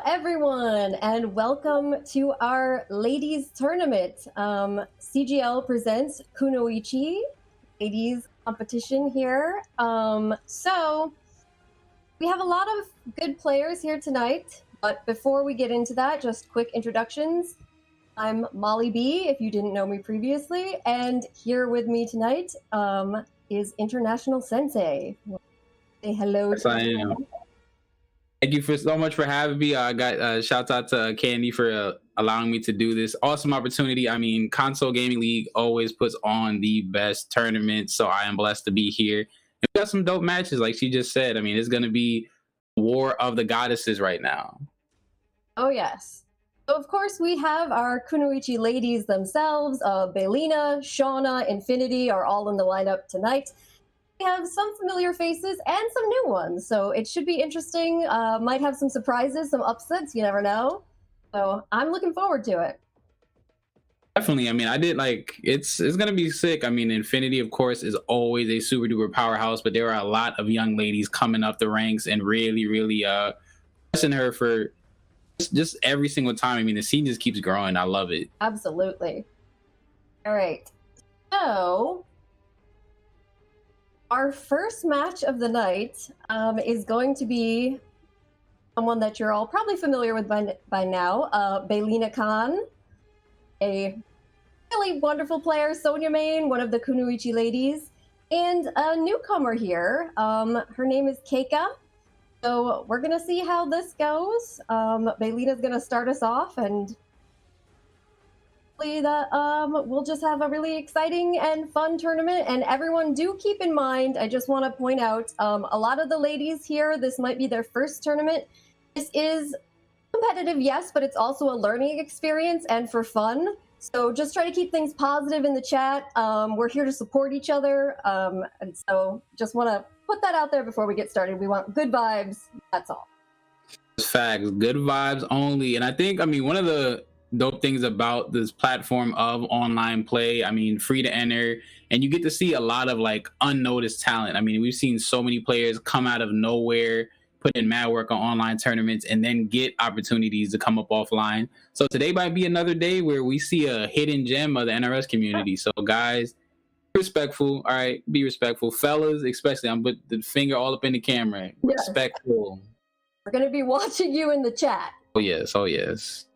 everyone, and welcome to our ladies tournament. CGL presents Kunoichi ladies competition here. So we have a lot of good players here tonight, but before we get into that, just quick introductions. I'm Molly B, if you didn't know me previously, and here with me tonight is International Sensei. Say hello Yes, to I am. Thank you so much for having me. I got shout out to Candy for allowing me to do this awesome opportunity. I mean, Console Gaming League always puts on the best tournaments, so I am blessed to be here. And we got some dope matches, like she just said. I mean, it's going to be War of the Goddesses right now. Oh, yes. So, of course, we have our Kunoichi ladies themselves. Baylena, Shauna, Infinity are all in the lineup tonight. We have some familiar faces and some new ones, so it should be interesting. Might have some surprises, some upsets, you never know. So I'm looking forward to it. Definitely. I mean, it's gonna be sick. I mean, Infinity, of course, is always a super duper powerhouse, but there are a lot of young ladies coming up the ranks and really pressing her for just every single time. I mean, the scene just keeps growing. I love it. Absolutely. All right. So our first match of the night is going to be someone that you're all probably familiar with by now, Bailena Khan, a really wonderful player, Sonia main, one of the Kunoichi ladies, and a newcomer here. Her name is Keika. So we're going to see how this goes. Baylena's going to start us off, and that we'll just have a really exciting and fun tournament. And everyone, do keep in mind, I just want to point out, a lot of the ladies here, this might be their first tournament. This is competitive, yes, but it's also a learning experience and for fun. So just try to keep things positive in the chat. We're here to support each other, and so just want to put that out there before we get started. We want good vibes, that's all. Facts, good vibes only. And I think, I mean, one of the dope things about this platform of online play, I mean, free to enter, and you get to see a lot of like unnoticed talent. I mean, we've seen so many players come out of nowhere, put in mad work on online tournaments, and then get opportunities to come up offline. So today might be another day where we see a hidden gem of the NRS community. So guys, be respectful. All right, be respectful. Fellas, especially, I'm put the finger all up in the camera. Yes. Respectful. We're going to be watching you in the chat. Oh yes, oh yes.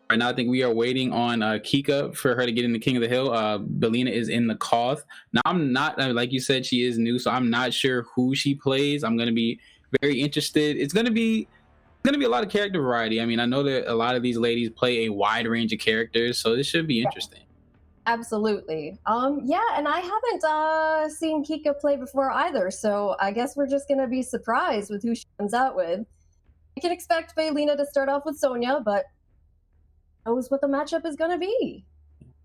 Right now, I think we are waiting on Kika for her to get in the King of the Hill. Baylena is in the Koth. Now, I'm not, like you said, she is new, so I'm not sure who she plays. I'm going to be very interested. It's going to be a lot of character variety. I mean, I know that a lot of these ladies play a wide range of characters, so this should be interesting. Absolutely. Yeah, and I haven't seen Kika play before either, so I guess we're just going to be surprised with who she comes out with. We can expect Baylena to start off with Sonia, but knows what the matchup is going to be.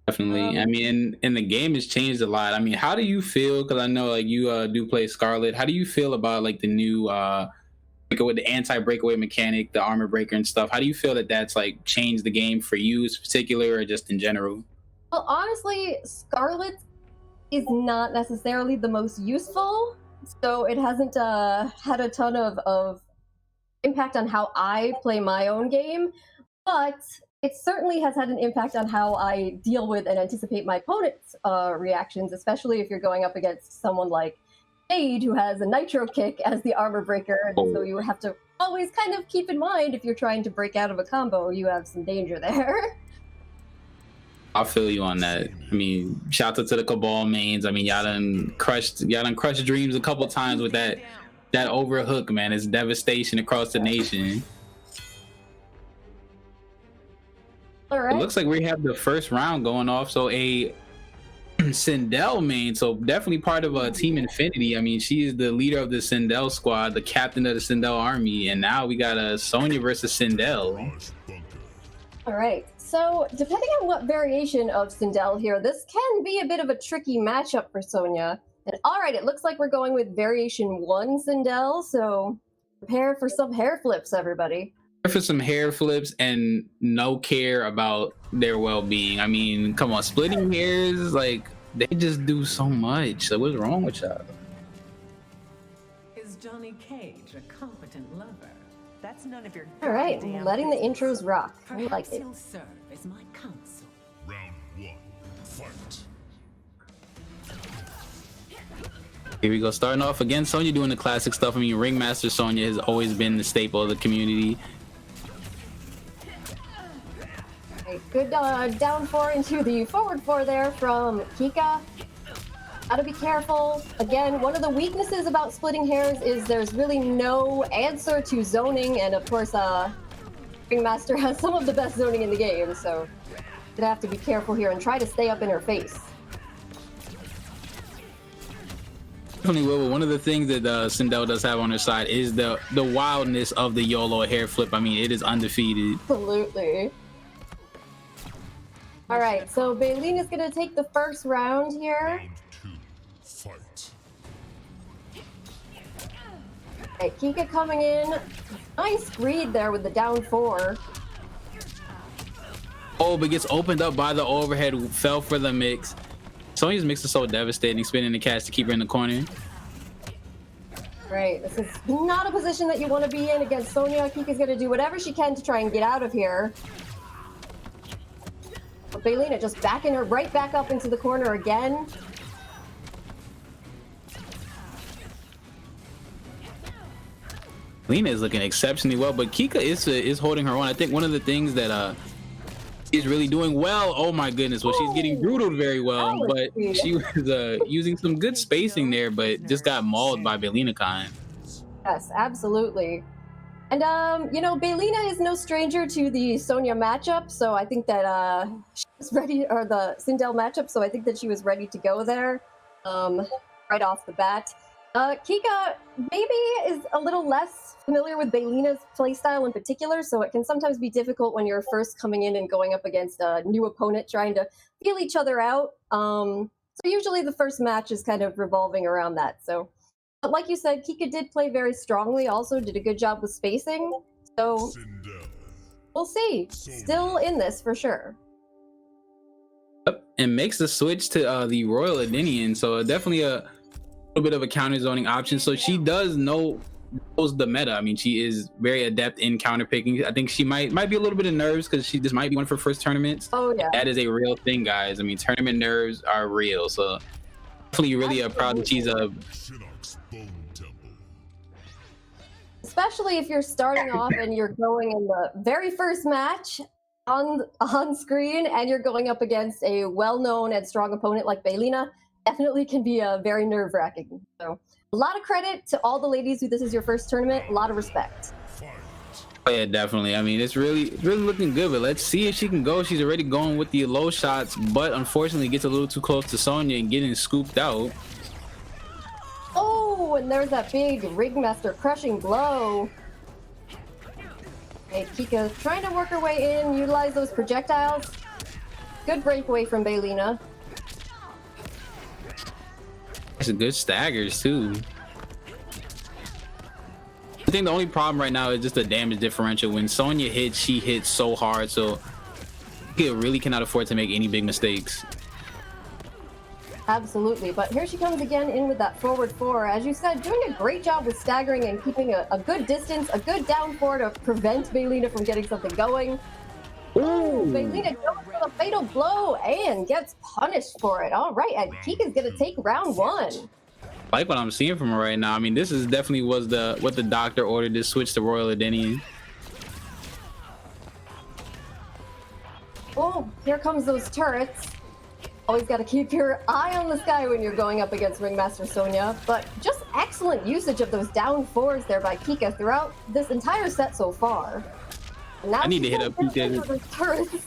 Definitely. I mean, and the game has changed a lot. I mean, how do you feel? Because I know like you do play Scarlet. How do you feel about like the new with the anti-breakaway mechanic, the armor breaker and stuff? How do you feel that that's like changed the game for you in particular or just in general? Well, honestly, Scarlet is not necessarily the most useful, so it hasn't had a ton of impact on how I play my own game, but it certainly has had an impact on how I deal with and anticipate my opponent's reactions, especially if you're going up against someone like Jade, who has a nitro kick as the armor breaker, and so you have to always kind of keep in mind if you're trying to break out of a combo, you have some danger there. I'll feel you on that. I mean, shout out to the Cabal mains. I mean, y'all done crushed dreams a couple times with that overhook, man. It's devastation across the nation. All right. It looks like we have the first round going off. So a Sindel main, so definitely part of Team Infinity. I mean, she is the leader of the Sindel squad, the captain of the Sindel army, and now we got a Sonia versus Sindel. All right. So depending on what variation of Sindel here, this can be a bit of a tricky matchup for Sonia. And all right, it looks like we're going with variation 1 Sindel, so prepare for some hair flips, everybody. For some hair flips and no care about their well-being. I mean, come on, splitting hairs, like, they just do so much. So what's wrong with y'all? Is Johnny Cage a competent lover? That's It's none of your All right, goddamn letting the business. intros rock. I like Perhaps it. he'll serve as my counsel. Round one, fight. Here we go, starting off again. Sonya doing the classic stuff. I mean, Ringmaster Sonya has always been the staple of the community. Okay, good down 4 into the forward 4 there from Kika. Gotta be careful. Again, one of the weaknesses about splitting hairs is there's really no answer to zoning, and of course, Ringmaster has some of the best zoning in the game, so gonna have to be careful here and try to stay up in her face. Definitely will. But one of the things that Sindel does have on her side is the wildness of the YOLO hair flip. I mean, it is undefeated. Absolutely. All right, so Baylena's gonna take the first round here. Round two, fight. Okay, Kika coming in. Nice read there with the down 4. Oh, but gets opened up by the overhead, fell for the mix. Sonya's mix is so devastating, spinning the catch to keep her in the corner. Right, this is not a position that you want to be in against Sonia. Kika's going to do whatever she can to try and get out of here. But Baylena just backing her right back up into the corner again. Baylena is looking exceptionally well, but Kika is holding her own. I think one of the things that she's really doing well. Oh my goodness! Well, she's getting brutaled very well, but she was using some good spacing there, but just got mauled by Bailena Khan. Yes, absolutely. And you know, Baylena is no stranger to the Sonia matchup, so I think that she was ready, or the Sindel matchup, so I think that she was ready to go there right off the bat. Kika maybe is a little less familiar with Baylena's playstyle in particular, so it can sometimes be difficult when you're first coming in and going up against a new opponent trying to feel each other out. So usually the first match is kind of revolving around that. So, but like you said, Kika did play very strongly, also did a good job with spacing. So Sindel. we'll see. Still in this for sure. Yep, and makes the switch to the Royal Edenian, so definitely a little bit of a counter zoning option. So she knows the meta. I mean, she is very adept in counter picking. I think she might be a little bit of nerves because this might be one of her first tournaments. Oh yeah, that is a real thing, guys. I mean, tournament nerves are real. So definitely really proud that she's Shinnok's Bone Temple. especially if you're starting off and you're going in the very first match on screen and you're going up against a well-known and strong opponent like Baylena. Definitely can be very nerve-wracking. So a lot of credit to all the ladies who this is your first tournament. A lot of respect. Fight. Oh yeah, definitely. I mean, it's really looking good, but let's see if she can go. She's already going with the low shots, but unfortunately gets a little too close to Sonya and getting scooped out. Oh, and there's that big Ringmaster crushing blow. Okay, Kika trying to work her way in, utilize those projectiles. Good breakaway from Baylena. Some good staggers too. I think the only problem right now is just the damage differential. When Sonya hits, she hits so hard, so Kika really cannot afford to make any big mistakes. Absolutely, but here she comes again in with that forward 4. As you said, doing a great job with staggering and keeping a good distance, a good down 4 to prevent Baylena from getting something going. Ooh, Baylena goes for the fatal blow and gets punished for it. All right, and Kika's gonna take round 1. Like what I'm seeing from her right now. I mean, this is definitely what the doctor ordered, this switch to Royal Edenian. Oh, here comes those turrets. Always got to keep your eye on the sky when you're going up against Ringmaster Sonia, but just excellent usage of those down 4s there by Kika throughout this entire set so far. And now I need to hit up Kika.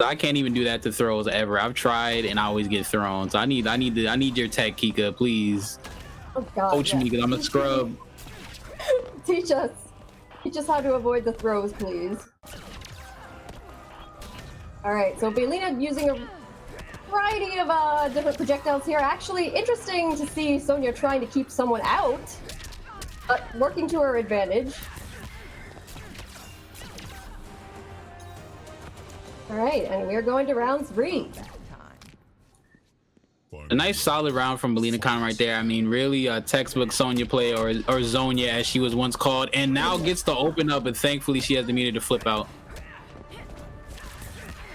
I can't even do that to throws ever. I've tried and I always get thrown. So I need your tech, Kika, please. Oh God, Coach me because I'm a scrub. Teach us how to avoid the throws, please. All right, so Baylena using a variety of different projectiles here. Actually, interesting to see Sonia trying to keep someone out, but working to her advantage. All right, and we're going to round 3. A nice solid round from Bailena Khan right there. I mean, really a textbook Sonia play, or Zonia as she was once called, and now gets to open up, but thankfully she has the immunity to flip out.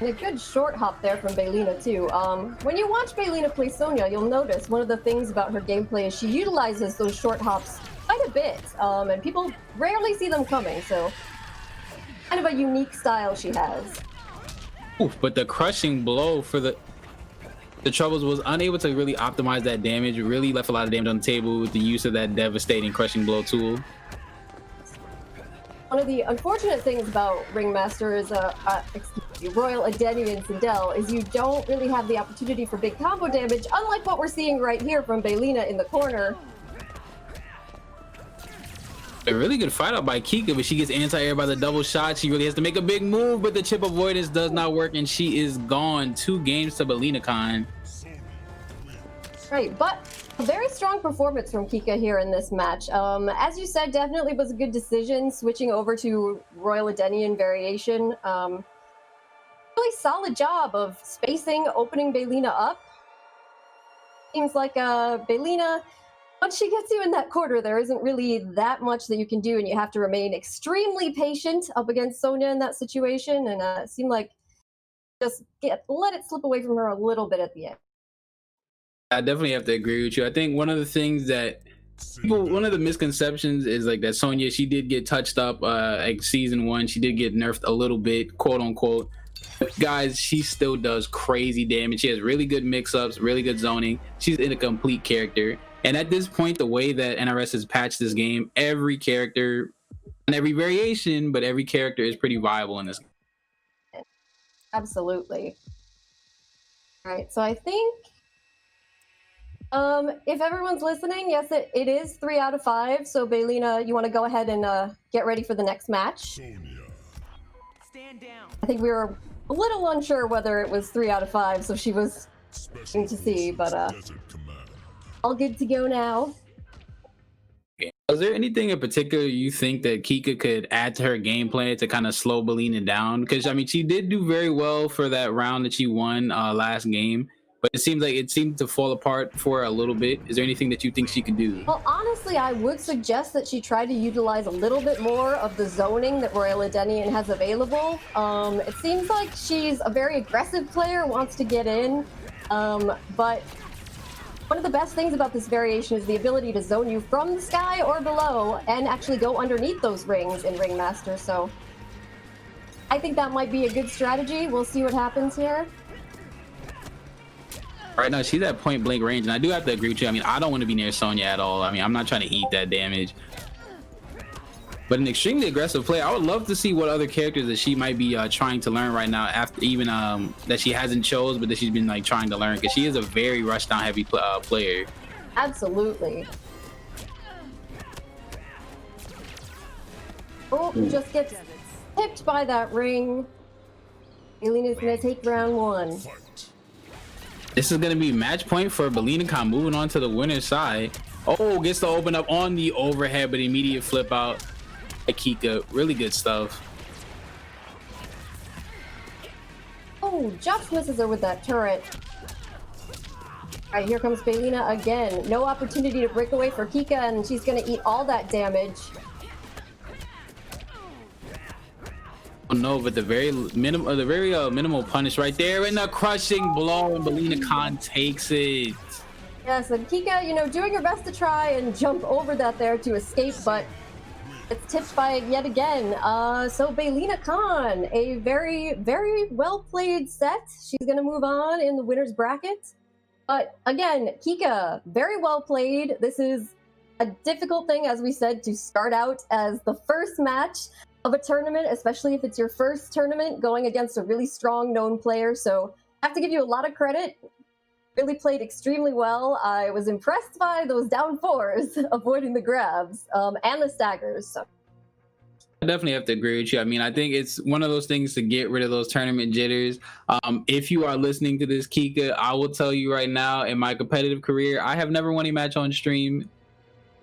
And a good short hop there from Baylena too. When you watch Baylena play Sonia, you'll notice one of the things about her gameplay is she utilizes those short hops quite a bit, and people rarely see them coming, so kind of a unique style she has. Oof, but the crushing blow for the Troubles was unable to really optimize that damage, really left a lot of damage on the table with the use of that devastating crushing blow tool. One of the unfortunate things about Ringmaster is, Royal Edeni and Sindel, is you don't really have the opportunity for big combo damage, unlike what we're seeing right here from Baylena in the corner. A really good fight out by Kika, but she gets anti-air by the double shot. She really has to make a big move, but the chip avoidance does not work, and she is gone. 2 games to Bailena Khan. Right, but a very strong performance from Kika here in this match. As you said, definitely was a good decision switching over to Royal Edenian variation. Really solid job of spacing, opening Baylena up. Seems like Baylena, once she gets you in that corner, there isn't really that much that you can do, and you have to remain extremely patient up against Sonia in that situation, and it seemed like just let it slip away from her a little bit at the end. I definitely have to agree with you. I think one of the things that one of the misconceptions is like that Sonia, she did get touched up like season 1. She did get nerfed a little bit, quote unquote. But guys, she still does crazy damage. She has really good mix-ups, really good zoning. She's in a complete character. And at this point, the way that NRS has patched this game, every character and every variation, but every character is pretty viable in this game. Absolutely. All right, so I think if everyone's listening, yes, it is 3 out of 5. So Baylena, you want to go ahead and get ready for the next match? Sonia. Stand down. I think we were a little unsure whether it was 3 out of 5, so she was Special to see, but Desert Command. all good to go now. Is there anything in particular you think that Kika could add to her gameplay to kind of slow Bailena down? Because I mean, she did do very well for that round that she won last game, but it seems like it seemed to fall apart for her a little bit. Is there anything that you think she could do? Well, honestly, I would suggest that she try to utilize a little bit more of the zoning that Royal Edenian has available. It seems like she's a very aggressive player, wants to get in, but one of the best things about this variation is the ability to zone you from the sky or below and actually go underneath those rings in Ringmaster, so I think that might be a good strategy. We'll see what happens here. Right now, she's at point blank range, and I do have to agree with you. I mean, I don't want to be near Sonya at all. I mean, I'm not trying to eat that damage. But an extremely aggressive player. I would love to see what other characters that she might be trying to learn right now, after even that she hasn't chose, but that she's been like trying to learn, because she is a very rushdown heavy player. Absolutely. Oh, just gets picked by that ring. Balena's gonna take round 1. Fight. This is going to be match point for Bailena Khan, moving on to the winner's side. Oh, gets to open up on the overhead, but immediate flip out by Kika. Really good stuff. Oh, just misses her with that turret. All right, here comes Baylena again. No opportunity to break away for Kika, and she's going to eat all that damage. Oh no, but the very minimal punish right there, and a crushing blow, and Bailena Khan takes it. Yes, and Kika, you know, doing her best to try and jump over that there to escape, but it's tipped by it yet again. So Bailena Khan, a very, very well played set. She's going to move on in the winner's bracket. But again, Kika, very well played. This is a difficult thing, as we said, to start out as the first match of a tournament, especially if it's your first tournament going against a really strong known player. So I have to give you a lot of credit. Really played extremely well. I was impressed by those down 4s, avoiding the grabs, and the staggers. So. I definitely have to agree with you. I mean, I think it's one of those things to get rid of those tournament jitters. If you are listening to this, Kika, I will tell you right now, in my competitive career, I have never won a match on stream.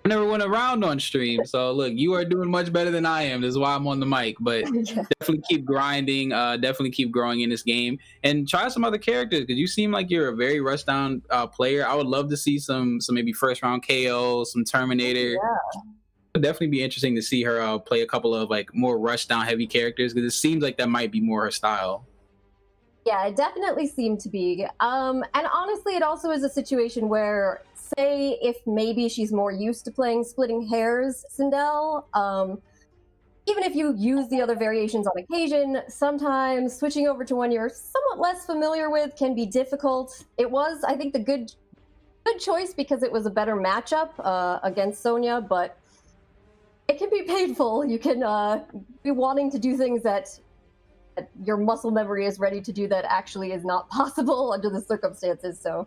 I've never went around on stream. So look, you are doing much better than I am. This is why I'm on the mic. But Yeah. definitely keep grinding. Definitely keep growing in this game, and try some other characters because you seem like you're a very rushdown player. I would love to see some maybe first round KO, some Terminator. Yeah. It would definitely be interesting to see her play a couple of like more rushdown heavy characters because it seems like that might be more her style. Yeah, it definitely seemed to be. And honestly, it also is a situation where, say, if maybe she's more used to playing splitting hairs, Sindel, even if you use the other variations on occasion, sometimes switching over to one you're somewhat less familiar with can be difficult. It was, I think, the good choice because it was a better matchup against Sonia, but it can be painful. You can be wanting to do things that your muscle memory is ready to do that actually is not possible under the circumstances. So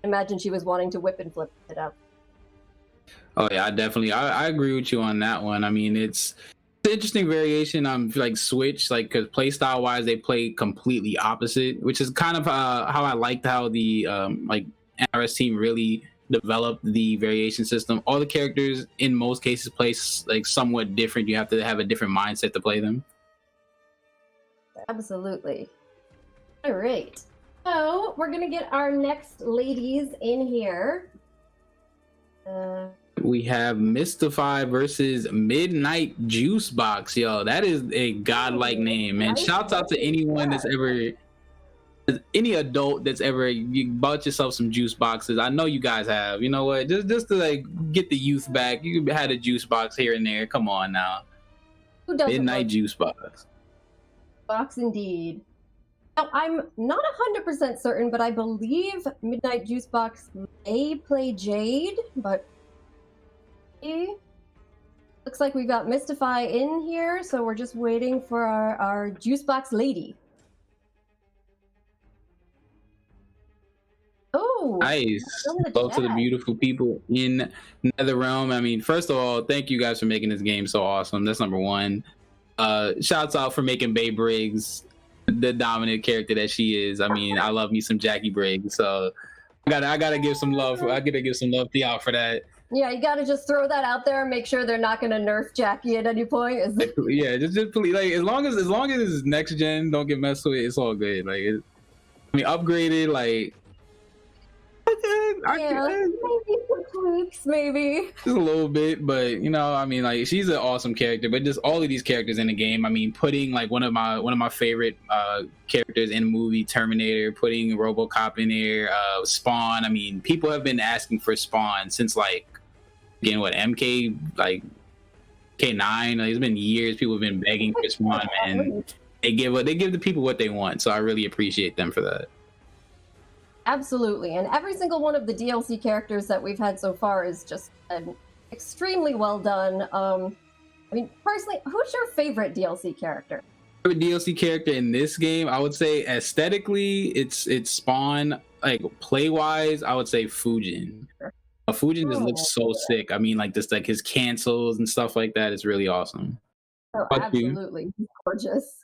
imagine she was wanting to whip and flip it up. Oh yeah, I agree with you on that one. I mean, it's an interesting variation on like Switch, like because play style wise they play completely opposite, which is kind of how I liked how the like NRS team really developed the variation system. All the characters in most cases play like somewhat different. You have to have a different mindset to play them. Absolutely. All right. So we're gonna get our next ladies in here. We have Mystify versus Midnight Juice Box. Yo, that is a godlike name, man. Shouts out to anyone that's ever, any adult that's ever you bought yourself some juice boxes. I know you guys have. You know what? Just to like get the youth back. You had a juice box here and there. Come on now. Who doesn't Midnight love Juice Box. box indeed. Now, I'm not 100% certain, but I believe Midnight Juice Box may play Jade, but looks like we've got Mystify in here, so we're just waiting for our Juice Box lady. Oh, Nice. Hello to the beautiful people in NetherRealm. I mean, first of all, thank you guys for making this game so awesome. That's number one. Shouts out for making Bay Briggs the dominant character that she is. I mean, I love me some Jackie Briggs, so I gotta give some love. I gotta give some love to y'all for that. Yeah, you gotta just throw that out there and make sure they're not gonna nerf Jackie at any point. Yeah, just please, like as long as it's next gen, don't get messed with. It's all good. Like, I mean, upgraded like. Maybe some tweaks, maybe just a little bit, but you know, I mean, like she's an awesome character. But just all of these characters in the game, I mean, putting like one of my favorite characters in the movie Terminator, putting RoboCop in there, Spawn. I mean, people have been asking for Spawn since like again what MK like K9. Like, it's been years. People have been begging for Spawn, man. They give the people what they want, so I really appreciate them for that. Absolutely, and every single one of the DLC characters that we've had so far is just extremely well done. I mean, personally, who's your favorite DLC character? Favorite DLC character in this game, I would say aesthetically, it's Spawn. Like play wise, I would say Fujin. Fujin just looks so sick. I mean, like just like his cancels and stuff like that. It's really awesome. Oh, absolutely, he's gorgeous.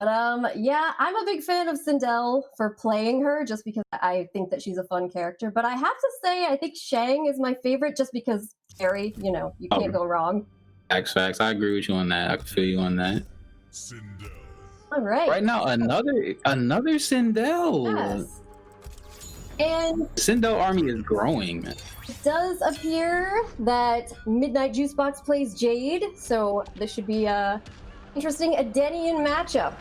But yeah, I'm a big fan of Sindel for playing her just because I think that she's a fun character. But I have to say, I think Shang is my favorite just because Carrie, you know, you can't go wrong. Facts. I agree with you on that. I can feel you on that. Sindel. All right. Right now, another Sindel. Yes. And Sindel army is growing. It does appear that Midnight Juice Box plays Jade, so this should be a interesting Adenian matchup.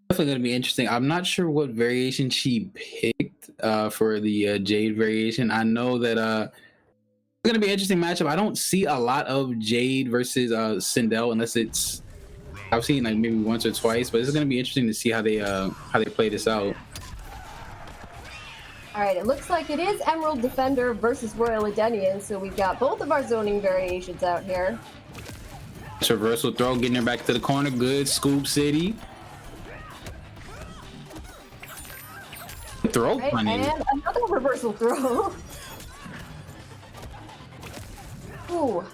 Definitely going to be interesting. I'm not sure what variation she picked for the Jade variation. I know that it's going to be an interesting matchup. I don't see a lot of Jade versus Sindel unless it's I've seen like maybe once or twice, but it's going to be interesting to see how they play this out. All right, it looks like it is Emerald Defender versus Royal Adenian, so we've got both of our zoning variations out here. Reversal throw, getting her back to the corner. Good, Scoop City. Throw punny. And another reversal throw. Ooh.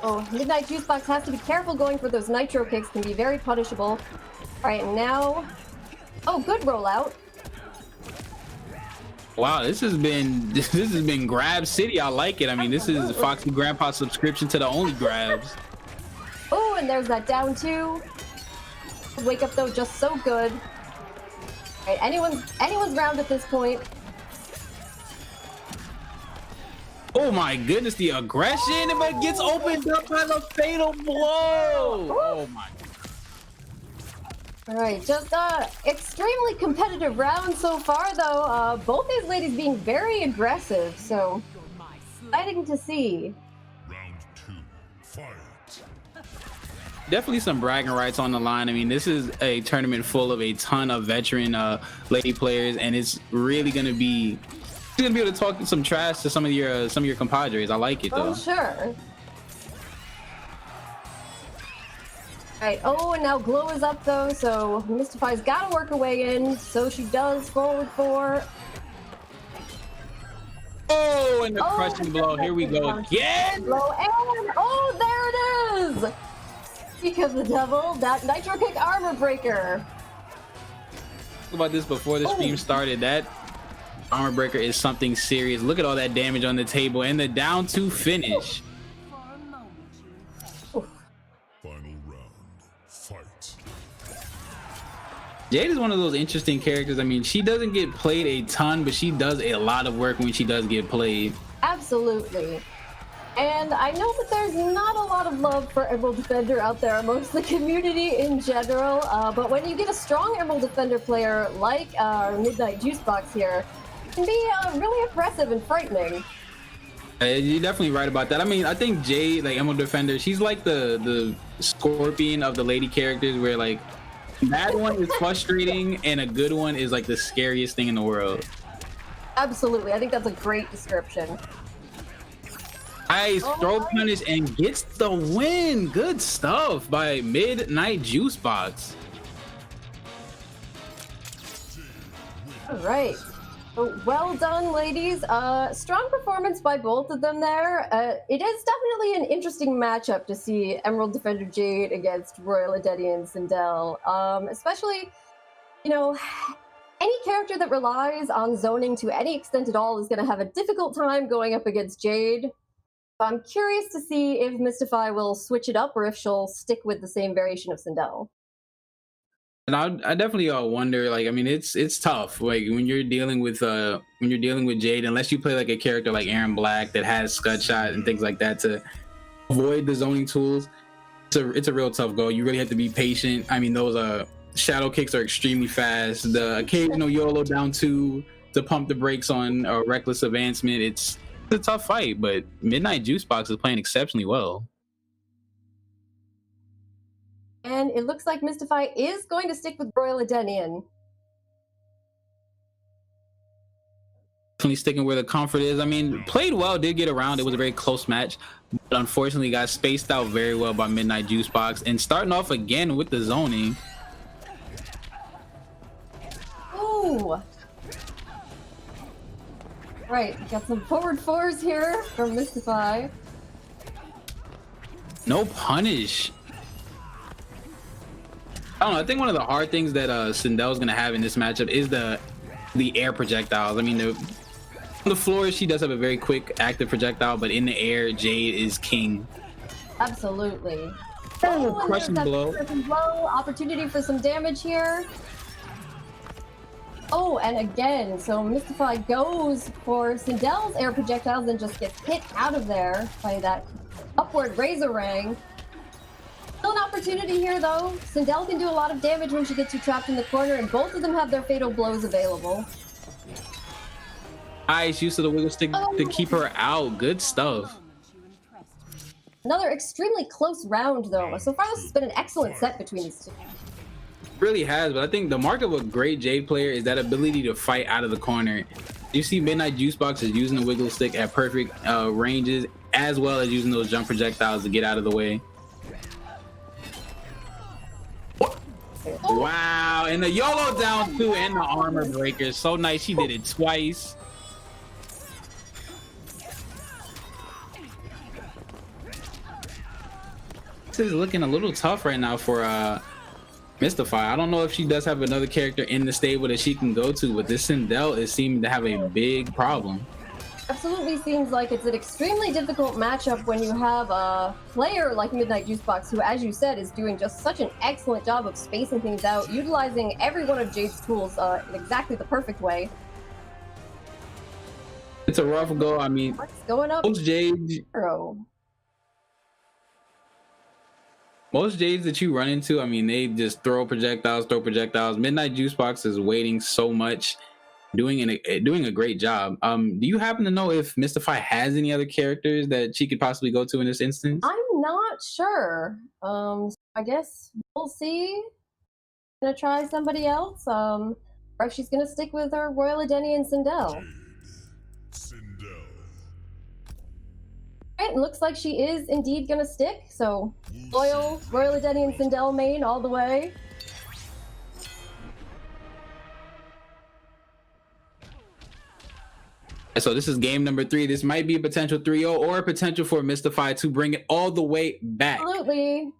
Oh, Midnight Juice Box has to be careful going for those nitro kicks, can be very punishable. All right, now... Oh, good rollout. Wow, this has been Grab City. I like it. I mean, this is Foxy Grandpa's subscription to the only grabs. Oh, and there's that down two. Wake up though, just so good. Right, anyone's round at this point. Oh my goodness, the aggression, but gets opened up by the fatal blow. Oh my. All right, just extremely competitive round so far though. Both these ladies being very aggressive, so exciting to see. Round 2, fight. Definitely some bragging rights on the line. I mean, this is a tournament full of a ton of veteran lady players, and it's really gonna be able to talk some trash to some of your compadres. I like it though. Oh sure. Right. Oh, and now Glow is up though, so Mystify's got to work her way in. So she does. Forward 4. Oh, and the crushing blow. Here we go again. Blow and oh, there it is. Speak of the devil, that Nitro Kick armor breaker. Talk about this before the stream started. That armor breaker is something serious. Look at all that damage on the table and the down 2 finish. Final round, fight. Jade is one of those interesting characters. I mean, she doesn't get played a ton, but she does a lot of work when she does get played. Absolutely. And I know that there's not a lot of love for Emerald Defender out there amongst the community in general, but when you get a strong Emerald Defender player like Midnight Juicebox here, it can be really impressive and frightening. You're definitely right about that. I mean, I think Jade, like Emerald Defender, she's like the Scorpion of the lady characters, where like bad one is frustrating and a good one is like the scariest thing in the world. Absolutely, I think that's a great description. Nice throw punish and gets the win. Good stuff by Midnight Juicebox. All right. Well done, ladies. Strong performance by both of them there. It is definitely an interesting matchup to see Emerald Defender Jade against Royal Adedi and Sindel. Especially, you know, any character that relies on zoning to any extent at all is going to have a difficult time going up against Jade. I'm curious to see if Mystify will switch it up or if she'll stick with the same variation of Sindel. And I definitely wonder, like, I mean, it's tough, like when you're dealing with Jade, unless you play like a character like Aaron Black that has Scud Shot and things like that to avoid the zoning tools. It's a real tough goal. You really have to be patient. I mean, those shadow kicks are extremely fast. The occasional YOLO down 2 to pump the brakes on a reckless advancement. It's a tough fight, but Midnight Juicebox is playing exceptionally well. And it looks like Mystify is going to stick with Royal Adenian. Definitely sticking where the comfort is. I mean, played well, did get around. It was a very close match, but unfortunately got spaced out very well by Midnight Juicebox. And starting off again with the zoning. Ooh. Right, got some forward 4s here from Mystify. No punish. I don't know. I think one of the hard things that Sindel's gonna have in this matchup is the air projectiles. I mean, on the floor she does have a very quick active projectile, but in the air Jade is king. Absolutely. Crushing blow. Opportunity for some damage here. Oh, and again, so Mystify goes for Sindel's air projectiles and just gets hit out of there by that upward razor ring. Still an opportunity here, though. Sindel can do a lot of damage when she gets you trapped in the corner, and both of them have their fatal blows available. Nice use of the wiggle stick to keep her out. Good stuff. Another extremely close round, though. So far, this has been an excellent set between these two. Really has, but I think the mark of a great Jade player is that ability to fight out of the corner. You see Midnight Juicebox is using the wiggle stick at perfect ranges, as well as using those jump projectiles to get out of the way. Wow, and the YOLO down 2 and the armor breaker. So nice, she did it twice. This is looking a little tough right now for Mystify. I don't know if she does have another character in the stable that she can go to, but this Sindel is seeming to have a big problem. Absolutely seems like it's an extremely difficult matchup when you have a player like Midnight Juicebox, who, as you said, is doing just such an excellent job of spacing things out, utilizing every one of Jade's tools in exactly the perfect way. It's a rough go. I mean, What's going up? most Jades that you run into, I mean, they just throw projectiles. Midnight Juicebox is waiting so much, doing a great job. Do you happen to know if Mystify has any other characters that she could possibly go to in this instance? I'm not sure. So I guess we'll see. Gonna try somebody else. Or if she's gonna stick with her Royal Edeni and Sindel. Sindel. Right, it looks like she is indeed gonna stick. So Royal Edeni and Sindel main all the way. So this is game number 3. This might be a potential 3-0 or a potential for Mystify to bring it all the way back. Absolutely.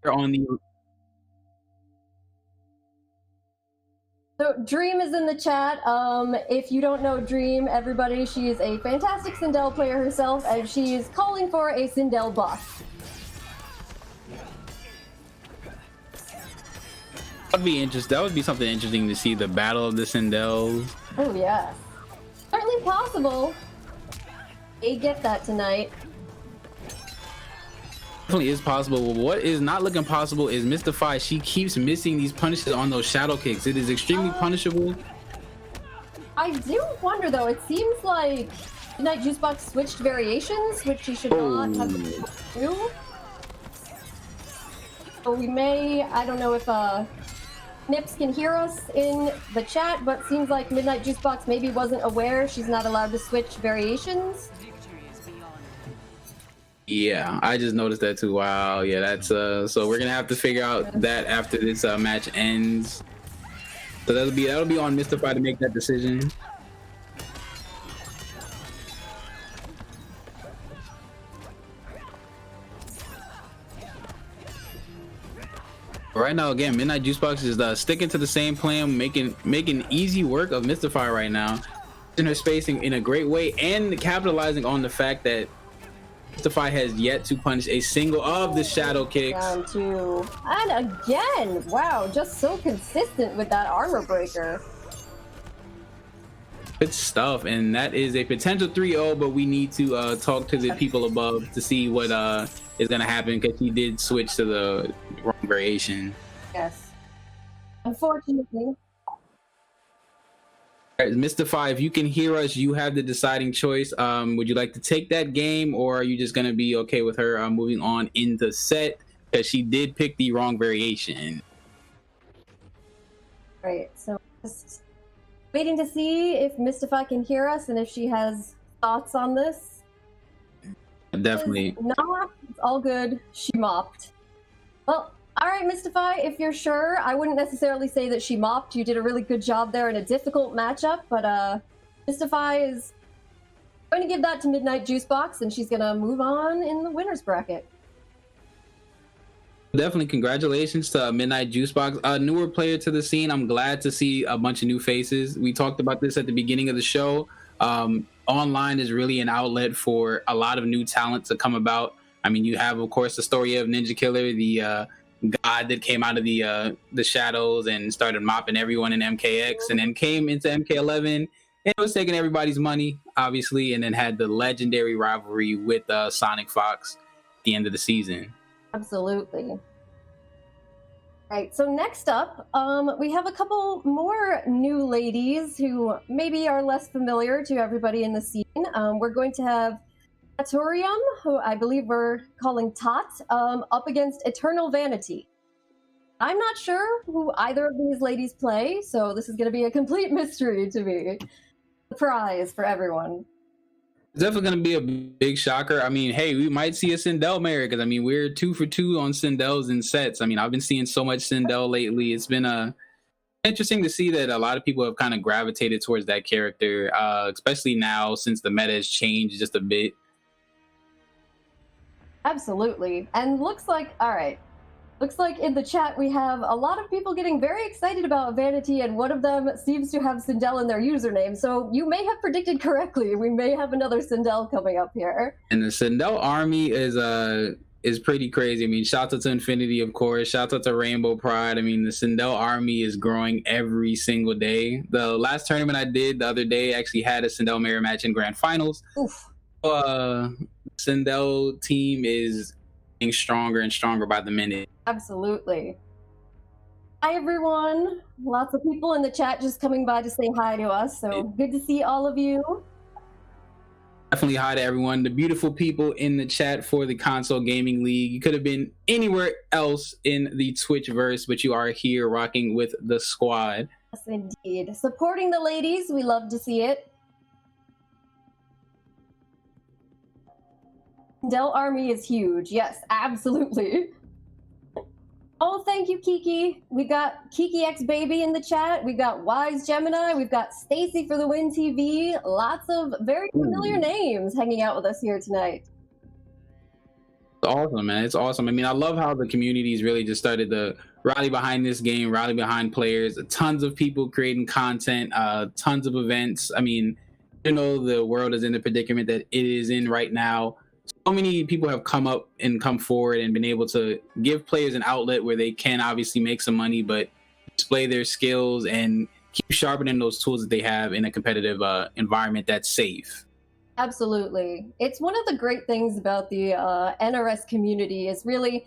On the So Dream is in the chat. If you don't know Dream, everybody, she is a fantastic Sindel player herself, and she is calling for a Sindel buff. That'd be interesting. That would be something interesting to see, the battle of the Sindels. Oh yeah, certainly possible. They get that tonight. Definitely is possible. What is not looking possible is Mystify. She keeps missing these punishes on those shadow kicks. It is extremely punishable. I do wonder though, it seems like Midnight Juicebox switched variations, which she should not have to do. So we may, I don't know if Nips can hear us in the chat, but seems like Midnight Juicebox maybe wasn't aware she's not allowed to switch variations. Yeah, I just noticed that too. Wow, yeah, that's so we're gonna have to figure out that after this match ends. So that'll be on Mystify to make that decision. Right now, again, Midnight Juicebox is sticking to the same plan, making easy work of Mystify right now, in her spacing in a great way, and capitalizing on the fact that Mystify has yet to punish a single of the shadow kicks. Down two. And again, wow, just so consistent with that armor breaker. Good stuff, and that is a potential 3-0, but we need to talk to the people above to see what is going to happen, because he did switch to the wrong variation. Yes. Unfortunately. All right, Mystify, if you can hear us, you have the deciding choice. Would you like to take that game, or are you just going to be okay with her moving on in the set, because she did pick the wrong variation? Right, so just waiting to see if Mystify can hear us and if she has thoughts on this. Definitely. No, it's all good. She mopped. Well, all right, Mystify, if you're sure, I wouldn't necessarily say that she mopped. You did a really good job there in a difficult matchup, but Mystify is going to give that to Midnight Juicebox, and she's going to move on in the winner's bracket. Definitely congratulations to Midnight Juicebox, a newer player to the scene. I'm glad to see a bunch of new faces. We talked about this at the beginning of the show. Online is really an outlet for a lot of new talent to come about. I mean, you have, of course, the story of Ninja Killer, the god that came out of the shadows and started mopping everyone in MKX, and then came into MK11 and it was taking everybody's money, obviously, and then had the legendary rivalry with Sonic Fox at the end of the season. Absolutely. Right, so next up, we have a couple more new ladies who maybe are less familiar to everybody in the scene. We're going to have Taturium, who I believe we're calling Tot, up against Eternal Vanity. I'm not sure who either of these ladies play, so this is going to be a complete mystery to me. Surprise for everyone. It's definitely going to be a big shocker. I mean, hey, we might see a Sindel mirror, because I mean, we're 2 for 2 on Sindels in sets. I mean, I've been seeing so much Sindel lately. It's been interesting to see that a lot of people have kind of gravitated towards that character, especially now since the meta has changed just a bit. Absolutely. And looks like, all right, Looks like in the chat we have a lot of people getting very excited about Vanity, and one of them seems to have Sindel in their username. So you may have predicted correctly. We may have another Sindel coming up here. And the Sindel army is pretty crazy. I mean, shout out to Infinity, of course. Shout out to Rainbow Pride. I mean, the Sindel army is growing every single day. The last tournament I did the other day actually had a Sindel mirror match in grand finals. Oof. Sindel team is getting stronger and stronger by the minute. Absolutely. Hi, everyone. Lots of people in the chat just coming by to say hi to us. So good to see all of you. Definitely hi to everyone, the beautiful people in the chat for the Console Gaming League. You could have been anywhere else in the Twitchverse, but you are here rocking with the squad. Yes, indeed. Supporting the ladies. We love to see it. Del Army is huge. Yes, absolutely. Oh, thank you, Kiki. We got Kiki X Baby in the chat. We got Wise Gemini. We've got Stacy for the Win TV. Lots of very familiar names hanging out with us here tonight. It's awesome, man. It's awesome. I mean, I love how the community's really just started to rally behind this game, rally behind players. Tons of people creating content, tons of events. I mean, you know, the world is in the predicament that it is in right now. So many people have come up and come forward and been able to give players an outlet where they can obviously make some money, but display their skills and keep sharpening those tools that they have in a competitive environment that's safe. Absolutely. It's one of the great things about the NRS community is really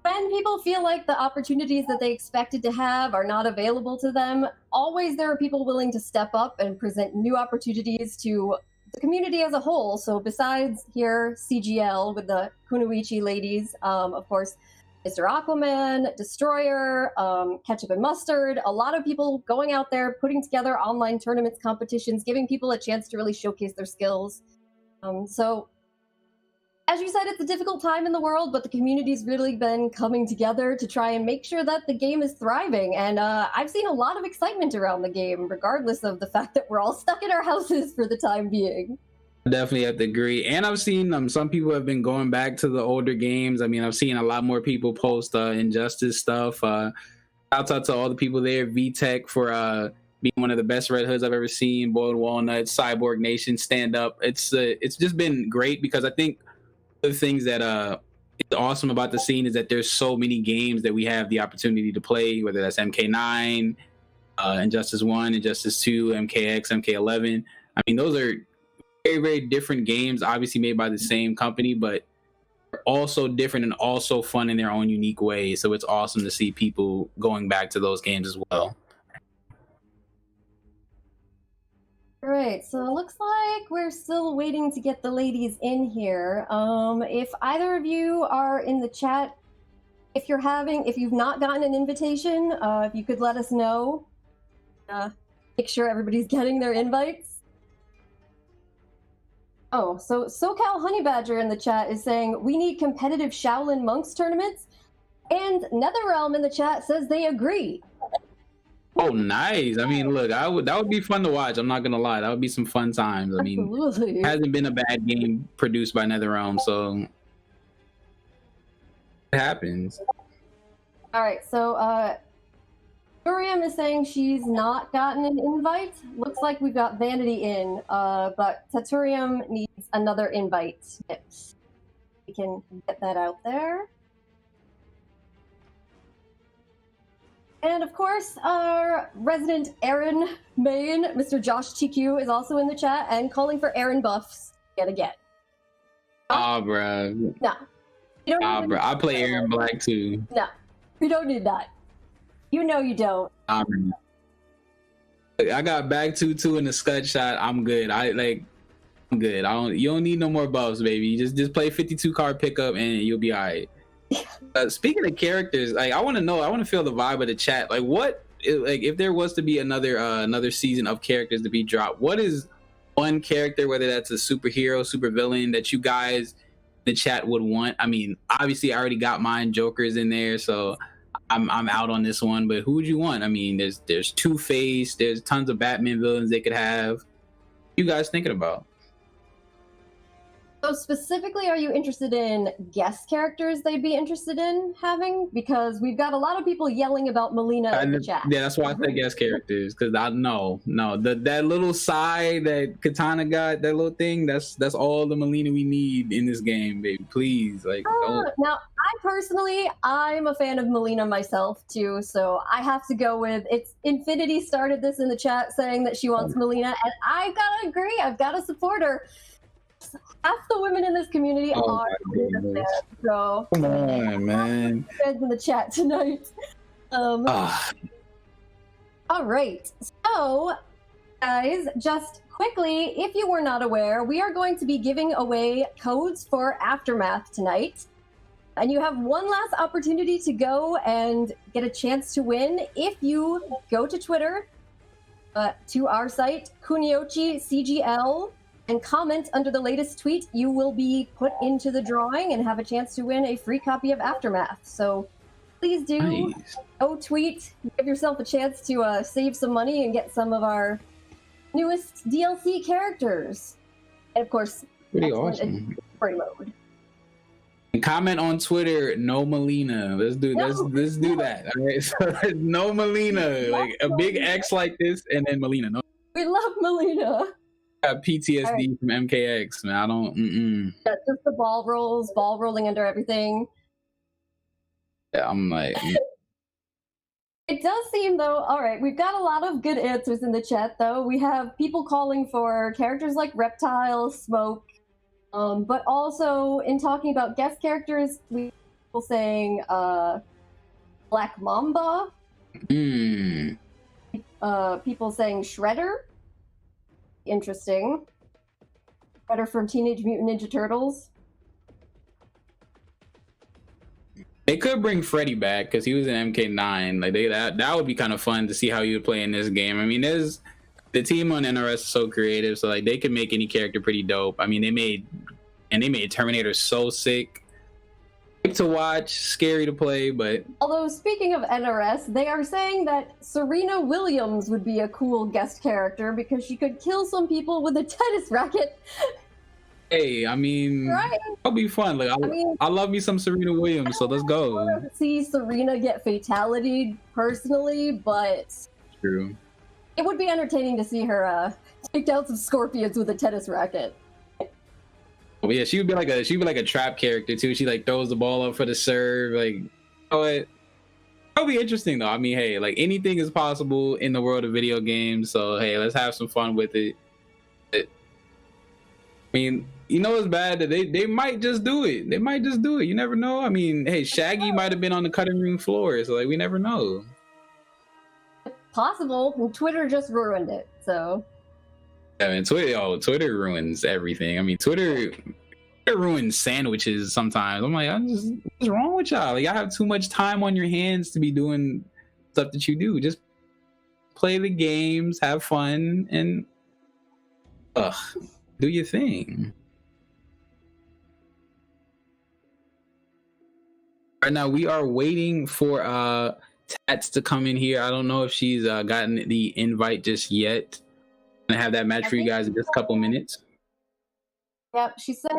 when people feel like the opportunities that they expected to have are not available to them, always there are people willing to step up and present new opportunities to the community as a whole. So besides here, CGL with the Kunoichi ladies, of course, Mr. Aquaman, Destroyer, Ketchup and Mustard, a lot of people going out there, putting together online tournaments, competitions, giving people a chance to really showcase their skills. So as you said, it's a difficult time in the world, but the community's really been coming together to try and make sure that the game is thriving. And I've seen a lot of excitement around the game, regardless of the fact that we're all stuck in our houses for the time being. I definitely have to agree. And I've seen some people have been going back to the older games. I mean, I've seen a lot more people post Injustice stuff. Shout out to all the people there, VTech for being one of the best Red Hoods I've ever seen, Boiled Walnuts, Cyborg Nation, Stand Up. It's just been great because I think the things that is awesome about the scene is that there's so many games that we have the opportunity to play, whether that's MK9, Injustice 1, Injustice 2, MKX, MK11. I mean, those are very, very different games, obviously made by the same company, but they're also different and also fun in their own unique way. So it's awesome to see people going back to those games as well. All right, so it looks like we're still waiting to get the ladies in here. If either of you are in the chat, if you've not gotten an invitation, if you could let us know, make sure everybody's getting their invites. Oh, so SoCal Honey Badger in the chat is saying we need competitive Shaolin Monks tournaments, and NetherRealm in the chat says they agree. Oh, nice. I mean, look, that would be fun to watch. I'm not gonna lie, that would be some fun times. I mean, Absolutely. it hasn't been a bad game produced by NetherRealm, so it happens. All right, so Miriam is saying she's not gotten an invite. Looks like we've got Vanity in, but Taturium needs another invite. We can get that out there. And of course, our resident Aaron main, Mr. Josh TQ, is also in the chat and calling for Aaron buffs yet again. Ah, bruh. No. Bruh. I play Aaron Black too. No, you don't need that. You know you don't. I got back 2-2 in the scud shot. I'm good. I'm good. You don't need no more buffs, baby. You just play 52 card pickup and you'll be all right. Speaking of characters, like I want to feel the vibe of the chat. Like if there was to be another season of characters to be dropped, what is one character, whether that's a superhero, supervillain, that you guys in the chat would want? I mean, obviously I already got mine. Joker's in there, so I'm out on this one. But who would you want? I mean, there's Two-Face, there's tons of Batman villains they could have. What are you guys thinking about? So specifically, are you interested in guest characters they'd be interested in having? Because we've got a lot of people yelling about Melina in the chat. Yeah, that's why I said guest characters, because I know that little side that Katana got, that little thing, that's all the Melina we need in this game, baby. Please, like, don't. Now, I'm a fan of Melina myself too, so I have to go with it's Infinity started this in the chat saying that she wants Melina, and I've got to agree. I've got to support her. Half the women in this community are Melina fans, so come on, man. Fans in the chat tonight. All right, so guys, just quickly, if you were not aware, we are going to be giving away codes for Aftermath tonight. And you have one last opportunity to go and get a chance to win. If you go to Twitter, to our site, Kunoichi CGL, and comment under the latest tweet, you will be put into the drawing and have a chance to win a free copy of Aftermath. So please do go tweet, give yourself a chance to save some money and get some of our newest DLC characters. And of course, pretty awesome. Story mode. And comment on Twitter, no Melina. Let's do that. All right, so no Melina, like a big X like this, and then Melina. No, we love Melina. PTSD right. From MKX, man. I don't. Yeah, just the ball rolling under everything. Yeah, I'm like. It does seem, though, all right, we've got a lot of good answers in the chat, though. We have people calling for characters like Reptile, Smoke, but also in talking about guest characters, we have people saying Black Mamba, people saying Shredder, interesting, Shredder from Teenage Mutant Ninja Turtles. They could bring Freddy back because he was in MK9. Like that would be kind of fun to see how he would play in this game. I mean, there's the team on NRS is so creative, so like they can make any character pretty dope. I mean, they made Terminator so sick to watch, scary to play. But although speaking of NRS, they are saying that Serena Williams would be a cool guest character because she could kill some people with a tennis racket. Hey, I mean, right? That'll be fun. Like, I love me some Serena Williams, so let's go. I don't want to see Serena get fatality personally, but true. It would be entertaining to see her take down some scorpions with a tennis racket. Oh yeah, she would be like a trap character too. She like throws the ball up for the serve. Like, that'll be interesting though. I mean, hey, like anything is possible in the world of video games. So hey, let's have some fun with it. I mean, you know it's bad that they might just do it. They might just do it. You never know. I mean, hey, Shaggy might have been on the cutting room floor, so like we never know. Possible. Twitter just ruined it, so. I mean, Twitter ruins everything. I mean, Twitter ruins sandwiches sometimes. I'm like, what's wrong with y'all? Like, y'all have too much time on your hands to be doing stuff that you do. Just play the games, have fun, and do your thing. Right now, we are waiting for Tats to come in here. I don't know if she's gotten the invite just yet. I'm gonna have that match for you guys in just a couple minutes. Yep, she said.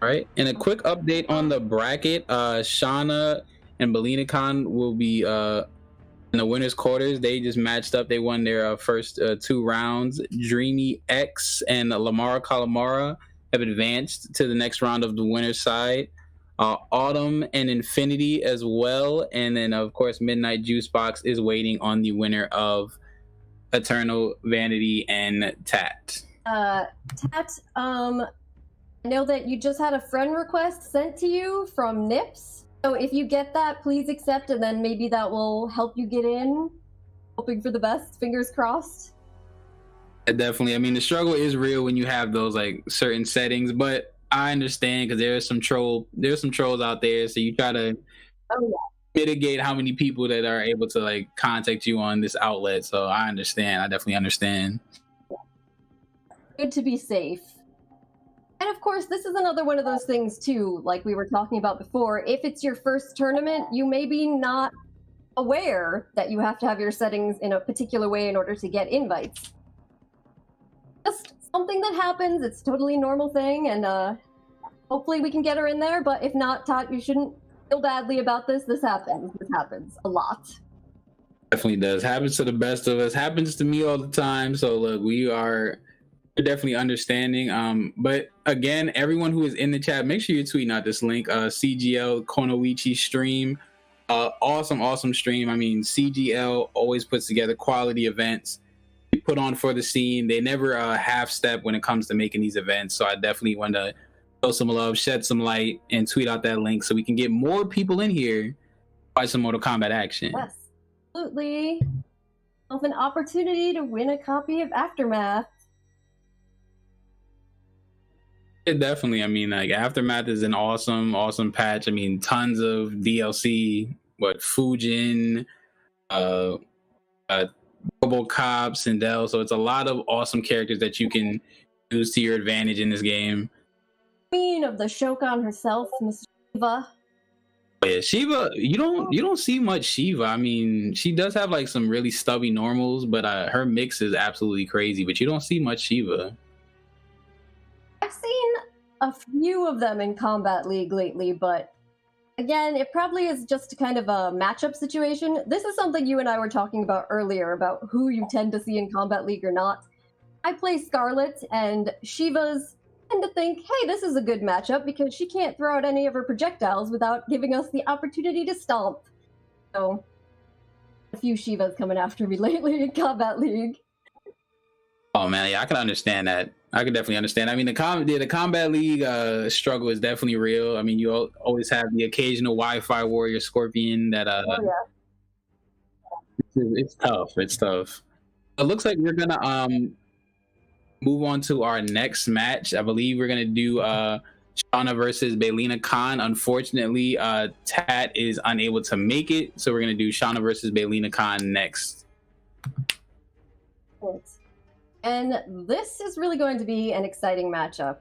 All right, and a quick update on the bracket. Shauna and Bailena Khan will be in the winners quarters. They just matched up. They won their first 2 rounds. Dreamy X and Lamara Calmara have advanced to the next round of the winners side. Autumn and Infinity as well, and then of course Midnight Juicebox is waiting on the winner of Eternal Vanity and Tat. Tat, I know that you just had a friend request sent to you from Nips. So if you get that, please accept, and then maybe that will help you get in. Hoping for the best, fingers crossed. Definitely. I mean, the struggle is real when you have those like certain settings, but I understand because there's some trolls out there, so you try to mitigate how many people that are able to like contact you on this outlet. So I understand. I definitely understand. Good to be safe. And of course, this is another one of those things too, like we were talking about before. If it's your first tournament, you maybe not aware that you have to have your settings in a particular way in order to get invites. Just something that happens. It's a totally normal thing, and hopefully we can get her in there. But if not, Tot, you shouldn't feel badly about this. This happens. This happens a lot. Definitely does. Happens to the best of us. Happens to me all the time. So look, we're definitely understanding. But again, everyone who is in the chat, make sure you're tweeting out this link. CGL Kunoichi stream. Awesome stream. I mean, CGL always puts together quality events. They put on for the scene. They never half step when it comes to making these events. So I definitely want to show some love, shed some light, and tweet out that link so we can get more people in here to fight some Mortal Kombat action. Yes, absolutely. Of an opportunity to win a copy of Aftermath. It definitely. I mean, like Aftermath is an awesome patch. I mean, tons of DLC. What Fujin, RoboCop, Sindel. So it's a lot of awesome characters that you can use to your advantage in this game. Queen of the Shokan herself, Miss Shiva. But yeah, Shiva, you don't see much Shiva. I mean, she does have like some really stubby normals, but her mix is absolutely crazy. But you don't see much Shiva. I've seen a few of them in Combat League lately, but again, it probably is just kind of a matchup situation. This is something you and I were talking about earlier, about who you tend to see in Combat League or not. I play Scarlet, and Shiva's tend to think, hey, this is a good matchup because she can't throw out any of her projectiles without giving us the opportunity to stomp. So, a few Shivas coming after me lately in Combat League. Oh man, yeah, I can understand that. I can definitely understand. I mean, the Combat League struggle is definitely real. I mean, you always have the occasional Wi-Fi warrior Scorpion that it's tough. It's tough. It looks like we're gonna move on to our next match. I believe we're gonna do Shauna versus Bailena Khan. Unfortunately, Tat is unable to make it, so we're gonna do Shauna versus Bailena Khan next. And this is really going to be an exciting matchup.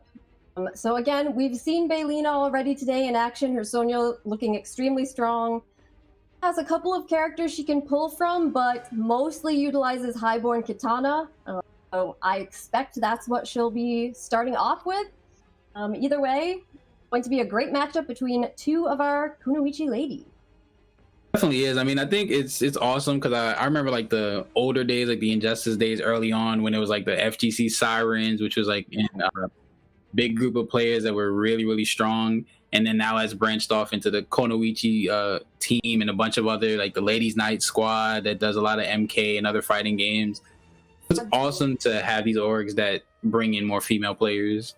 So again, we've seen Baylena already today in action. Her Sonia looking extremely strong. Has a couple of characters she can pull from, but mostly utilizes Highborn Katana. So I expect that's what she'll be starting off with. Either way, going to be a great matchup between two of our Kunoichi ladies. Definitely is. I mean, I think it's awesome because I remember like the older days, like the Injustice days early on when it was like the FGC Sirens, which was like in a big group of players that were really strong. And then now it's branched off into the Kunoichi team and a bunch of other, like the Ladies Night Squad that does a lot of MK and other fighting games. It's awesome to have these orgs that bring in more female players.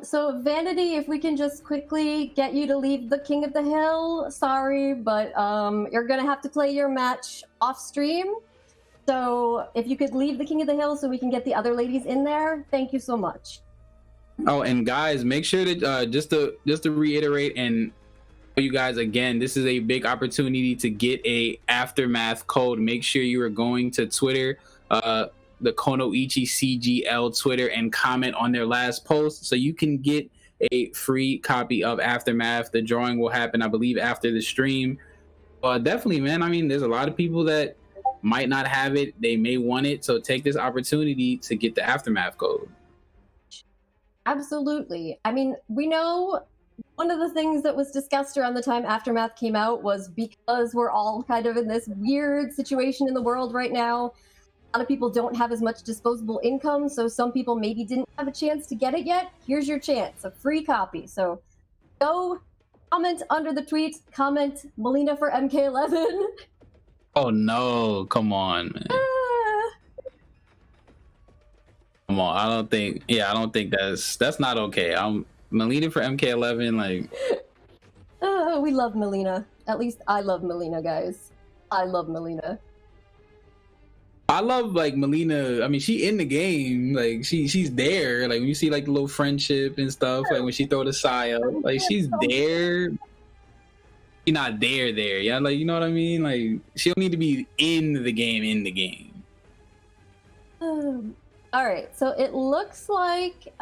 So Vanity, if we can just quickly get you to leave the King of the Hill. Sorry, but you're gonna have to play your match off stream. So if you could leave the King of the Hill so we can get the other ladies in there, thank you so much. Oh, and guys, make sure that just to reiterate and you guys again, this is a big opportunity to get a Aftermath code. Make sure you are going to Twitter, the Kunoichi CGL Twitter, and comment on their last post so you can get a free copy of Aftermath. The drawing will happen, I believe, after the stream. Definitely, man. I mean, there's a lot of people that might not have it. They may want it. So take this opportunity to get the Aftermath code. Absolutely. I mean, we know one of the things that was discussed around the time Aftermath came out was because we're all kind of in this weird situation in the world right now. A lot of people don't have as much disposable income, so some people maybe didn't have a chance to get it yet. Here's your chance, a free copy. So go comment under the tweet, comment Baylena for MK11. Oh no, come on, man. Come on, I don't think that's not okay. I'm Baylena for MK11, like we love Baylena. At least I love Baylena, guys. I love Baylena. I love like Baylena. I mean, she in the game, like she's there. Like when you see like the little friendship and stuff, like when she throw the Saya, like she's there. She's not there, yeah. Like you know what I mean? Like she don't need to be in the game. All right, so it looks like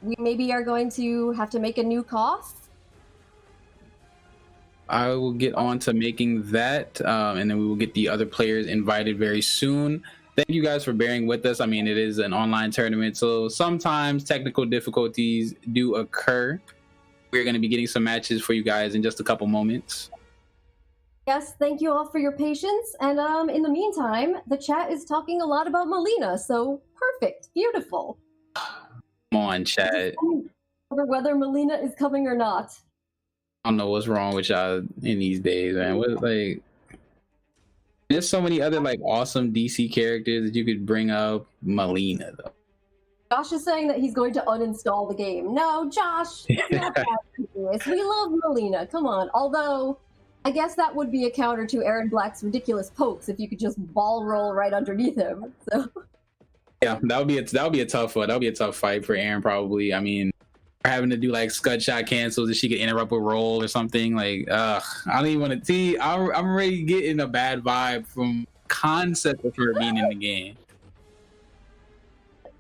we maybe are going to have to make a new cost. I will get on to making that, and then we will get the other players invited very soon. Thank you guys for bearing with us. I mean, it is an online tournament, so sometimes technical difficulties do occur. We're going to be getting some matches for you guys in just a couple moments. Yes, thank you all for your patience. And in the meantime, the chat is talking a lot about Baylena, so perfect, beautiful. Come on, chat. Over whether Baylena is coming or not. I don't know what's wrong with y'all in these days, man. What, like, there's so many other like awesome DC characters that you could bring up. Baylena, though. Josh is saying that he's going to uninstall the game. No, Josh, it's not that serious. We love Baylena. Come on. Although, I guess that would be a counter to Aaron Black's ridiculous pokes if you could just ball roll right underneath him. So. Yeah, that would be a tough one. That would be a tough fight for Aaron, probably. I mean, having to do like scud shot cancels if she could interrupt a roll or something. Like, I don't even want to see. I'm already getting a bad vibe from concept of her being in the game.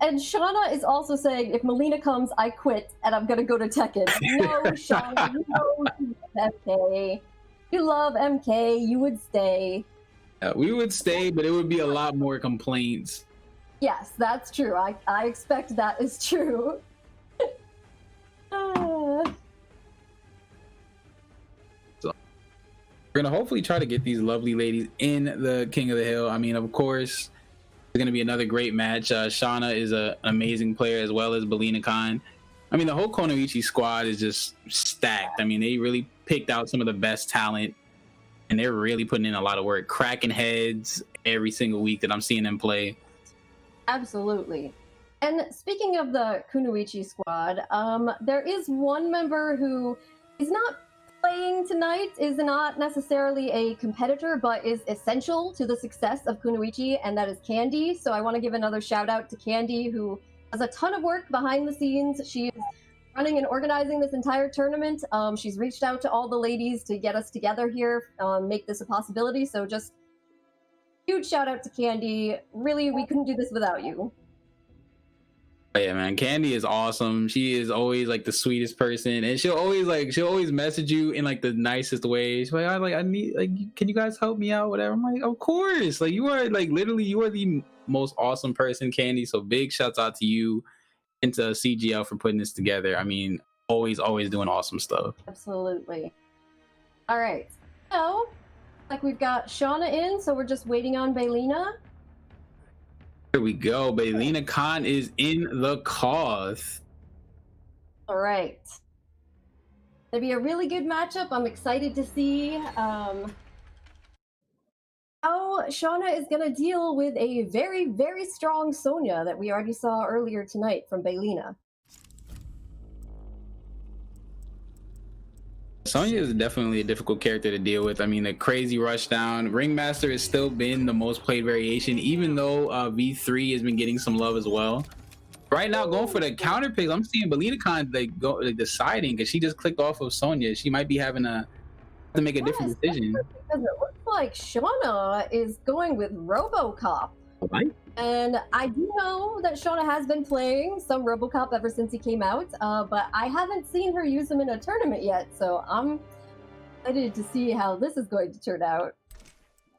And Shauna is also saying, if Baylena comes, I quit, and I'm gonna go to Tekken. No, Shauna, no, you love MK. You love MK, you would stay. We would stay, but it would be a lot more complaints. Yes, that's true. I expect that is true. So, we're gonna hopefully try to get these lovely ladies in the King of the Hill. I mean, of course, it's going to be another great match. Shauna is an amazing player, as well as Bailena Khan. I mean, the whole Kunoichi squad is just stacked. I mean, they really picked out some of the best talent, and they're really putting in a lot of work, cracking heads every single week that I'm seeing them play. Absolutely. And speaking of the Kunoichi squad, there is one member who is not playing tonight, is not necessarily a competitor, but is essential to the success of Kunoichi, and that is Candy. So I want to give another shout out to Candy, who does a ton of work behind the scenes. She is running and organizing this entire tournament. She's reached out to all the ladies to get us together here, make this a possibility. So just huge shout out to Candy. Really, we couldn't do this without you. Yeah, man, Candy is awesome. She is always like the sweetest person, and she'll always message you in like the nicest way. She's like, I need, like, can you guys help me out, whatever. I'm like, of course. Like, you are like literally, you are the most awesome person, Candy. So big shouts out to you and to CGL for putting this together. I mean, always doing awesome stuff. Absolutely. All right, so like we've got Shauna in, so we're just waiting on Baylena. Here we go. Bailena Khan is in the cause. All right. It'll be a really good matchup. I'm excited to see how Shauna is going to deal with a very, very strong Sonia that we already saw earlier tonight from Baylena. Sonya is definitely a difficult character to deal with. I mean, the crazy rush down. Ringmaster has still been the most played variation, even though V3 has been getting some love as well. Right now, going for the counter picks, I'm seeing Bailena Khan deciding, because she just clicked off of Sonya. She might be having to make a different decision. Because it looks like Shauna is going with RoboCop. Right. And I do know that Shauna has been playing some RoboCop ever since he came out, but I haven't seen her use him in a tournament yet, so I'm excited to see how this is going to turn out.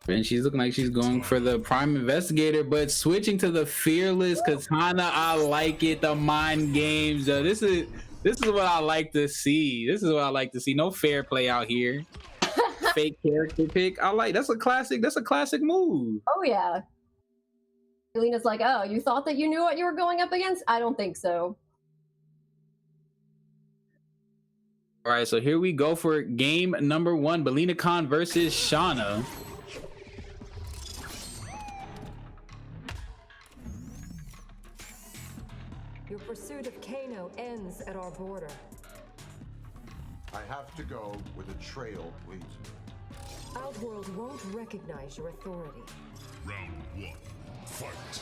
And she's looking like she's going for the Prime Investigator, but switching to the Fearless Katana. I like it. The mind games. This is what I like to see. This is what I like to see. No fair play out here. Fake character pick. That's a classic move. Oh yeah. Balena's like, oh, you thought that you knew what you were going up against? I don't think so. All right, so here we go for game number 1. Bailena Khan versus Shauna. Your pursuit of Kano ends at our border. I have to go where the trail leads me. Outworld won't recognize your authority. Round 1. Fight.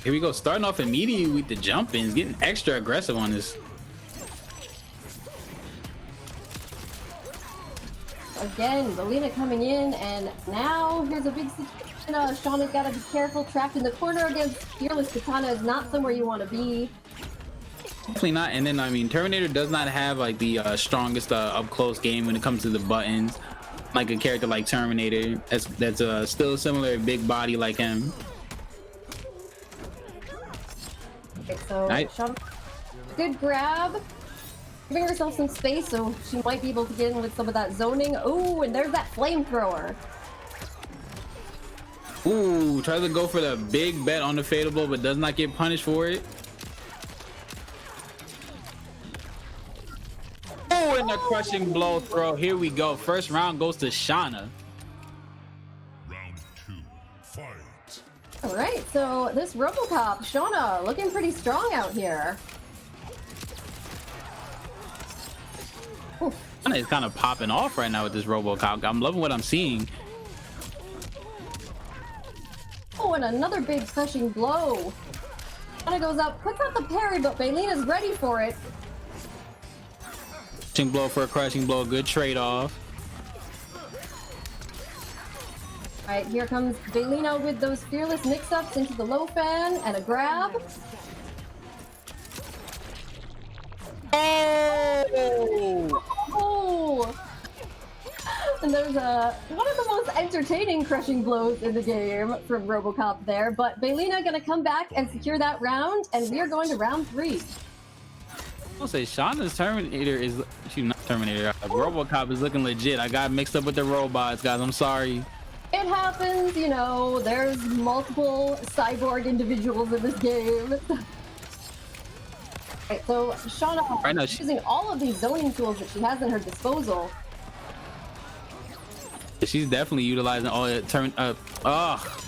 Here we go, starting off immediately with the jump-ins, getting extra aggressive on this. Again, Baylena coming in, and now here's a big situation. Shauna's got to be careful. Trapped in the corner against Fearless Katana is not somewhere you want to be. Definitely not. And then I mean, Terminator does not have like the strongest up close game when it comes to the buttons, like a character like Terminator that's still similar big body like him. Okay, so Shauna, good grab, giving herself some space so she might be able to get in with some of that zoning. Oh, and there's that flamethrower. Ooh, tries to go for the big bet on the fatal blow, but does not get punished for it. Oh, and the crushing blow throw. Here we go. First round goes to Shauna. Round 2, fight. All right, so this RoboCop, Shauna, looking pretty strong out here. Shauna is kind of popping off right now with this RoboCop. I'm loving what I'm seeing. Oh, and another big crushing blow. Shauna goes up, puts out the parry, but Baylena's ready for it. Crushing blow for a crushing blow. Good trade-off. All right, here comes Bailena with those fearless mix-ups into the low fan and a grab. Oh! And there's one of the most entertaining crushing blows in the game from RoboCop there, but Bailena gonna come back and secure that round, and we are going to round 3. I'll say Shauna's Terminator is, she's not Terminator, RoboCop is looking legit. I got mixed up with the robots, guys. I'm sorry. It happens, you know, there's multiple cyborg individuals in this game. Right, so Shauna right now, using all of these zoning tools that she has in her disposal. She's definitely utilizing all the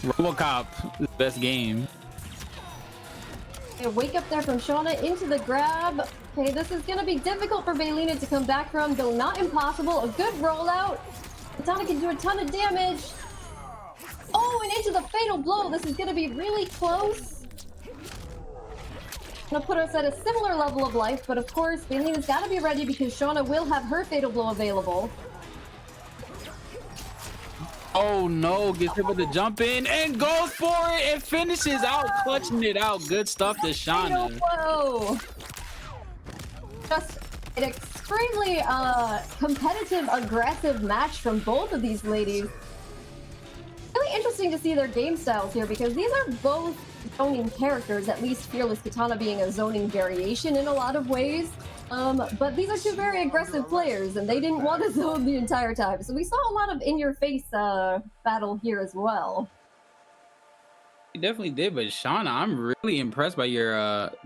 RoboCop, the best game. Okay, wake up there from Shauna into the grab. Okay, this is gonna be difficult for Bailena to come back from, though not impossible. A good rollout. Katana can do a ton of damage. Oh, and into the fatal blow. This is gonna be really close. Gonna put us at a similar level of life, but of course, Balena's gotta be ready because Shauna will have her fatal blow available. Oh no, gets hit with the jump in and goes for it and finishes out, clutching it out. Good stuff to Shauna. Whoa! Just an extremely competitive, aggressive match from both of these ladies. Really interesting to see their game styles here because these are both zoning characters, at least Fearless Katana being a zoning variation in a lot of ways. But these are two very aggressive players, and they didn't want to zone the entire time. So we saw a lot of in-your-face battle here as well. You definitely did, but Shauna, I'm really impressed by your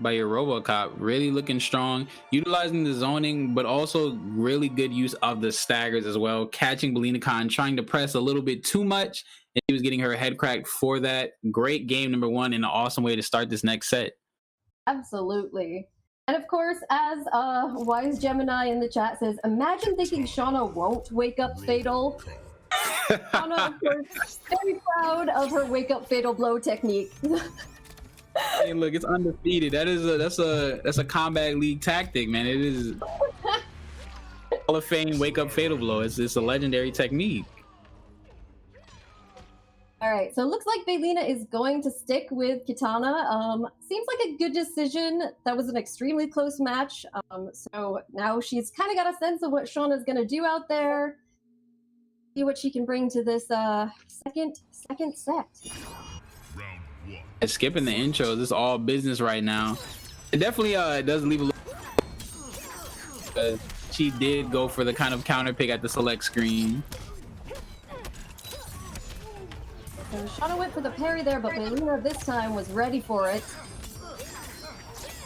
RoboCop. Really looking strong, utilizing the zoning, but also really good use of the staggers as well. Catching Bailena Khan trying to press a little bit too much, and she was getting her head cracked for that. Great game number 1 and an awesome way to start this next set. Absolutely. And of course, as Wise Gemini in the chat says, imagine thinking Shauna won't wake up fatal. Shauna, of course, very proud of her wake up fatal blow technique. Hey, look, it's undefeated. That's a Combat League tactic, man. It is Hall of Fame wake up fatal blow. It's a legendary technique. All right, so it looks like Bailena is going to stick with Katana. Seems like a good decision. That was an extremely close match. So now she's kind of got a sense of what Shauna's going to do out there. See what she can bring to this second set. Round 1. And skipping the intros, it's all business right now. It definitely does leave a little. She did go for the kind of counter pick at the select screen. So Shauna went for the parry there, but Bailena this time was ready for it.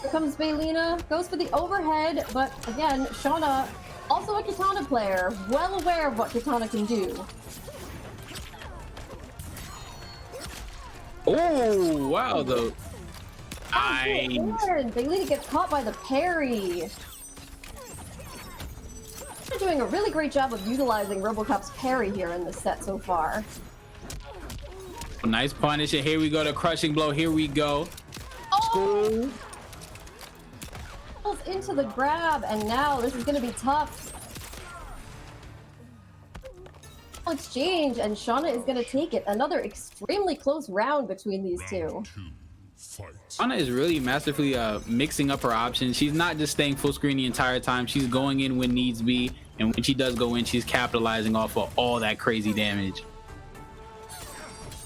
Here comes Bailena, goes for the overhead, but again, Shauna, also a Katana player, well aware of what Katana can do. Oh, wow, though. Nice. Bailena gets caught by the parry. They're doing a really great job of utilizing RoboCop's parry here in this set so far. Nice punish. Here we go. The crushing blow. Here we go. Oh! Into the grab, and now this is going to be tough. Exchange, and Shauna is going to take it. Another extremely close round between these two. Round 2, Fight. Shauna is really masterfully mixing up her options. She's not just staying full screen the entire time. She's going in when needs be, and when she does go in, she's capitalizing off of all that crazy damage.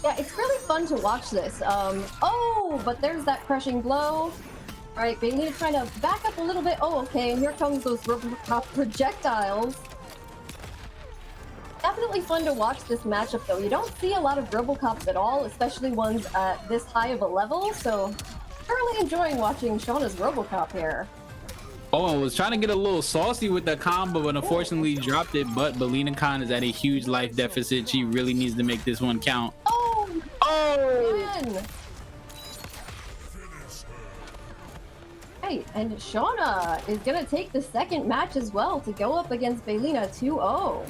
Yeah, it's really fun to watch this. Oh, but there's that crushing blow. All right, Bailena trying to back up a little bit. Oh, okay, and here comes those Robocop projectiles. Definitely fun to watch this matchup, though. You don't see a lot of Robocops at all, especially ones at this high of a level, so thoroughly enjoying watching Shauna's Robocop here. Oh, I was trying to get a little saucy with the combo, but unfortunately dropped it. But Bailena Khan is at a huge life deficit. She really needs to make this one count. Oh! Oh! Right, and Shauna is gonna take the second match as well to go up against Bailena 2-0.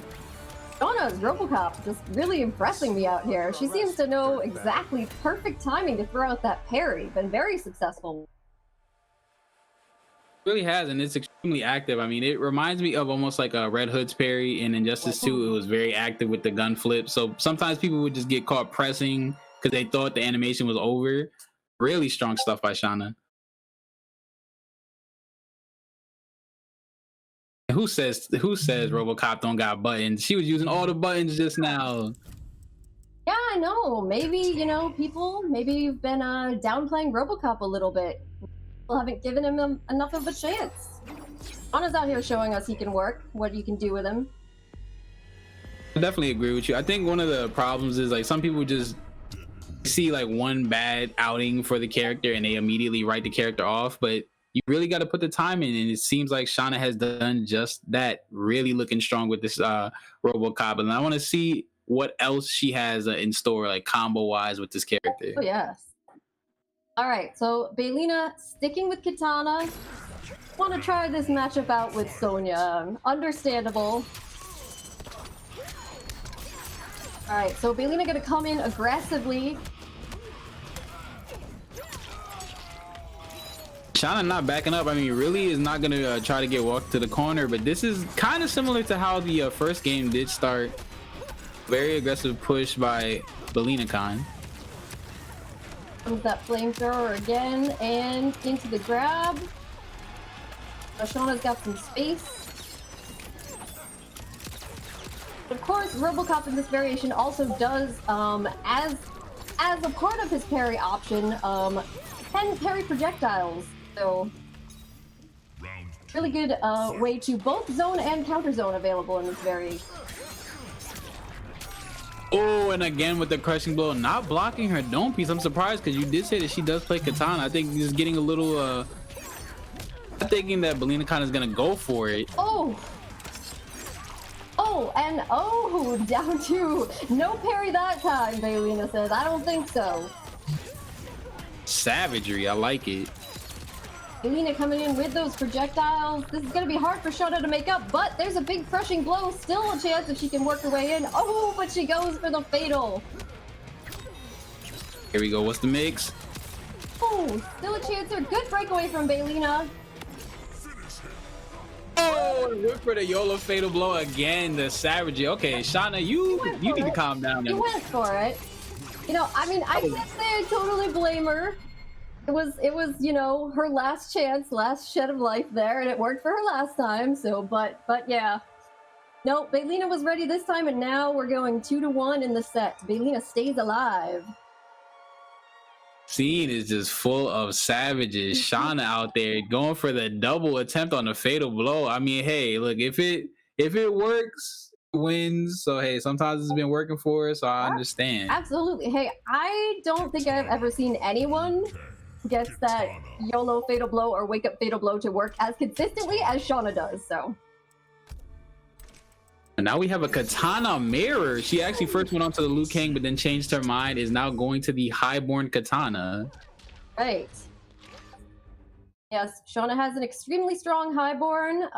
Shauna's Robocop just really impressing me out here. She seems to know exactly perfect timing to throw out that parry. Been very successful. Really has, and it's extremely active. I mean, it reminds me of almost like a Red Hood's parry in Injustice 2. It was very active with the gun flip. So sometimes people would just get caught pressing because they thought the animation was over. Really strong stuff by Shauna. Who says Robocop don't got buttons? She was using all the buttons just now. Yeah, I know. Maybe, you know, maybe you've been downplaying Robocop a little bit. People haven't given him enough of a chance. Shauna's out here showing us he can work, what you can do with him. I definitely agree with you. I think one of the problems is like some people just see like one bad outing for the character and they immediately write the character off, but you really got to put the time in, and it seems like Shauna has done just that, really looking strong with this Robocop, and I want to see what else she has in store, like combo wise, with this character. Oh yes. All right, so Bailena sticking with Katana. Want to try this matchup out with Sonia. Understandable. All right, so Bailena gonna come in aggressively. Shauna not backing up. I mean, really is not going to try to get walked to the corner, but this is kind of similar to how the first game did start. Very aggressive push by Bailena Khan. Comes that flamethrower again, and into the grab. Shauna's got some space. Of course, Robocop in this variation also does, as a part of his parry option, can parry projectiles. So, really good way to both zone and counter zone available in this variation. Oh, and again with the crushing blow, not blocking her dome piece. I'm surprised because you did say that she does play Katana. I think he's getting a little, I'm thinking that Bailena Khan is going to go for it. Oh! Oh, and oh, down to no parry that time, Bailena says. I don't think so. Savagery, I like it. Bailena coming in with those projectiles. This is going to be hard for Shauna to make up, but there's a big crushing blow. Still a chance that she can work her way in. Oh, but she goes for the fatal. Here we go. What's the mix? Oh, still a chance here. Good breakaway from Bailena. Oh, went for the YOLO fatal blow again. The savagery. Okay, Shauna, you need to calm down. You went for it. You know, I mean, I can't say I totally blame her. It was, you know, her last chance, last shed of life there, and it worked for her last time. So, but yeah. No, Bailena was ready this time, and now we're going 2-1 in the set. Bailena stays alive. Scene is just full of savages. Shauna out there going for the double attempt on the fatal blow. I mean, hey, look, if it works, it wins. So hey, sometimes it's been working for us, so I understand. Absolutely. Hey, I don't think I've ever seen anyone gets that YOLO fatal blow or wake up fatal blow to work as consistently as Shauna does. So. And now we have a Katana mirror. She actually first went on to the Liu Kang, but then changed her mind, is now going to the Highborn Katana. Right. Yes, Shauna has an extremely strong Highborn.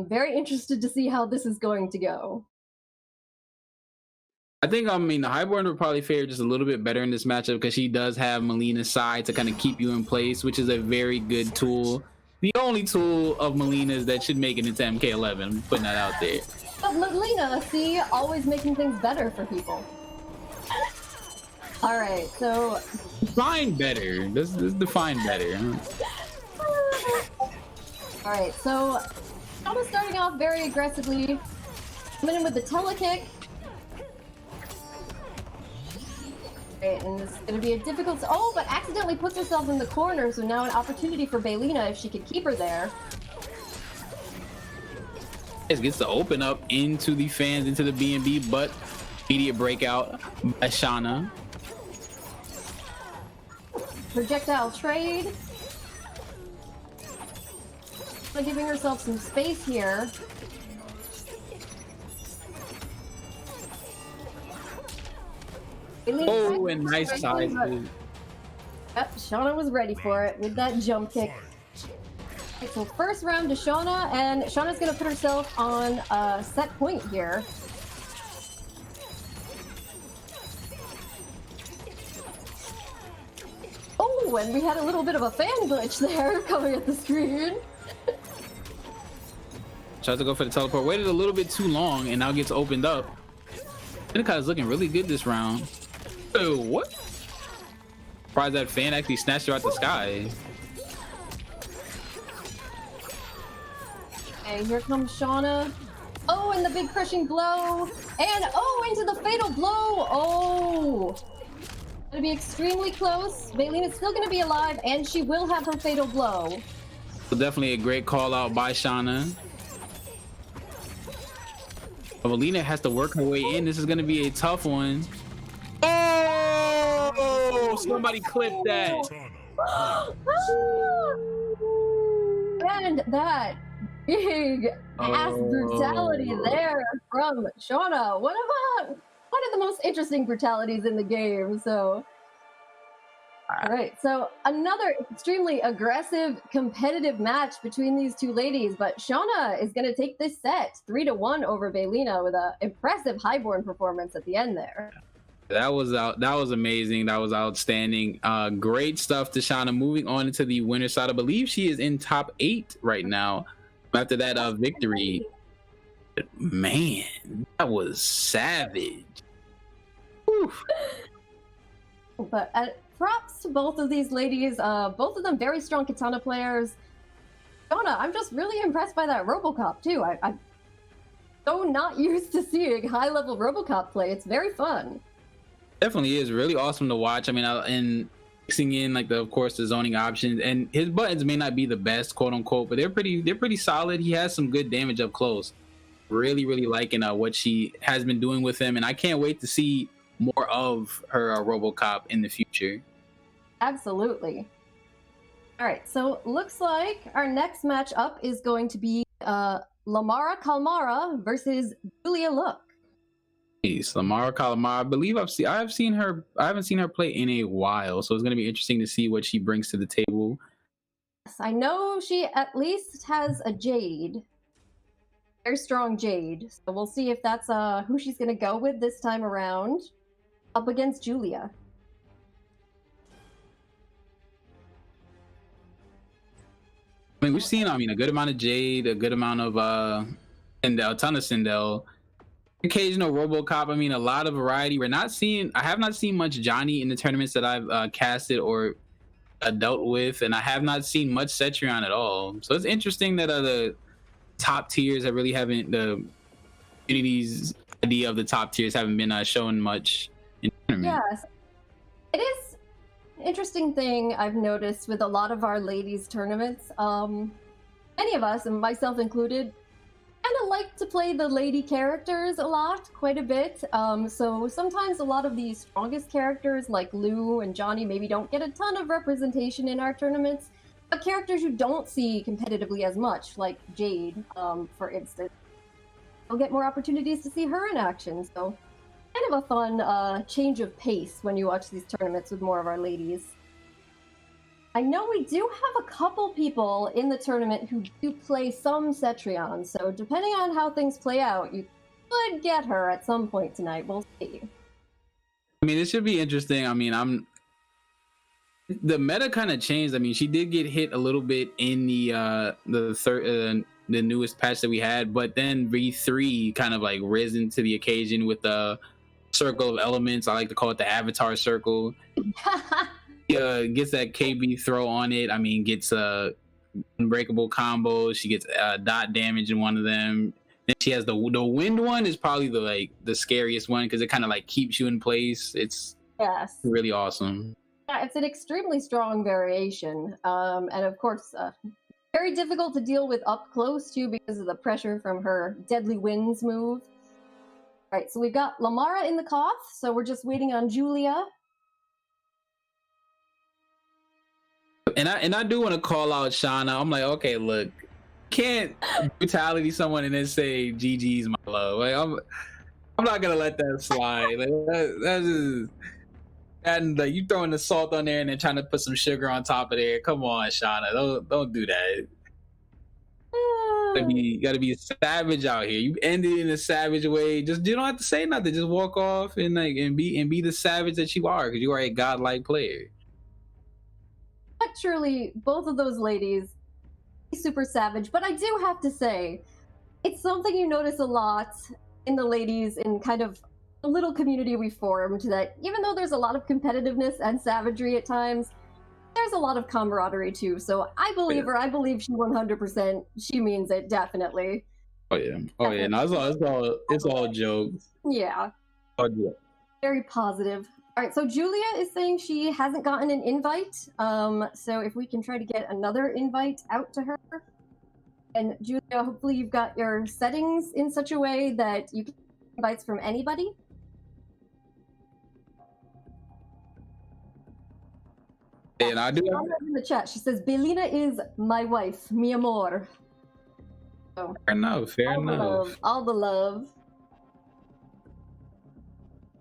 Very interested to see how this is going to go. I think, I mean, the Highborn would probably fare just a little bit better in this matchup because she does have Melena's side to kind of keep you in place, which is a very good tool. The only tool of Melena's that should make it into MK11, putting that out there. But Bailena, see, always making things better for people. All right, so Define better. This define better. all right, so Shawna starting off very aggressively, coming in with the telekick. Right, and this is going to be a difficult. Oh, but accidentally puts herself in the corner, so now an opportunity for Baylena if she could keep her there. It gets to open up into the fans, into the B&B, but immediate breakout by Shauna. Projectile trade. Giving herself some space here. Oh, and nice size. Yep, Shauna was ready for it with that jump kick. Okay, so first round to Shauna, and Shauna's gonna put herself on a set point here. Oh, and we had a little bit of a fan glitch there coming at the screen. Tries to go for the teleport, waited a little bit too long, and now gets opened up. Bailena is looking really good this round. Oh, what? Surprised that fan actually snatched her out the sky. Okay, here comes Shauna. Oh, and the big crushing blow. And oh, into the fatal blow. Oh. Gonna be extremely close. Baylena's still gonna be alive, and she will have her fatal blow. So definitely a great call out by Shauna. Bailena has to work her way in. This is gonna be a tough one. Oh! Somebody clipped that. And that big ass brutality there from Shauna. One of the most interesting brutalities in the game. So, all right. So another extremely aggressive, competitive match between these two ladies. But Shauna is going to take this set 3-1 over Baylena with an impressive highborn performance at the end there. That was amazing. That was outstanding. Great stuff to Shauna. Moving on into the winner's side, I believe she is in top 8 right now after that victory. Man, that was savage. Whew. But props to both of these ladies. Both of them very strong katana players. Shauna, I'm just really impressed by that Robocop too. I'm so not used to seeing high-level Robocop play. It's very fun. Definitely is really awesome to watch. I mean, and mixing in of course the zoning options, and his buttons may not be the best, quote unquote, but they're pretty solid. He has some good damage up close. Really liking what she has been doing with him, and I can't wait to see more of her Robocop in the future. Absolutely. All right, so looks like our next match up is going to be Lamara Calmara versus Julia Look. Lamara Calmara, I believe I haven't seen her play in a while, so it's going to be interesting to see what she brings to the table. Yes, I know she at least has a Jade, very strong Jade, so we'll see if that's who she's going to go with this time around up against Julia. I mean, we've seen a good amount of Jade, a good amount of Sindel, a ton of Sindel. Occasional Robocop. I mean, a lot of variety. I have not seen much Johnny in the tournaments that I've casted or dealt with, and I have not seen much Cetrion at all. So it's interesting that the top tiers that really haven't, the community's idea of the top tiers haven't been shown much in tournament. Yes, it is an interesting thing I've noticed with a lot of our ladies tournaments. Many of us, and myself included, kind of like to play the lady characters a lot, quite a bit. So sometimes a lot of the strongest characters like Lou and Johnny maybe don't get a ton of representation in our tournaments, but characters you don't see competitively as much, like Jade, for instance, you'll get more opportunities to see her in action. So kind of a fun change of pace when you watch these tournaments with more of our ladies. I know we do have a couple people in the tournament who do play some Cetrion, so depending on how things play out, you could get her at some point tonight. We'll see. I mean, it should be interesting. I mean, the meta kind of changed. I mean, she did get hit a little bit in the newest patch that we had, but then V3 kind of risen to the occasion with the circle of elements. I like to call it the Avatar circle. Gets that KB throw on it. I mean, gets unbreakable combos. She gets dot damage in one of them. Then she has the wind one is probably the scariest one because it kind of like keeps you in place. It's really awesome. Yeah, it's an extremely strong variation, and of course, very difficult to deal with up close too because of the pressure from her Deadly Winds move. All right, so we've got Lamara in the Koth, so we're just waiting on Julia. And I do want to call out Shauna. I'm like, okay, look, can't brutality someone and then say GG's my love. Like, I'm not gonna let that slide. Like, that's just, and you throwing the salt on there and then trying to put some sugar on top of there. Come on, Shauna, don't do that. You gotta be savage out here. You end it in a savage way. Just you don't have to say nothing. Just walk off and be the savage that you are because you are a godlike player. Actually, both of those ladies, super savage. But I do have to say, it's something you notice a lot in the ladies in kind of a little community we formed that even though there's a lot of competitiveness and savagery at times, there's a lot of camaraderie too. So I believe her. I believe she 100%. She means it, definitely. Oh yeah. No, it's all jokes. Yeah. Oh yeah. Very positive. All right, so Julia is saying she hasn't gotten an invite. So if we can try to get another invite out to her. And Julia, hopefully you've got your settings in such a way that you can get invites from anybody. And I do in the chat. She says, Baylena is my wife, mi amor. So, fair enough. All the love.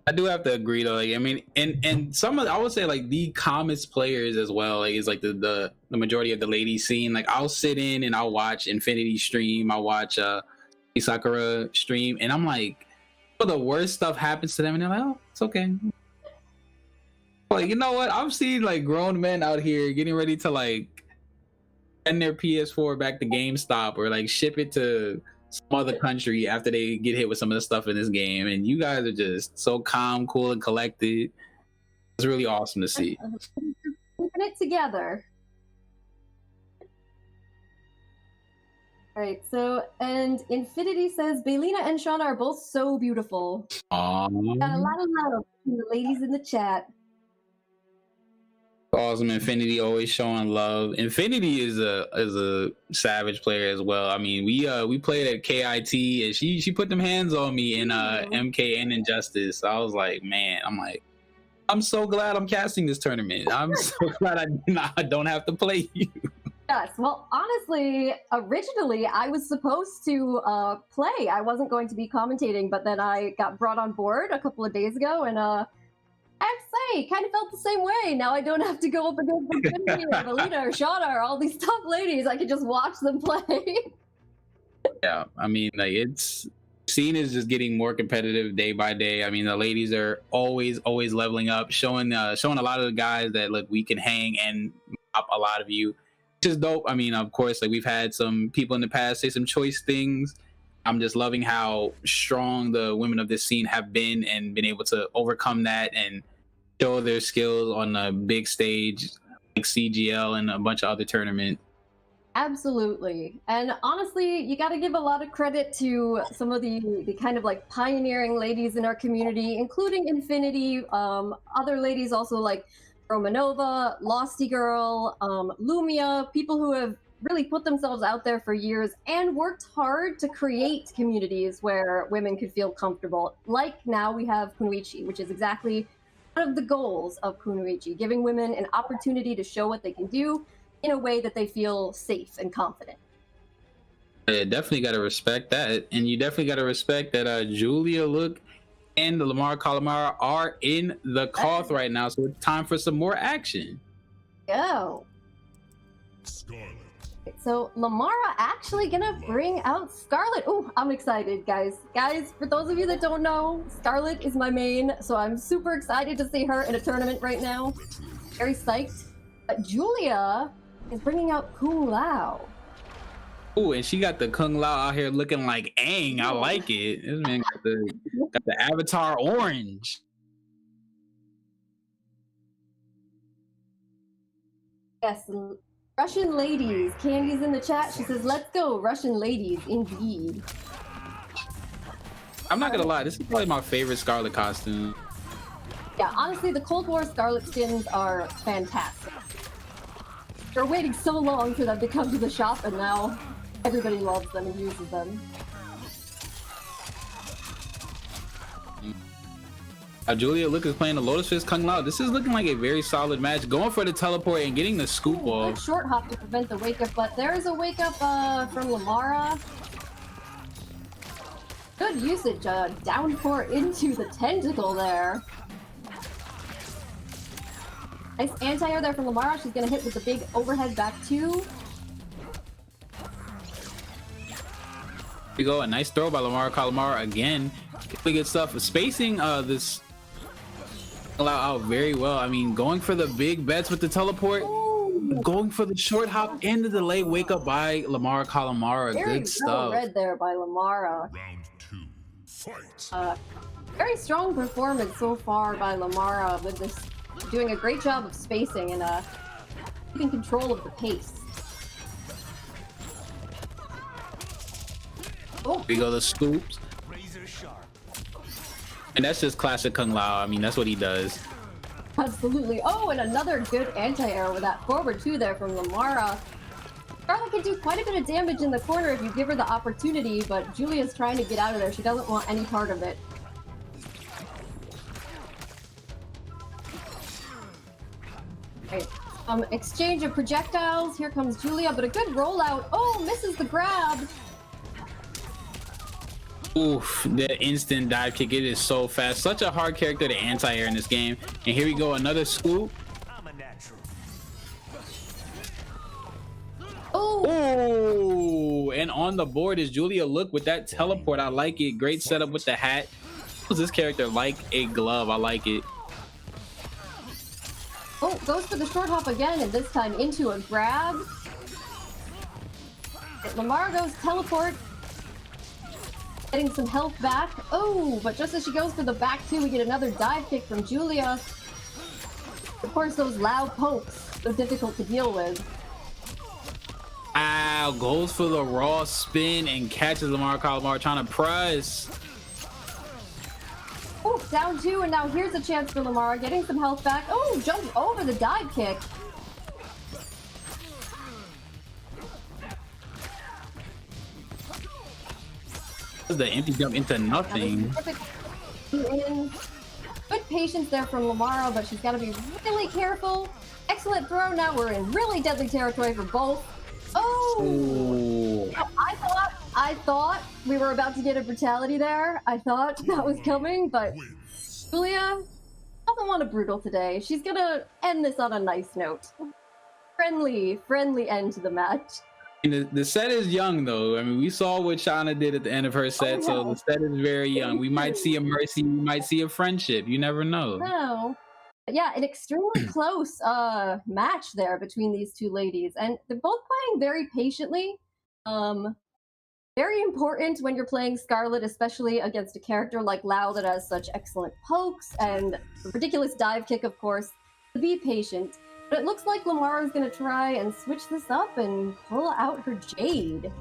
I do have to agree though. Like, I mean, and some of I would say like the calmest players as well. Like is like the majority of the ladies scene. Like I'll sit in and I'll watch Infinity stream. I'll watch Sakura stream, and I'm like, well, the worst stuff happens to them, and they're like, oh, it's okay. Like, you know what? I've seen like grown men out here getting ready to like send their PS4 back to GameStop or like ship it to some other country after they get hit with some of the stuff in this game, and you guys are just so calm, cool, and collected. It's really awesome to see. Keeping it together. All right, so and Infinity says Bailena and Shauna are both so beautiful. Got a lot of love from the ladies in the chat. Awesome. Infinity always showing love. Infinity is a savage player as well. I mean, we played at KIT and she put them hands on me in MK and Injustice. I was like, man, I'm so glad I'm casting this tournament. I'm so glad I don't have to play you. Yes, well, honestly, originally I was supposed to play. I wasn't going to be commentating, but then I got brought on board a couple of days ago, and I have to say, kind of felt the same way. Now I don't have to go up against Infinity or Balina or Shauna or all these top ladies. I can just watch them play. Yeah, I mean, like scene is just getting more competitive day by day. I mean, the ladies are always leveling up, showing a lot of the guys that look, we can hang and mop a lot of you, which is dope. I mean, of course, like we've had some people in the past say some choice things. I'm just loving how strong the women of this scene have been and been able to overcome that and show their skills on a big stage like CGL and a bunch of other tournaments. Absolutely. And honestly, you got to give a lot of credit to some of the kind of like pioneering ladies in our community, including Infinity, other ladies also like Romanova, Losty Girl, Lumia, people who have really put themselves out there for years and worked hard to create communities where women could feel comfortable. Like now we have Kunoichi, which is exactly one of the goals of Kunoichi, giving women an opportunity to show what they can do in a way that they feel safe and confident. Yeah, definitely got to respect that. And you definitely got to respect that Julia Look and the Lamara Calmara are in the Koth right now. So it's time for some more action. Go. Scarlet. So Lamara actually gonna bring out Scarlet. Oh, I'm excited, guys. Guys, for those of you that don't know, Scarlet is my main, so I'm super excited to see her in a tournament right now. Very psyched. But Julia is bringing out Kung Lao. Oh, and she got the Kung Lao out here looking like Aang. I like it. This man got the avatar orange. Yes, Russian ladies. Candy's in the chat. She says, "Let's go, Russian ladies." Indeed. I'm not gonna lie, this is probably my favorite Scarlet costume. Yeah, honestly, the Cold War Scarlet skins are fantastic. We're waiting so long for them to come to the shop, and now everybody loves them and uses them. Julia Luke is playing the Lotus Fist Kung Lao. This is looking like a very solid match. Going for the teleport and getting the scoop Good off. short hop to prevent the wake up, but there is a wake up from Lamara. Good usage, downpour into the tentacle there. Nice anti-air there from Lamara. She's gonna hit with the big overhead back two. Here we go, a nice throw by Lamara Calmara again. Really good stuff. Spacing this allow out very well. I mean, going for the big bets with the teleport, going for the short hop and the delay wake up by Lamara Calmara. Very Good stuff. red there by Lamara. Round 2. Fight. Very strong performance so far by Lamara with this, doing a great job of spacing and keeping control of the pace. Oh, Here we go, the scoops. Razor sharp. And that's just classic Kung Lao. I mean, that's what he does. absolutely. Oh, and another good anti-air with that forward two there from Lamara. Scarlet can do quite a bit of damage in the corner if you give her the opportunity, but Julia's trying to get out of there. She doesn't want any part of it. Right. Exchange of projectiles. Here comes Julia, but a good rollout. Oh, misses the grab. Oof, the instant dive kick. It is so fast. Such a hard character to anti-air in this game. And here we go, another scoop. I'm a natural. Oh, Oh, and on the board is Julia Look with that teleport. I like it. Great setup with the hat. This character like a glove. I like it. oh, goes for the short hop again, and this time into a grab. Lamara goes teleport. Getting some health back. Oh, but just as she goes for the back two, we get another dive kick from Julia. Of course, those loud pokes, so difficult to deal with. Wow, goes for the raw spin and catches Lamara Calmara trying to press. Oh, down two, and now here's a chance for Lamara, getting some health back. Oh, jumps over the dive kick. The empty jump into nothing. Good patience there from Lamara, but she's got to be really careful. Excellent throw. Now we're in really deadly territory for both. Oh! Ooh. I thought we were about to get a brutality there. I thought that was coming, but Julia doesn't want a brutal today. She's gonna end this on a nice note. Friendly end to the match. And the set is young though. I mean, we saw what Shauna did at the end of her set, yeah. so the set is very young. We might see a mercy, we might see a friendship. You never know. No. Yeah, an extremely close match there between these two ladies, and they're both playing very patiently. Very important when you're playing Scarlet, especially against a character like Lao that has such excellent pokes and the ridiculous dive kick, of course, to be patient. But it looks like Lamara is going to try and switch this up and pull out her Jade.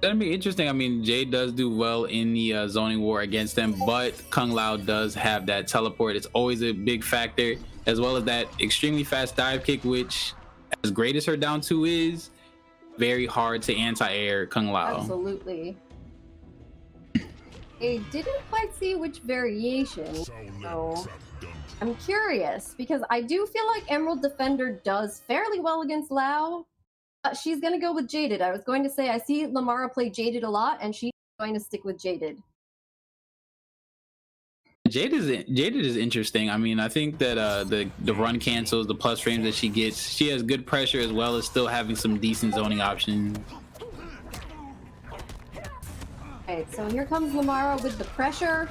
That'd be interesting. I mean, Jade does do well in the zoning war against them, but Kung Lao does have that teleport. It's always a big factor, as well as that extremely fast dive kick, which, as great as her down two is, very hard to anti-air Kung Lao. Absolutely. I didn't quite see which variation, so I'm curious, because I do feel like Emerald Defender does fairly well against Lao. She's going to go with Jaded. I was going to say I see Lamara play Jaded a lot, and she's going to stick with Jaded. Jaded is interesting. I mean, I think that the run cancels, the plus frames that she gets, she has good pressure as well as still having some decent zoning options. Alright, so here comes Lamara with the pressure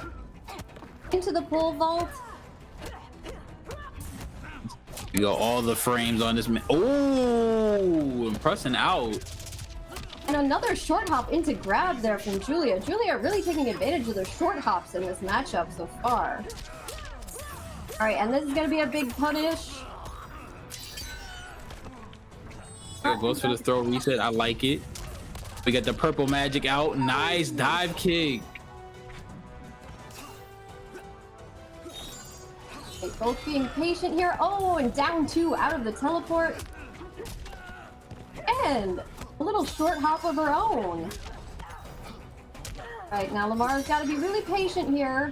into the pole vault. We got all the frames on this man. Oh, pressing out. And another short hop into grab there from Julia. Julia really taking advantage of the short hops in this matchup so far. All right, and this is gonna be a big punish. Goes for the throw reset. I like it. We got the purple magic out. Nice dive kick. They both being patient here. Oh, and down 2 out of the teleport. And a little short hop of her own. Right, now Lamara's got to be really patient here.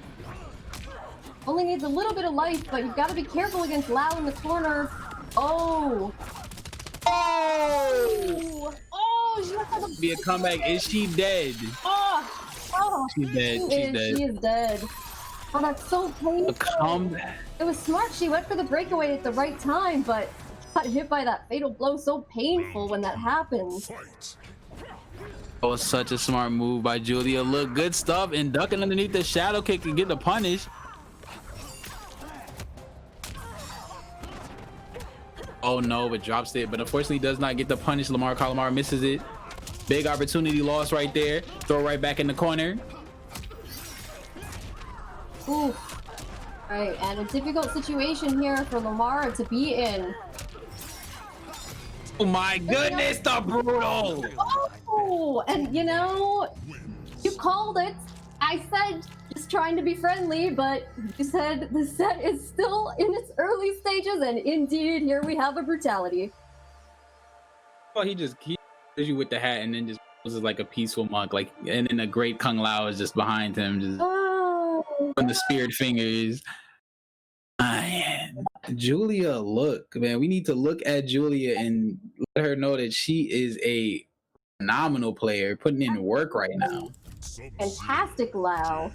Only needs a little bit of life, but you've got to be careful against Lau in the corner. Oh. Oh! Oh, she has to Be a comeback. Is she dead? Oh, She's dead. She's dead. She is dead. Oh, that's so painful. A comeback. It was smart. She went for the breakaway at the right time, but got hit by that fatal blow. So painful when that happens. Oh, it's such a smart move by Julia. Look, good stuff. And ducking underneath the shadow kick and get the punish. Oh no, but drops it. But unfortunately does not get the punish. Lamara Calmara misses it. Big opportunity lost right there. Throw right back in the corner. Ooh. Right, and a difficult situation here for Lamara to be in. Oh my goodness, the brutal! Oh, and you know, you called it. I said just trying to be friendly, but you said the set is still in its early stages, and indeed, here we have a brutality. Well, he hits you with the hat and then just poses like a peaceful monk, like, and then the great Kung Lao is just behind him, just on the speared fingers. Man, Julia, look, man, we need to look at Julia and let her know that she is a phenomenal player, putting in work right now. Fantastic, Lau.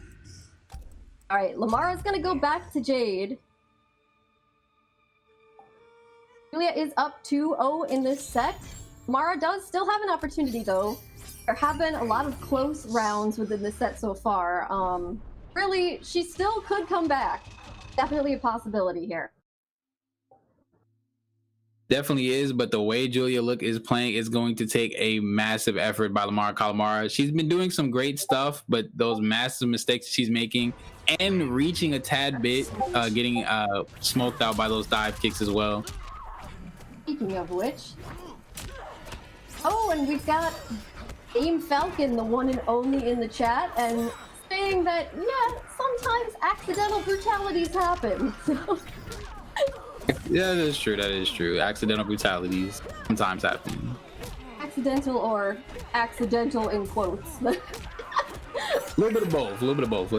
All right, Lamara's gonna go back to Jade. Julia is up 2-0 in this set. Lamara does still have an opportunity, though. There have been a lot of close rounds within this set so far. Really, she still could come back. Definitely a possibility here. Definitely is, but the way Julia Look is playing is going to take a massive effort by Lamara Calmara. She's been doing some great stuff, but those massive mistakes she's making and reaching a tad bit, getting smoked out by those dive kicks as well. Speaking of which, oh, and we've got Game Falcon, the one and only in the chat, and saying that, yeah, sometimes accidental brutalities happen. Yeah, that is true. That is true. Accidental brutalities sometimes happen. Accidental or accidental in quotes. A little bit of both. A little bit of both.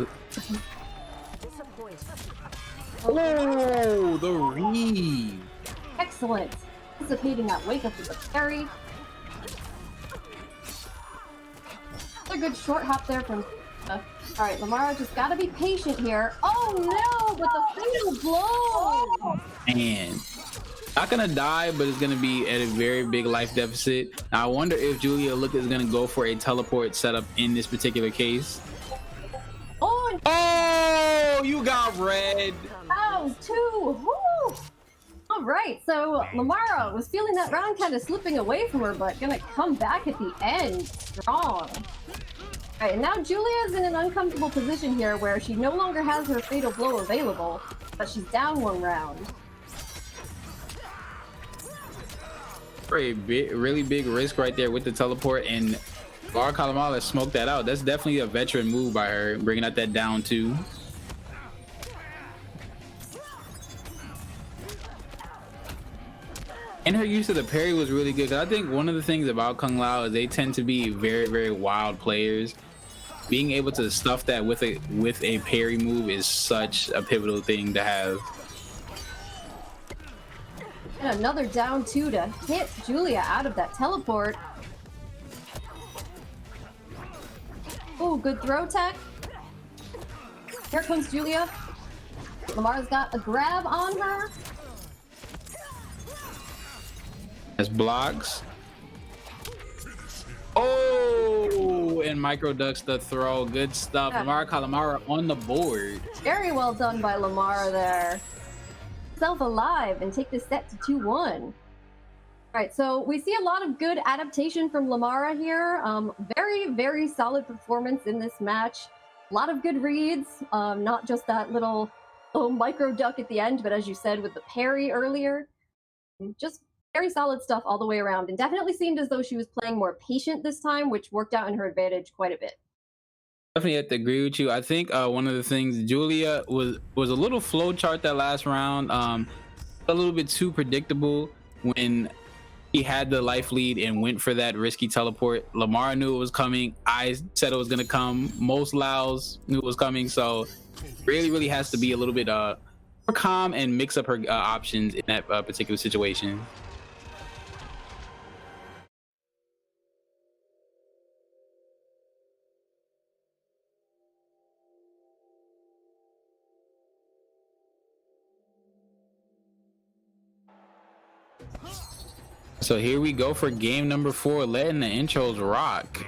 Oh, the read. Excellent. Anticipating that wake up with a parry. Another good short hop there from. All right, Lamara just gotta be patient here. Oh no, with the fatal blow! Man, not gonna die, but it's gonna be at a very big life deficit. Now, I wonder if Julia Look is gonna go for a teleport setup in this particular case. Oh, you got red. Oh, 2. Woo. All right, so Lamara was feeling that round kind of slipping away from her, but gonna come back at the end strong. All right, now Julia's in an uncomfortable position here where she no longer has her fatal blow available, but she's down 1 round. Really big risk right there with the teleport, and Lamara Calmara smoked that out. That's definitely a veteran move by her, bringing out that down 2. And her use of the parry was really good. I think one of the things about Kung Lao is they tend to be very, very wild players. Being able to stuff that with a parry move is such a pivotal thing to have. And another down 2 to hit Julia out of that teleport. Oh, good throw tech. Here comes Julia. Lamara's got a grab on her. As blocks. Oh, and micro ducks the throw. Good stuff. Yeah. Lamara Calmara on the board. Very well done by Lamara there. itself alive and take this set to 2-1. All right, so we see a lot of good adaptation from Lamara here. Very, very solid performance in this match. A lot of good reads, not just that little micro duck at the end, but as you said with the parry earlier. Just very solid stuff all the way around, and definitely seemed as though she was playing more patient this time, which worked out in her advantage quite a bit. Definitely have to agree with you. I think one of the things, Julia was a little flow chart that last round, a little bit too predictable when he had the life lead and went for that risky teleport. Lamara knew it was coming. I said it was going to come. Most Laos knew it was coming. So really has to be a little bit more calm and mix up her options in that particular situation. So here we go for game number 4, letting the intros rock.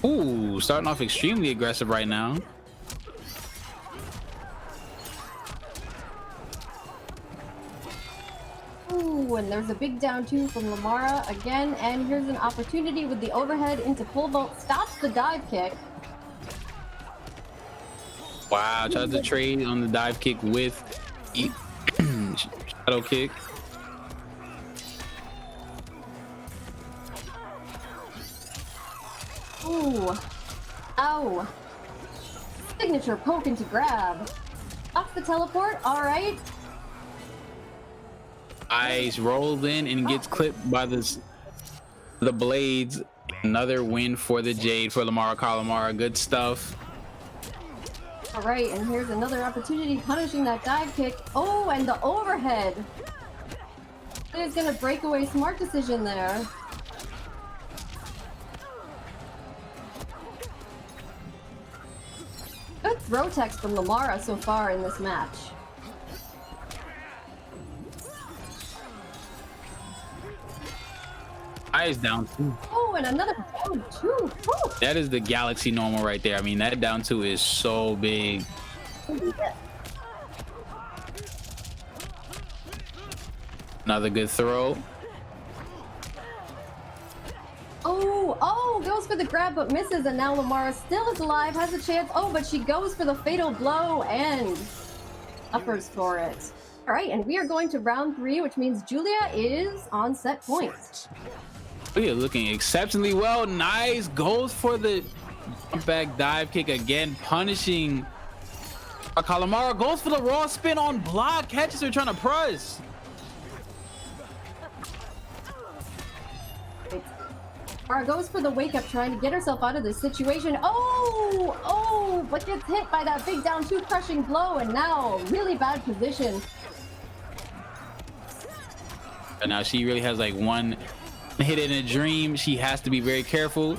Ooh, starting off extremely aggressive right now. Ooh, and there's a big down 2 from Lamara again, and here's an opportunity with the overhead into pole vault. Stops the dive kick. Wow, tries to trade on the dive kick with shadow kick. Ooh. Ow. Signature poke into grab. Off the teleport. All right. Ice rolls in and gets clipped by the blades. Another win for the Jade for Lamara Calmara. Good stuff. All right, and here's another opportunity punishing that dive kick. Oh, and the overhead. There's gonna break away. Smart decision there. Good throw text from Lamara so far in this match. Ice down 2. Oh, and another down 2. Woo. That is the Galaxy normal right there. I mean, that down 2 is so big. Another good throw. Oh, goes for the grab but misses, and now Lamara still is alive, has a chance. Oh, but she goes for the fatal blow and uppers for it. All right, and we are going to round 3, which means Julia is on set point. We are looking exceptionally well. Nice. Goes for the back dive kick again, punishing Calmara. Goes for the raw spin on block. Catches her trying to press. Lamara goes for the wake up, trying to get herself out of this situation. Oh, but gets hit by that big down 2 crushing blow, and now really bad position. And now she really has like one hit in a dream. She has to be very careful.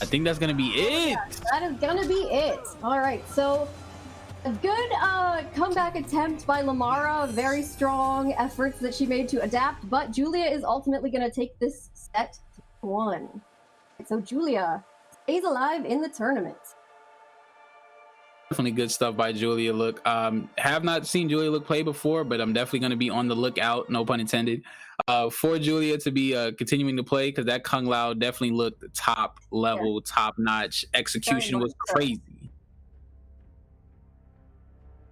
I think that's gonna be it. Yeah, that is gonna be it. All right, so a good comeback attempt by Lamara. Very strong efforts that she made to adapt, but Julia is ultimately gonna take this set to 1. So Julia stays alive in the tournament. Definitely good stuff by Julia. Look, have not seen Julia Look play before, but I'm definitely going to be on the lookout, no pun intended, for Julia to be continuing to play, because that Kung Lao definitely looked top level, top notch. Execution was crazy.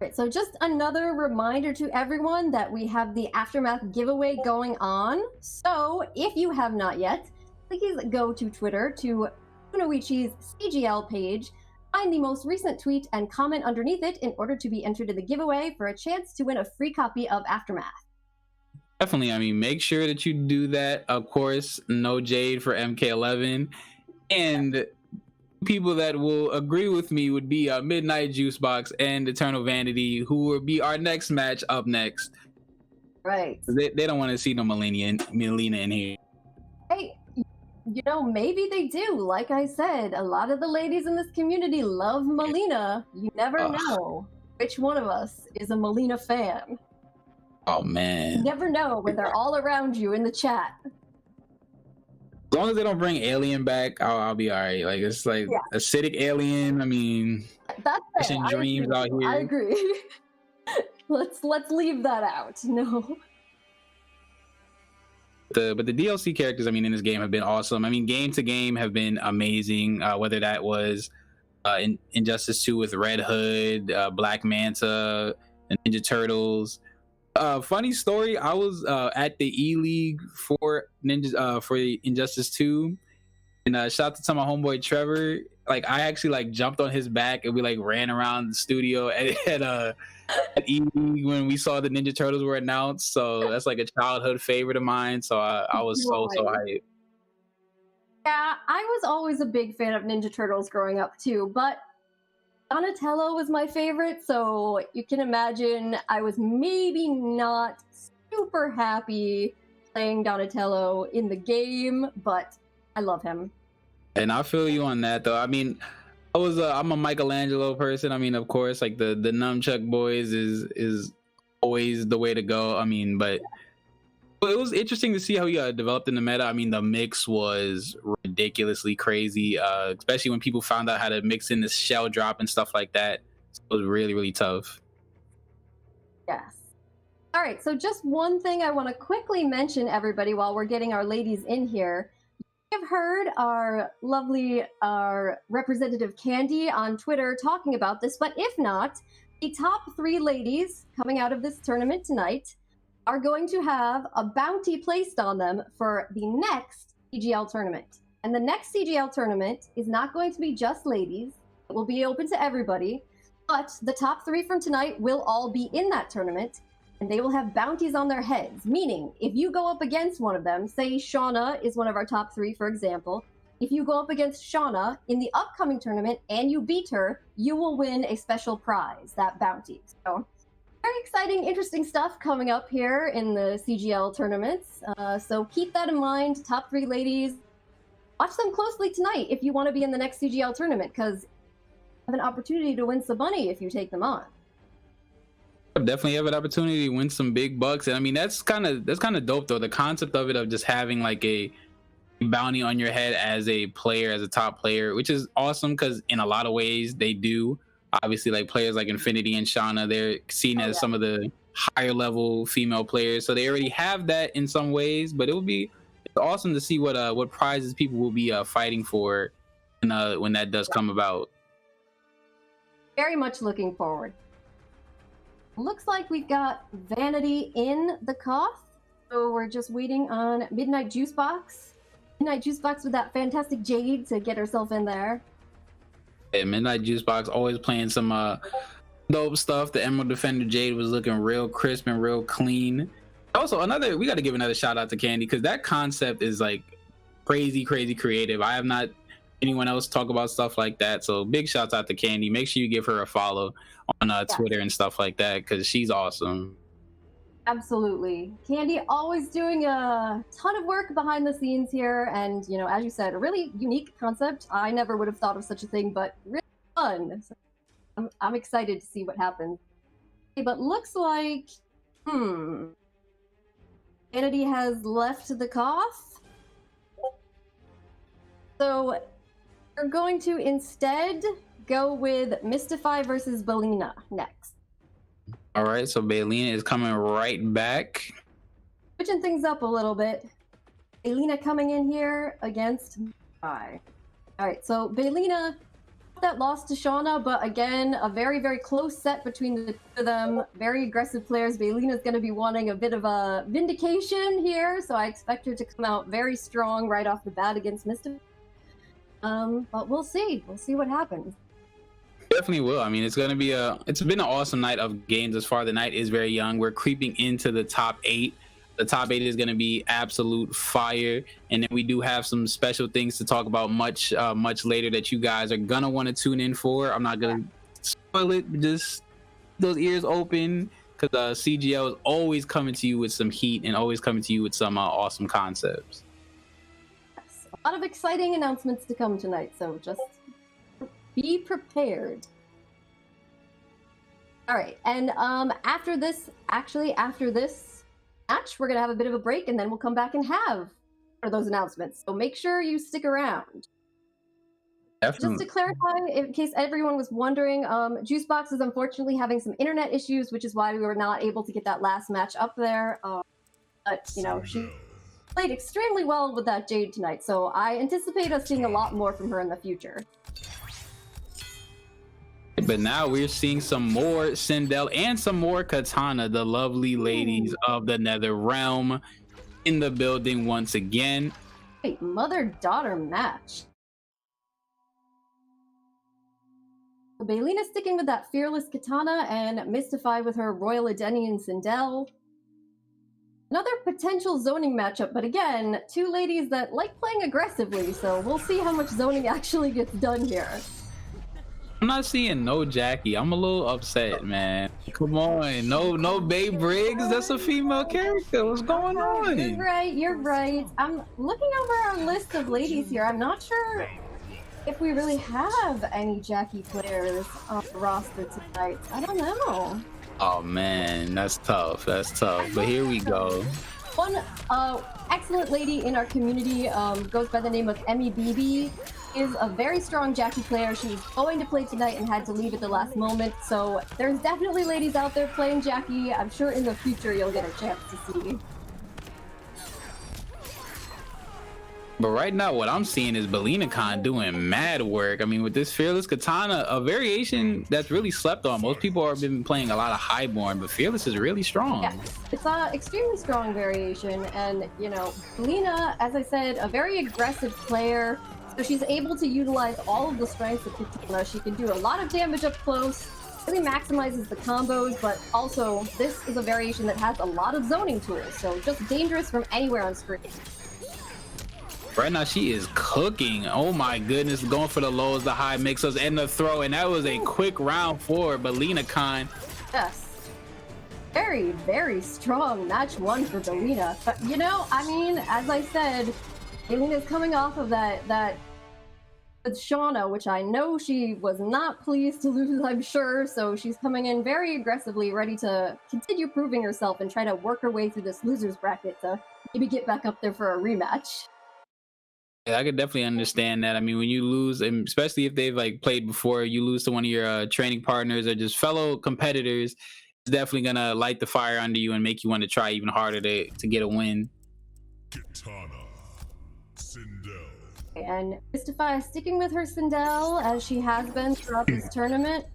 Right, so just another reminder to everyone that we have the Aftermath giveaway going on. So if you have not yet, please go to Twitter to Kunoichi's CGL page, find the most recent tweet and comment underneath it in order to be entered in the giveaway for a chance to win a free copy of Aftermath. Definitely. I mean, make sure that you do that. Of course, no Jade for MK11. And people that will agree with me would be Midnight Juicebox and Eternal Vanity, who will be our next match up next. Right. They don't want to see no Baylena in here. Hey, you know, maybe they do. Like I said, a lot of the ladies in this community love Baylena. You never know which one of us is a Baylena fan. Oh, man. You never know when they're all around you in the chat. As long as they don't bring Alien back, I'll be all right. Like it's like acidic Alien. I mean, That's fair. Russian dreams out here. I agree. let's leave that out. No. But the DLC characters, I mean, in this game have been awesome. I mean, game to game have been amazing. Whether that was in Injustice 2 with Red Hood, Black Manta, and Ninja Turtles. Funny story, I was at the E-League for for Injustice 2, and shout out to my homeboy Trevor. Like I actually like jumped on his back and we like ran around the studio at E-League when we saw the Ninja Turtles were announced. So that's like a childhood favorite of mine. So I was so hyped. Yeah, I was always a big fan of Ninja Turtles growing up too, but Donatello was my favorite, so you can imagine I was maybe not super happy playing Donatello in the game, but I love him. And I feel you on that though. I mean, I'm a Michelangelo person. I mean, of course, like the nunchuck boys is always the way to go. I mean, but it was interesting to see how he developed in the meta. I mean, the mix was ridiculously crazy, especially when people found out how to mix in this shell drop and stuff like that. So it was really, really tough. Yes. All right, so just one thing I want to quickly mention, everybody, while we're getting our ladies in here. You have heard our representative Candy on Twitter talking about this, but if not, the top 3 ladies coming out of this tournament tonight are going to have a bounty placed on them for the next CGL tournament. And the next CGL tournament is not going to be just ladies. It will be open to everybody, but the top 3 from tonight will all be in that tournament, and they will have bounties on their heads, meaning if you go up against one of them, say Shauna is one of our top 3, for example, if you go up against Shauna in the upcoming tournament and you beat her, you will win a special prize, that bounty. So very exciting, interesting stuff coming up here in the CGL tournaments. So keep that in mind, top 3 ladies. Watch them closely tonight if you want to be in the next CGL tournament, because you have an opportunity to win some money if you take them on. Definitely have an opportunity to win some big bucks, and I mean that's kind of dope though. The concept of it, of just having like a bounty on your head as a player, as a top player, which is awesome because in a lot of ways they do. Obviously, like players like Infinity and Shauna, they're seen as some of the higher level female players, so they already have that in some ways. But it's awesome to see what prizes people will be fighting for when that does come about. Very much looking forward. Looks like we've got Vanity in the cough, so we're just waiting on Midnight Juice Box. Midnight Juice Box with that fantastic Jade to get herself in there. Yeah, Midnight Juice Box always playing some dope stuff. The Emerald Defender Jade was looking real crisp and real clean. Also, we got to give another shout out to Candy because that concept is like crazy creative. I have not anyone else talk about stuff like that, so big shouts out to Candy. Make sure you give her a follow on Twitter and stuff like that because she's awesome. Absolutely. Candy always doing a ton of work behind the scenes here, and as you said, a really unique concept. I never would have thought of such a thing, but really fun. So I'm excited to see what happens. Okay, but looks like Vanity has left the cough, so we're going to instead go with Mystify versus Baylena next. All right, so Baylena is coming right back. Switching things up a little bit. Baylena coming in here against Mystify. All right, so Baylena, that lost to Shauna, but again, a very, very close set between the two of them. Very aggressive players. Baylena's going to be wanting a bit of a vindication here, so I expect her to come out very strong right off the bat against Mystify. But we'll see. We'll see what happens. Definitely will. I mean, it's been an awesome night of games as far. The night is very young. We're creeping into the top 8. The top 8 is going to be absolute fire, and then we do have some special things to talk about much later that you guys are gonna want to tune in for. I'm not gonna spoil it, but just those ears open because CGL is always coming to you with some heat and always coming to you with some awesome concepts. Yes, a lot of exciting announcements to come tonight, so just be prepared. All right, and after this match, we're gonna have a bit of a break, and then we'll come back and have for those announcements, so make sure you stick around. Definitely. Just to clarify, in case everyone was wondering, Juicebox is unfortunately having some internet issues, which is why we were not able to get that last match up there. But, you know, she played extremely well with that Jade tonight, so I anticipate us seeing a lot more from her in the future. But now we're seeing some more Sindel and some more Katana, the lovely ladies of the Nether Realm, in the building once again. Wait, mother-daughter match. Baylena sticking with that fearless Katana and Mystify with her Royal Edenian Sindel. Another potential zoning matchup, but again, two ladies that like playing aggressively, so we'll see how much zoning actually gets done here. I'm not seeing no Jackie. I'm a little upset, man. Come on, no Babe Briggs. That's a female character. What's going on? You're right. I'm looking over our list of ladies here. I'm not sure if we really have any Jackie players on the roster tonight. I don't know. Oh man, that's tough. That's tough. But here we go. One excellent lady in our community goes by the name of Emmy BB. Is a very strong Jackie player. She's going to play tonight and had to leave at the last moment. So there's definitely ladies out there playing Jackie. I'm sure in the future you'll get a chance to see. But right now, what I'm seeing is Bailena Khan doing mad work. I mean, with this Fearless Katana, a variation that's really slept on. Most people have been playing a lot of Highborn, but Fearless is really strong. Yeah, it's an extremely strong variation. And, you know, Bailena, as I said, a very aggressive player. So she's able to utilize all of the strengths of Katana. She can do a lot of damage up close, really maximizes the combos, but also this is a variation that has a lot of zoning tools. So just dangerous from anywhere on screen. Right now, she is cooking. Oh my goodness, going for the lows, the high mix-ups, and the throw. And that was a quick round for Bailena Khan. Yes. Very, very strong match one for Bailena. But, you know, I mean, as I said, Bailena is coming off of that with Shauna, which I know she was not pleased to lose, I'm sure. So she's coming in very aggressively, ready to continue proving herself and try to work her way through this loser's bracket to maybe get back up there for a rematch. Yeah, I could definitely understand that. I mean, when you lose, and especially if they've like played before, you lose to one of your training partners or just fellow competitors, it's definitely gonna light the fire under you and make you want to try even harder to get a win. Katana, Sindel. And Mystify sticking with her Sindel as she has been throughout this tournament.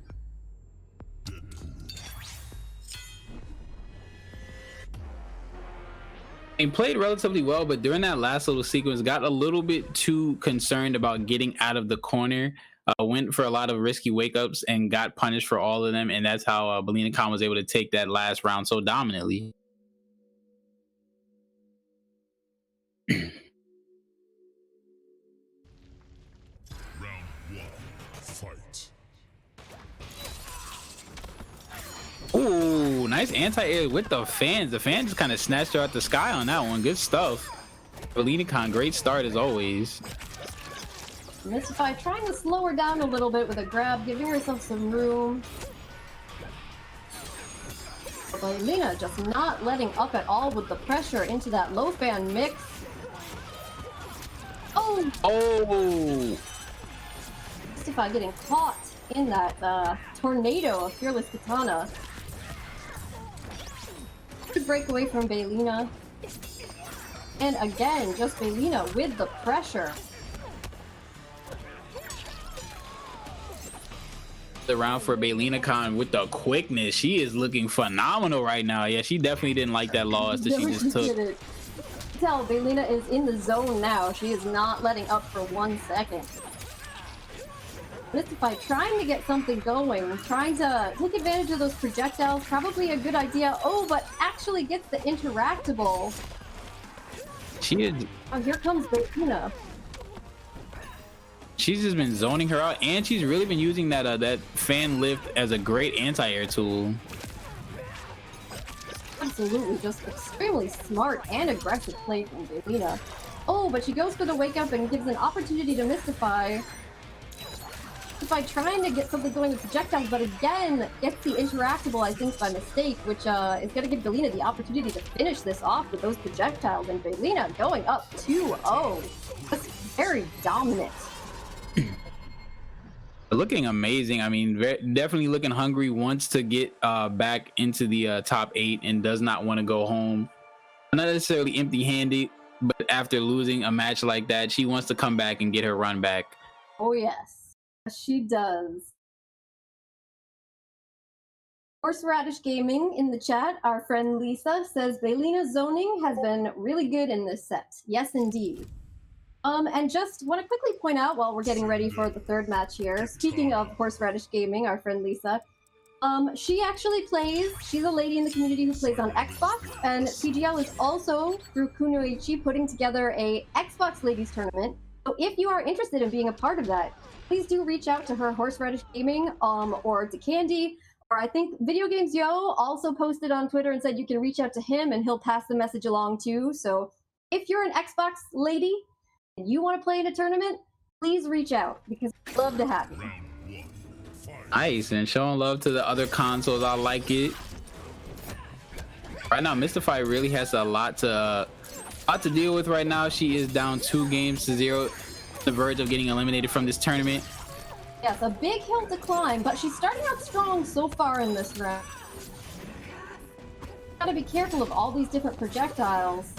He played relatively well, but during that last little sequence, got a little bit too concerned about getting out of the corner. Went for a lot of risky wake-ups and got punished for all of them, and that's how Bailena Khan was able to take that last round so dominantly. Round one, fight. Ooh, nice anti-air with the fans. The fan just kind of snatched her out the sky on that one. Good stuff. Bailena Khan, great start as always. Mystify trying to slow her down a little bit with a grab, giving herself some room. Bailena just not letting up at all with the pressure into that low fan mix. Oh! Oh! Mystify getting caught in that tornado of Fearless Katana. Good breakaway from Bailena. And again, just Bailena with the pressure. The round for Bailena Khan with the quickness. She is looking phenomenal right now. Yeah, she definitely didn't like that loss that she just took. Tell Bailena is in the zone now. She is not letting up for 1 second. Mystify trying to get something going, trying to take advantage of those projectiles. Probably a good idea. Oh, but actually gets the interactable. She is. Oh, here comes Bailena. She's just been zoning her out, and she's really been using that that fan lift as a great anti-air tool. Absolutely, just extremely smart and aggressive play from Bailena. Oh, but she goes for the wake up and gives an opportunity to Mystify. Mystify trying to get something going with projectiles, but again, gets the interactable, I think, by mistake, which is going to give Baylena the opportunity to finish this off with those projectiles, and Baylena going up 2-0. That's very dominant. Looking amazing. I mean, definitely looking hungry, wants to get back into the top 8 and does not want to go home. Not necessarily empty-handed, but after losing a match like that, she wants to come back and get her run back. Oh yes, she does. Horseradish Gaming in the chat, our friend Lisa says Bailena zoning has been really good in this set. Yes, indeed. And just want to quickly point out while we're getting ready for the third match here, speaking of Horseradish Gaming, our friend Lisa, she actually plays, she's a lady in the community who plays on Xbox, and CGL is also, through Kunoichi, putting together a Xbox Ladies Tournament. So if you are interested in being a part of that, please do reach out to her, Horseradish Gaming, or to Candy, or I think Video Games Yo also posted on Twitter and said you can reach out to him and he'll pass the message along too. So if you're an Xbox lady and you want to play in a tournament, please reach out because I'd love to have you. Nice, and showing love to the other consoles. I like it. Right now, Mystify really has a lot to deal with right now. She is down 2-0, the verge of getting eliminated from this tournament. Yes, a big hill to climb, but she's starting out strong so far in this round. Gotta be careful of all these different projectiles.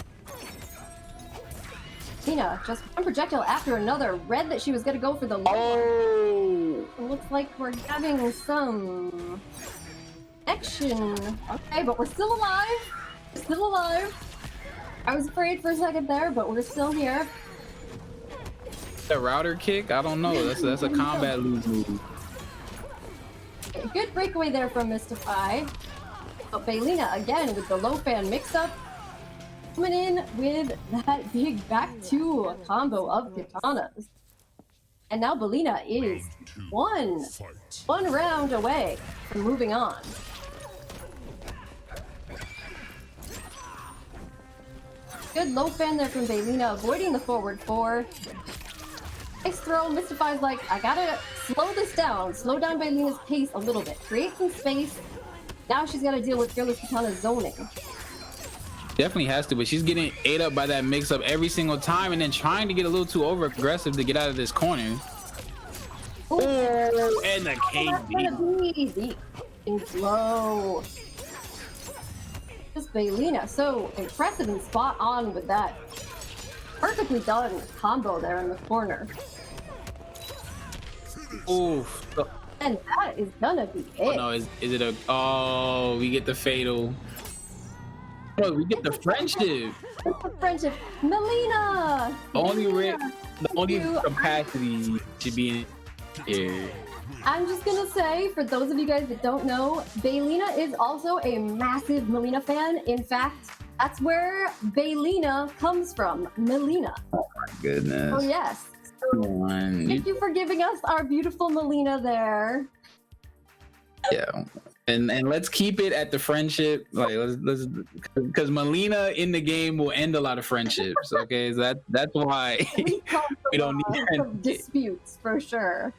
Tina, just one projectile after another. Read that she was gonna go for the low. It looks like we're having some action. Okay, but we're still alive. We're still alive. I was afraid for a second there, but we're still here. The router kick? I don't know. That's a combat lose move. A good breakaway there from Mystify. But Baylena again with the low fan mix-up. Coming in with that big back two combo of katanas. And now Balina is one round away from moving on. Good low fan there from Baylena, avoiding the forward 4. Nice throw. Mystify's like, I gotta slow this down. Slow down Baylena's pace a little bit. Create some space. Now she's gotta deal with Fearless Katana zoning. Definitely has to, but she's getting ate up by that mix-up every single time and then trying to get a little too over-aggressive to get out of this corner. Ooh. Oh, and the KD. Low. Just Baylena, so impressive and spot on with that. Perfectly done combo there in the corner. Oof. And that is gonna be it. Oh no, is it a... Oh, we get the fatal. Oh, we get the friendship. Friendship. Melina! The only capacity should be in here. I'm just gonna say, for those of you guys that don't know, Baylena is also a massive Melina fan. In fact, that's where Baylena comes from, Melina. Oh my goodness. Oh yes. So, thank you for giving us our beautiful Melina there. Yeah. And let's keep it at the friendship. Like let's because Melina in the game will end a lot of friendships. Okay, so that's why we don't need disputes for sure.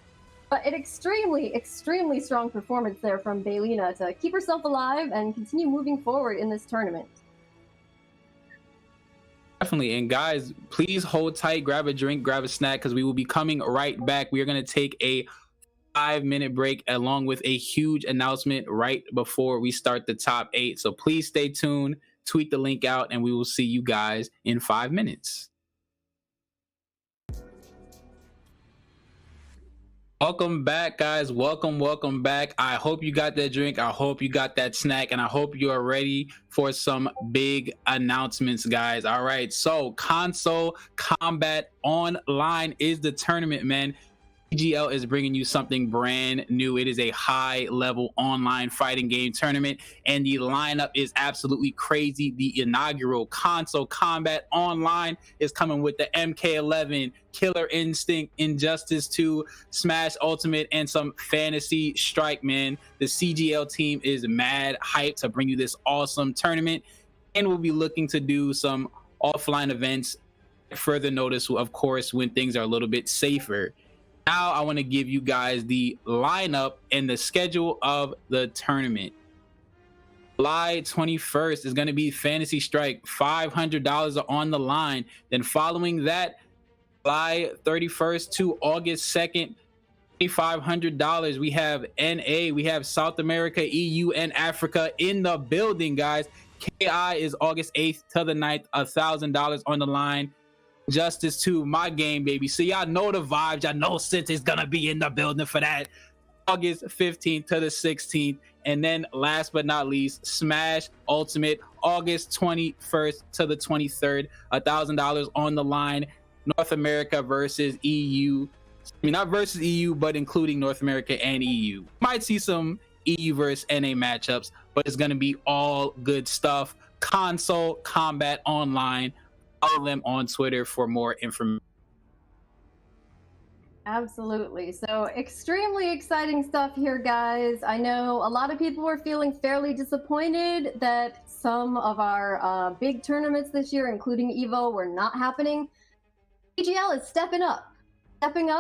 But an extremely strong performance there from Baylena to keep herself alive and continue moving forward in this tournament. Definitely. And guys, please hold tight, grab a drink, grab a snack, because we will be coming right back. We are going to take a 5-minute break along with a huge announcement right before we start the top 8. So please stay tuned, tweet the link out, and we will see you guys in 5 minutes. Welcome back, guys. Welcome back. I hope you got that drink. I hope you got that snack, and I hope you are ready for some big announcements, guys. All right, so Console Combat Online is the tournament, man. CGL is bringing you something brand new. It is a high-level online fighting game tournament, and the lineup is absolutely crazy. The inaugural Console Combat Online is coming with the MK11, Killer Instinct, Injustice 2, Smash Ultimate, and some Fantasy Strike, man. The CGL team is mad hyped to bring you this awesome tournament, and we'll be looking to do some offline events. Further notice, of course, when things are a little bit safer. Now I want to give you guys the lineup and the schedule of the tournament. July 21st is going to be Fantasy Strike. $500 are on the line. Then following that, July 31st to August 2nd, $2,500. We have NA, we have South America, EU, and Africa in the building, guys. KI is August 8th to the 9th, $1,000 on the line. Justice 2, my game, baby. So y'all know the vibes. Y'all know Sint is gonna be in the building for that. August 15th to the 16th. And then last but not least, Smash Ultimate, August 21st to the 23rd, $1,000 on the line. North America versus EU. I mean, not versus EU, but including North America and EU. Might see some EU versus NA matchups, but it's gonna be all good stuff. Console, Combat Online. Follow them on Twitter for more information. Absolutely. So extremely exciting stuff here, guys. I know a lot of people were feeling fairly disappointed that some of our big tournaments this year, including EVO, were not happening. PGL is stepping up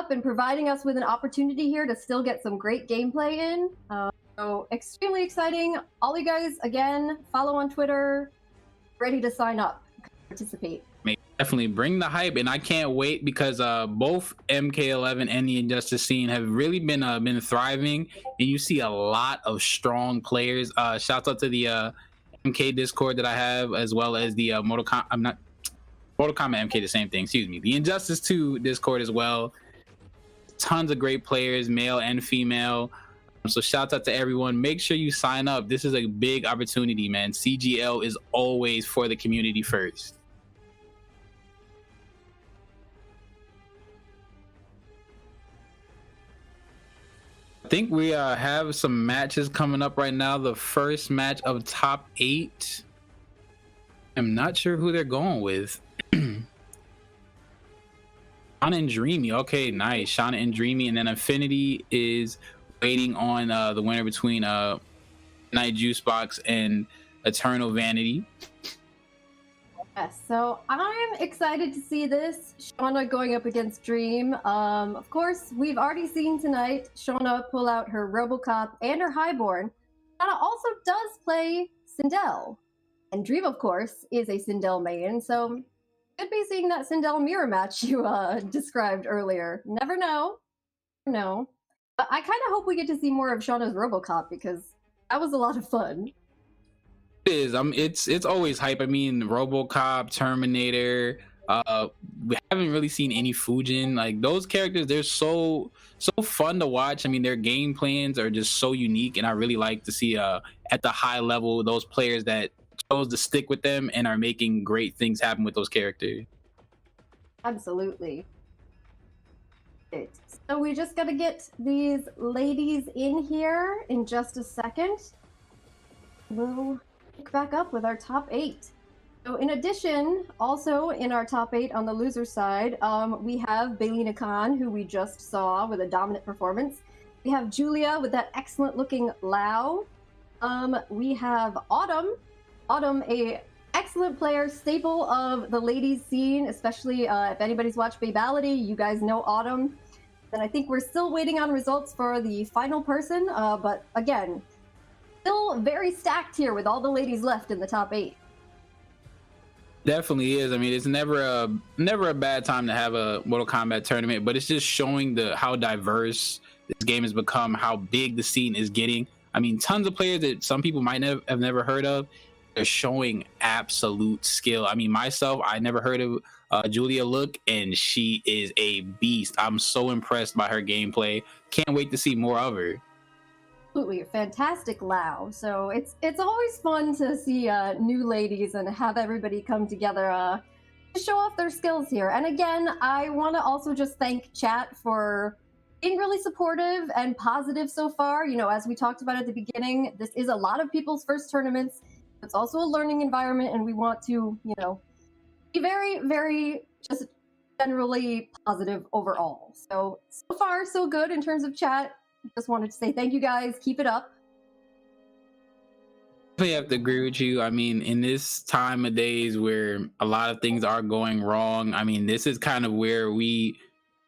and providing us with an opportunity here to still get some great gameplay in. So extremely exciting. All you guys, again, follow on Twitter, ready to sign up, participate. Definitely bring the hype, and I can't wait because both MK11 and the Injustice scene have really been thriving, and you see a lot of strong players. Shouts out to the MK Discord that I have, as well as the Mortal Kombat MK, the same thing. Excuse me, the Injustice 2 Discord as well. Tons of great players, male and female. So shouts out to everyone. Make sure you sign up. This is a big opportunity, man. CGL is always for the community first. I think we have some matches coming up right now. The first match of top 8. I'm not sure who they're going with. Shauna and Dreamy. Okay, nice. Shauna and Dreamy. And then Affinity is waiting on the winner between Night Juice Box and Eternal Vanity. Yes, so I'm excited to see this. Shauna going up against Dream. Of course, we've already seen tonight Shauna pull out her Robocop and her Highborn. Shauna also does play Sindel. And Dream, of course, is a Sindel main, so could be seeing that Sindel mirror match you described earlier. Never know. No. But I kind of hope we get to see more of Shauna's Robocop because that was a lot of fun. It is. It's always hype. I mean, RoboCop, Terminator. We haven't really seen any Fujin. Like those characters, they're so fun to watch. I mean, their game plans are just so unique, and I really like to see at the high level those players that chose to stick with them and are making great things happen with those characters. Absolutely. So we just gotta get these ladies in here in just a second. We'll pick back up with our top 8. So in addition, also in our top 8 on the loser side, we have Bailena Khan, who we just saw with a dominant performance. We have Julia with that excellent looking Lao. We have Autumn, a excellent player, staple of the ladies scene, especially if anybody's watched Babality, you guys know Autumn. And I think we're still waiting on results for the final person, but again, still very stacked here with all the ladies left in the top 8. Definitely is. I mean, it's never a bad time to have a Mortal Kombat tournament, but it's just showing how diverse this game has become, how big the scene is getting. I mean, tons of players that some people might have never heard of. They're showing absolute skill. I mean, myself, I never heard of Julia Look, and she is a beast. I'm so impressed by her gameplay. Can't wait to see more of her. Absolutely, a fantastic Lao. So it's always fun to see new ladies and have everybody come together to show off their skills here. And again, I want to also just thank chat for being really supportive and positive so far. You know, as we talked about at the beginning, this is a lot of people's first tournaments. It's also a learning environment, and we want to, you know, be very, very just generally positive overall. So far, so good in terms of chat. Just wanted to say thank you guys. Keep it up. I have to agree with you. I mean, in this time of days where a lot of things are going wrong, I mean, this is kind of where we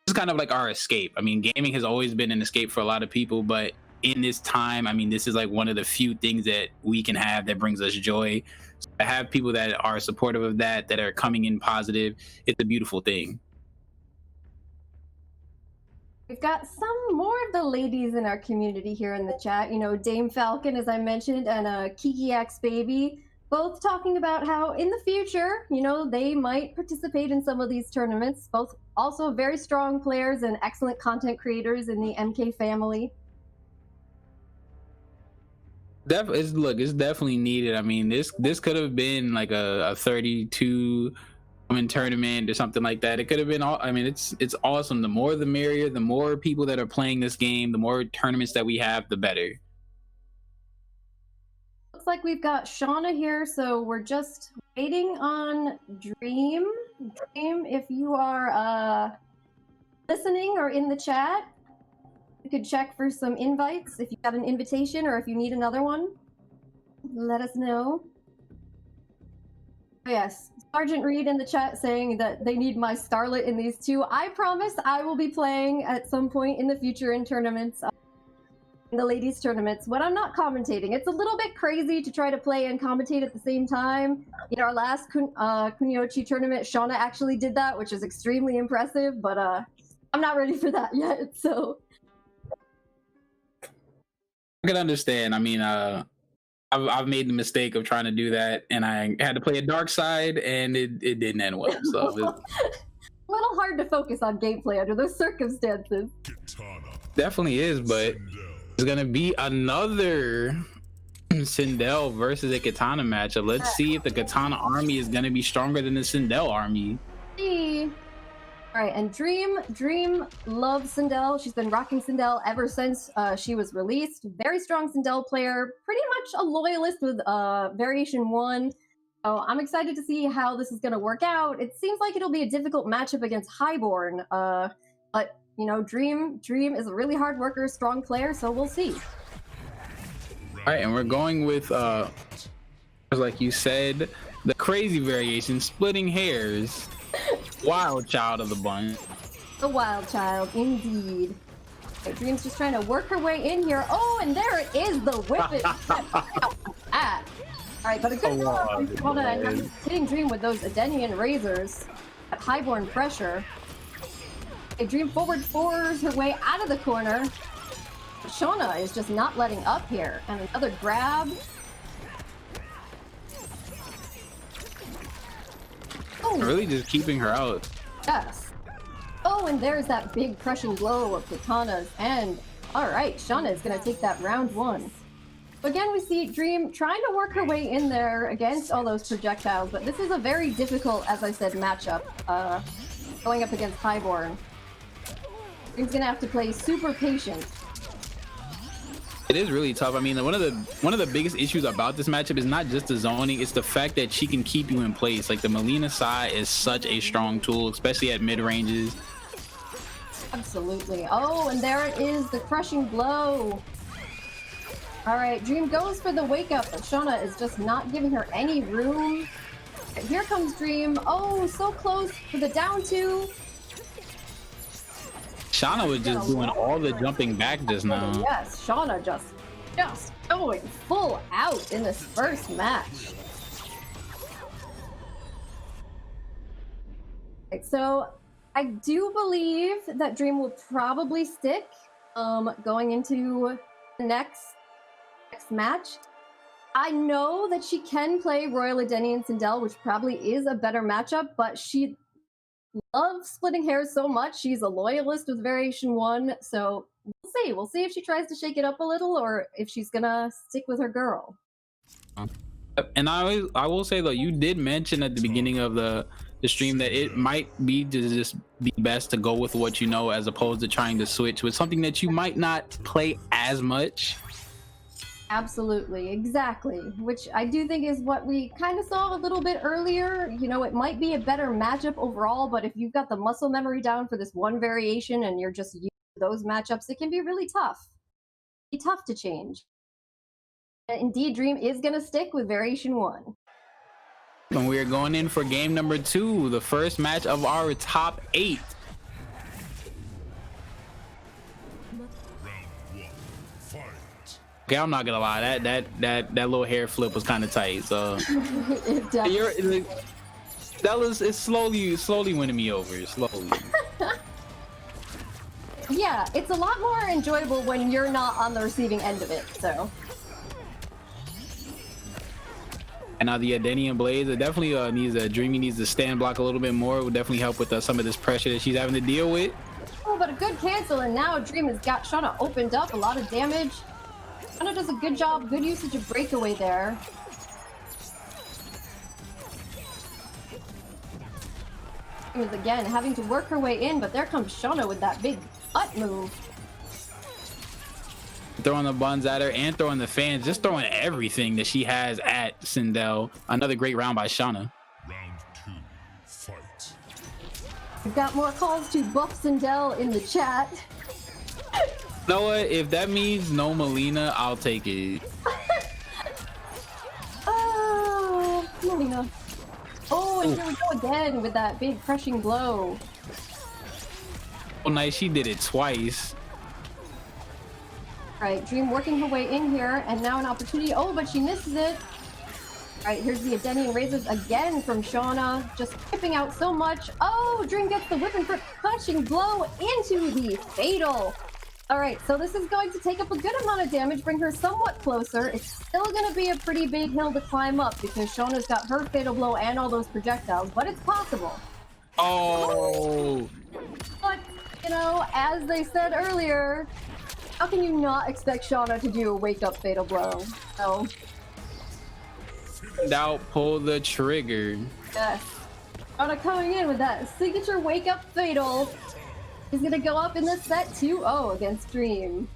is kind of like our escape. I mean, gaming has always been an escape for a lot of people, but in this time, I mean, this is like one of the few things that we can have that brings us joy. So to have people that are supportive of that are coming in positive, it's a beautiful thing. We've got some more of the ladies in our community here in the chat. You know, Dame Falcon, as I mentioned, and Kiki X Baby, both talking about how in the future, you know, they might participate in some of these tournaments. Both also very strong players and excellent content creators in the MK family. It's definitely needed. I mean, this could have been like a 32 woman tournament or something like that. It could have been all. I mean, it's awesome. The more the merrier. The more people that are playing this game, the more tournaments that we have, the better. Looks like we've got Shauna here, so we're just waiting on Dream. Dream, if you are listening or in the chat, you could check for some invites if you got an invitation or if you need another one. Let us know. Oh, yes, Sergeant Reed in the chat saying that they need my Scarlet in these two. I promise I will be playing at some point in the future in tournaments, in the ladies' tournaments, when I'm not commentating. It's a little bit crazy to try to play and commentate at the same time. In our last Kunoichi tournament, Shauna actually did that, which is extremely impressive, but I'm not ready for that yet, so... I can understand. I mean, I've made the mistake of trying to do that, and I had to play a dark side, and it didn't end well. So a little hard to focus on gameplay under those circumstances. Definitely is, but there's gonna be another Sindel versus a Katana matchup. Let's see if the Katana army is gonna be stronger than the Sindel army. See. All right, and Dream loves Sindel. She's been rocking Sindel ever since she was released. Very strong Sindel player, pretty much a loyalist with Variation 1. So I'm excited to see how this is going to work out. It seems like it'll be a difficult matchup against Highborn, but you know, Dream is a really hard worker, strong player, so we'll see. All right, and we're going with, like you said, the crazy variation, splitting hairs. Wild child of the bunch. The wild child, indeed. Okay, Dream's just trying to work her way in here. Oh, and there it is, the whip it. Alright, but a good job from Shauna and hitting Dream with those Edenian razors at highborn pressure. Okay, Dream forward fours her way out of the corner. But Shauna is just not letting up here. And another grab. Oh. Really just keeping her out. Yes. Oh, and there's that big crushing blow of Katanas. And, alright, Shauna is going to take that round one. Again, we see Dream trying to work her way in there against all those projectiles, but this is a very difficult, as I said, matchup, going up against Highborn. Dream's going to have to play super patient. It is really tough. I mean, one of the biggest issues about this matchup is not just the zoning, it's the fact that she can keep you in place. Like the Bailena side is such a strong tool, especially at mid ranges. Absolutely. Oh, and there it is, the crushing blow. All right, Dream goes for the wake up, but Shauna is just not giving her any room. And here comes Dream. Oh, so close for the down two. Shauna was just doing all the jumping back just now. Yes, Shauna just going full out in this first match. Okay, so I do believe that Dream will probably stick going into the next match. I know that she can play Royal Edenian Sindel, which probably is a better matchup, but she loves splitting hairs so much. She's a loyalist with Variation 1, so we'll see. We'll see if she tries to shake it up a little or if she's gonna stick with her girl. And I will say though, you did mention at the beginning of the stream that it might be to just be best to go with what you know as opposed to trying to switch with something that you might not play as much. Absolutely, exactly. Which I do think is what we kind of saw a little bit earlier. You know, it might be a better matchup overall, but if you've got the muscle memory down for this one variation and you're just using those matchups, it can be really tough. Be tough to change. And indeed, Dream is going to stick with Variation 1. And we are going in for game number 2, the first match of our top 8. Okay, I'm not gonna lie, that little hair flip was kind of tight. So it's slowly winning me over. Slowly. Yeah, it's a lot more enjoyable when you're not on the receiving end of it. So. And now the Adenian Blades, it definitely Dreamy needs to stand block a little bit more. It would definitely help with some of this pressure that she's having to deal with. Oh, but a good cancel, and now Dream has got Shauna opened up, a lot of damage. Shauna does a good job, good usage of breakaway there. Dream is again having to work her way in, but there comes Shauna with that big butt move. Throwing the buns at her and throwing the fans, just throwing everything that she has at Sindel. Another great round by Shauna. Round 2, fight. We've got more calls to buff Sindel in the chat. You know what? If that means no Baylena, I'll take it. Oh, Baylena. Oh, and here we go again with that big crushing blow. Oh, nice. She did it twice. Right, Dream working her way in here, and now an opportunity. Oh, but she misses it. Right, here's the Adenian Razors again from Shauna, just whipping out so much. Oh, Dream gets the whip and crushing blow into the fatal. All right, so this is going to take up a good amount of damage, bring her somewhat closer. It's still going to be a pretty big hill to climb up because Shauna's got her fatal blow and all those projectiles, but it's possible. Oh. But, you know, as they said earlier, how can you not expect Shauna to do a wake-up fatal blow? So. Now pull the trigger. Yes. Shauna coming in with that signature wake-up fatal. He's gonna go up in the set 2-0 against Dream.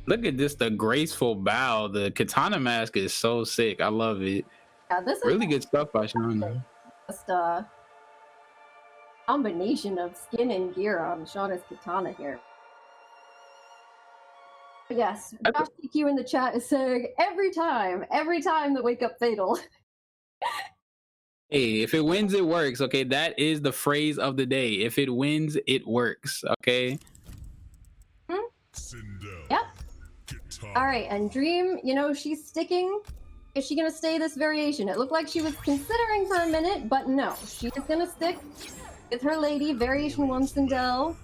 Look at this, the graceful bow. The katana mask is so sick. I love it. Yeah, this is really good stuff by Shauna. Just a combination of skin and gear on Shauna's katana here. Yes, Josh TQ in the chat is saying every time the wake up fatal. Hey, if it wins, it works. Okay, that is the phrase of the day. If it wins, it works. Okay. Sindel. Yep. Katana. All right, and Dream, you know, she's sticking. Is she gonna stay this variation? It looked like she was considering for a minute, but no, she is gonna stick with her lady, variation 1 Sindel.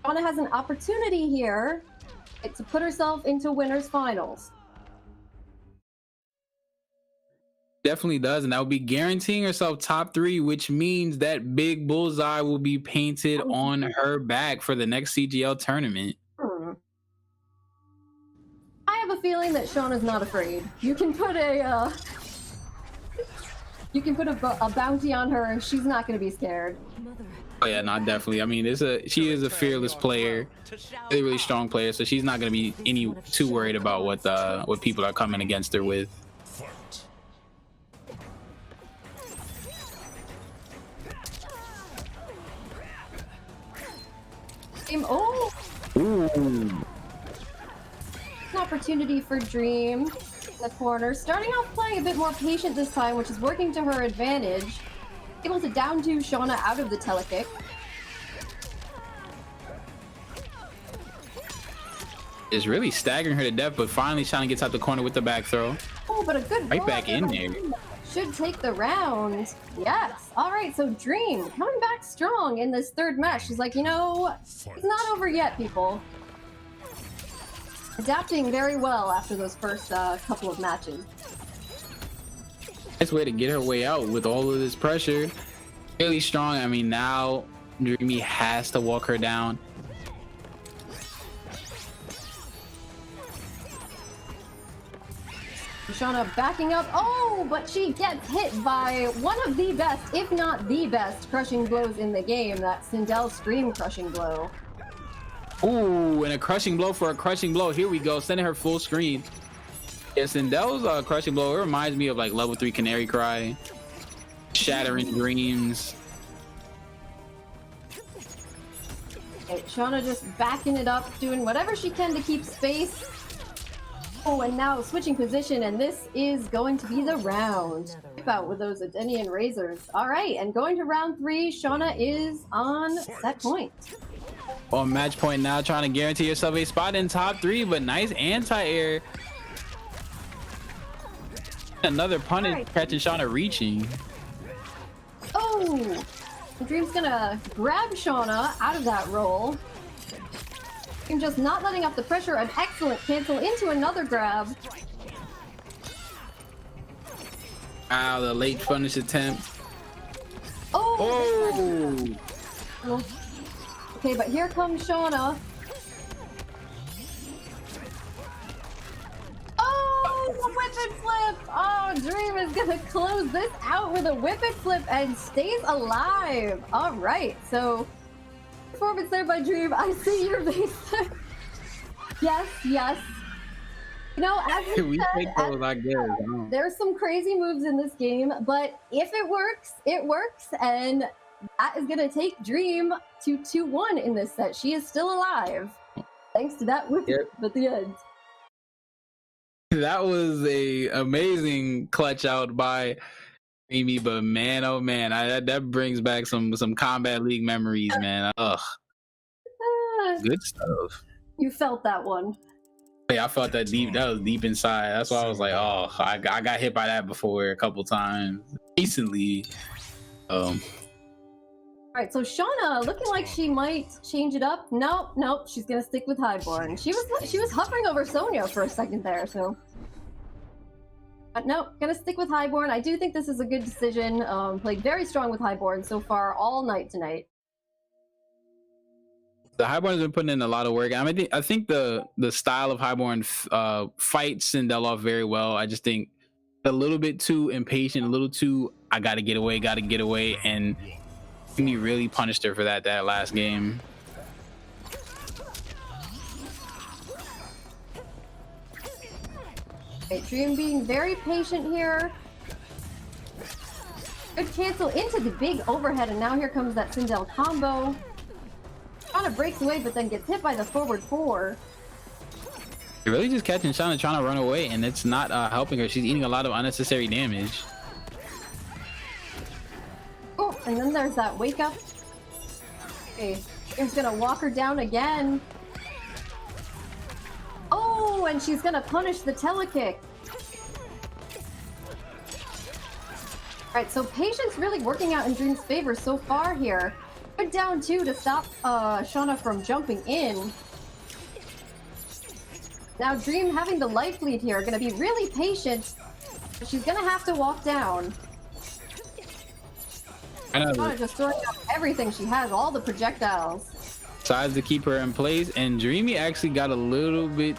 Shauna has an opportunity here to put herself into winners finals. Definitely does, and that would be guaranteeing herself top 3, which means that big bullseye will be painted on her back for the next CGL tournament. I have a feeling that Shauna's not afraid. You can put a bounty on her, and she's not going to be scared. Oh yeah, no, definitely. I mean, she is a fearless player, a really strong player, so she's not going to be too worried about what people are coming against her with. Oh! Ooh. An opportunity for Dream in the corner. Starting off playing a bit more patient this time, which is working to her advantage. Able to down to Shauna out of the telekick. Is really staggering her to death, but finally Shauna gets out the corner with the back throw. Oh, but a good right back in there. Should take the round. Yes. All right, so Dream coming back strong in this third match. She's like, you know, it's not over yet, people. Adapting very well after those first couple of matches. Nice way to get her way out with all of this pressure. Really strong. I mean, now Dreamy has to walk her down. Shauna backing up. Oh, but she gets hit by one of the best, if not the best, crushing blows in the game. That Sindel Scream crushing blow. Ooh, and a crushing blow for a crushing blow. Here we go, sending her full screen. Yeah, Sindel's crushing blow, it reminds me of like level 3 Canary Cry. Shattering Dreams. Okay, Shauna just backing it up, doing whatever she can to keep space. Oh, and now switching position, and this is going to be the round. Keep out with those Adenian Razors. All right, and going to round 3, Shauna is on set point. On match point now, trying to guarantee yourself a spot in top 3, but nice anti-air. Another punish, Right. catching Shauna reaching. Oh! Dream's gonna grab Shauna out of that roll. And just not letting up the pressure. An excellent cancel into another grab. Wow, the late punish attempt. Oh! Oh! Okay, but here comes Shauna. Oh, the whip and flip! Oh, Dream is gonna close this out with a whip and flip and stays alive. All right, so performance there by Dream. I see your face. Yes, yes. You know, as We take those, I guess. there's some crazy moves in this game, but if it works, and that is gonna take Dream to 2-1 in this set. She is still alive, thanks to that whip at the end. That was a amazing clutch out by Amy, but man, oh man, that brings back some Combat League memories, man. Ugh, Ah, good stuff. you felt that one. Yeah, I felt that deep. That was deep inside. That's why I was like, oh, I got hit by that before a couple times recently. All right, so Shauna looking like she might change it up. Nope, she's gonna stick with Highborn. She was hovering over Sonia for a second there, so. But no, gonna stick with Highborn. I do think this is a good decision. Played very strong with Highborn so far all night tonight. The Highborn's been putting in a lot of work. I think the style of Highborn fights Sindel off very well. I just think a little bit too impatient, a little too I gotta get away, and he really punished her for that last game. Okay, Dream being very patient here. Good cancel into the big overhead, and now here comes that Sindel combo. Shauna breaks away, but then gets hit by the forward 4. You're really just catching Shauna trying to run away, and it's not helping her. She's eating a lot of unnecessary damage. Oh, and then there's that wake up. Okay, Dream's gonna walk her down again. Oh, and she's gonna punish the telekick. Alright, so patience really working out in Dream's favor so far here. Good down 2 to stop Shauna from jumping in. Now Dream having the life lead here, gonna be really patient, but she's gonna have to walk down. Shauna just throwing out everything she has, all the projectiles. Decides to keep her in place, and Dreamy actually got a little bit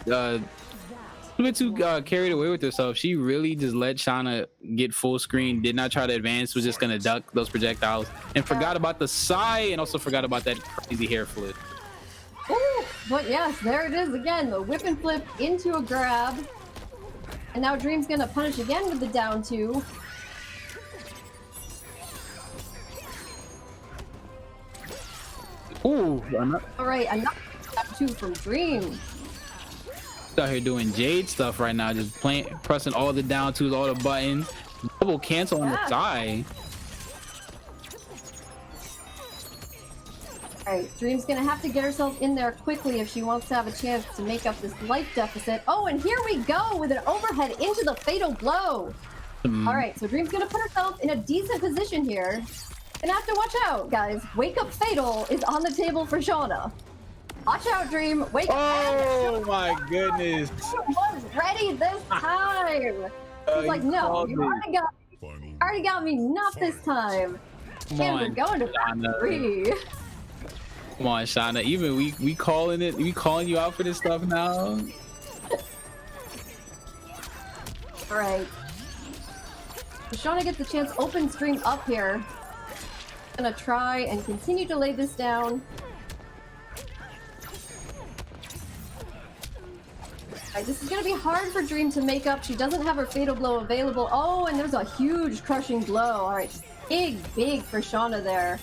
too carried away with herself. She really just let Shauna get full screen, did not try to advance, was just gonna duck those projectiles, and forgot about the side, and also forgot about that crazy hair flip. Ooh, but yes, there it is again, the whip and flip into a grab. And now Dream's gonna punish again with the down 2. Ooh, Alright, another down 2 from Dream. out here doing Jade stuff right now, just pressing all the down 2s, all the buttons, double cancel on the side. Alright, Dream's gonna have to get herself in there quickly if she wants to have a chance to make up this life deficit. Oh, and here we go with an overhead into the fatal blow. Alright, so Dream's gonna put herself in a decent position here. Gonna have to watch out, guys. Wake up fatal is on the table for Shauna. Watch out, Dream. Wake up. Oh my goodness. She was ready this time. She's like, no, you already got me. Not this time. Come And on, we're going to Shauna. 3. Come on, Shauna. Even we calling it. We calling you out for this stuff now. All right. So Shauna gets a chance. Open stream up here. Gonna try and continue to lay this down. Alright, this is gonna be hard for Dream to make up. She doesn't have her fatal blow available. Oh, and there's a huge crushing blow. Alright, big for Shauna there.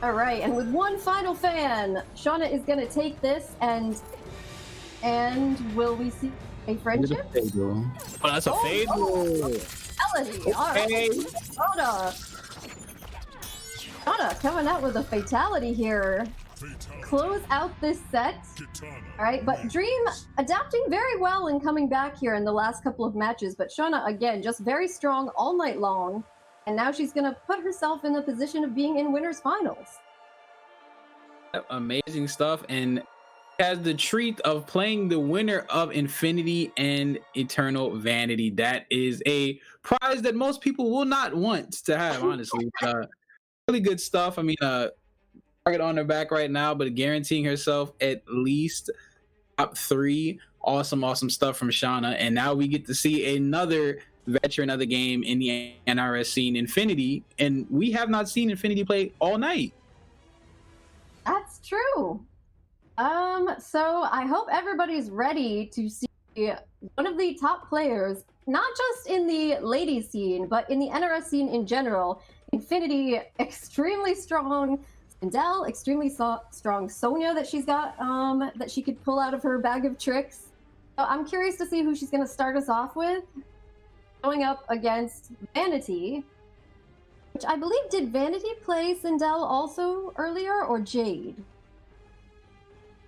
Alright, and with one final fan, Shauna is gonna take this and will we see a friendship? Oh, that's a fatal. Melody, alright. Shauna. Shauna coming out with a fatality here. Close out this set. All right, but Dream adapting very well and coming back here in the last couple of matches. But Shauna, again, just very strong all night long. And now she's going to put herself in the position of being in winners finals. Amazing stuff. And has the treat of playing the winner of Infinity and Eternal Vanity. That is a prize that most people will not want to have, honestly. Really good stuff. I mean, target on her back right now, but guaranteeing herself at least top 3. Awesome stuff from Shauna. And now we get to see another veteran of the game in the NRS scene, Infinity. And we have not seen Infinity play all night. That's true. So I hope everybody's ready to see one of the top players, not just in the ladies scene, but in the NRS scene in general. Infinity, extremely strong. Sindel, extremely strong. Sonia that she's got, that she could pull out of her bag of tricks. So I'm curious to see who she's going to start us off with. Going up against Vanity, which I believe, did Vanity play Sindel also earlier, or Jade?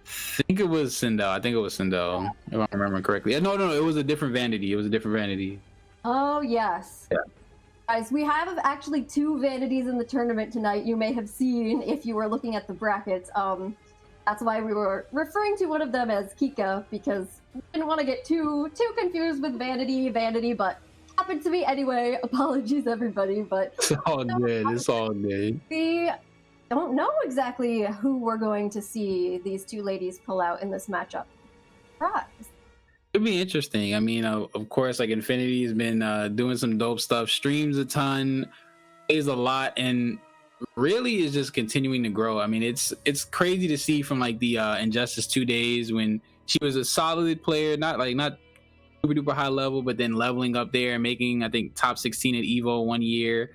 I think it was Sindel. If I remember correctly. No, it was a different Vanity. Oh, yes. Yeah. Guys, we have actually 2 Vanities in the tournament tonight. You may have seen if you were looking at the brackets. That's why we were referring to one of them as Kika, because we didn't want to get too confused with Vanity, but happened to be anyway. Apologies, everybody, but It's all good. We don't know exactly who we're going to see these 2 ladies pull out in this matchup. Surprise. It'd be interesting. I mean, of course, like Infinity has been doing some dope stuff, streams a ton, plays a lot, and really is just continuing to grow. I mean, it's crazy to see from like the Injustice 2 days when she was a solid player, not super duper high level, but then leveling up there and making, I think, top 16 at Evo 1 year.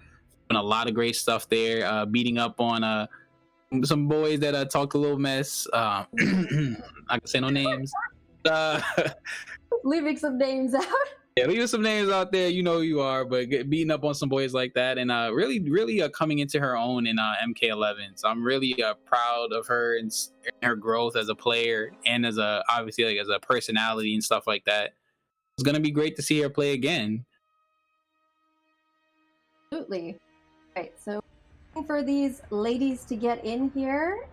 Doing a lot of great stuff there, beating up on some boys that talked a little mess. I can say no names. Leaving some names out. Yeah, leaving some names out there, you know who you are, but beating up on some boys like that, and really coming into her own in MK11. So I'm really proud of her and her growth as a player and as obviously like as a personality and stuff like that. It's gonna be great to see her play again. Absolutely. Right, so for these ladies to get in here.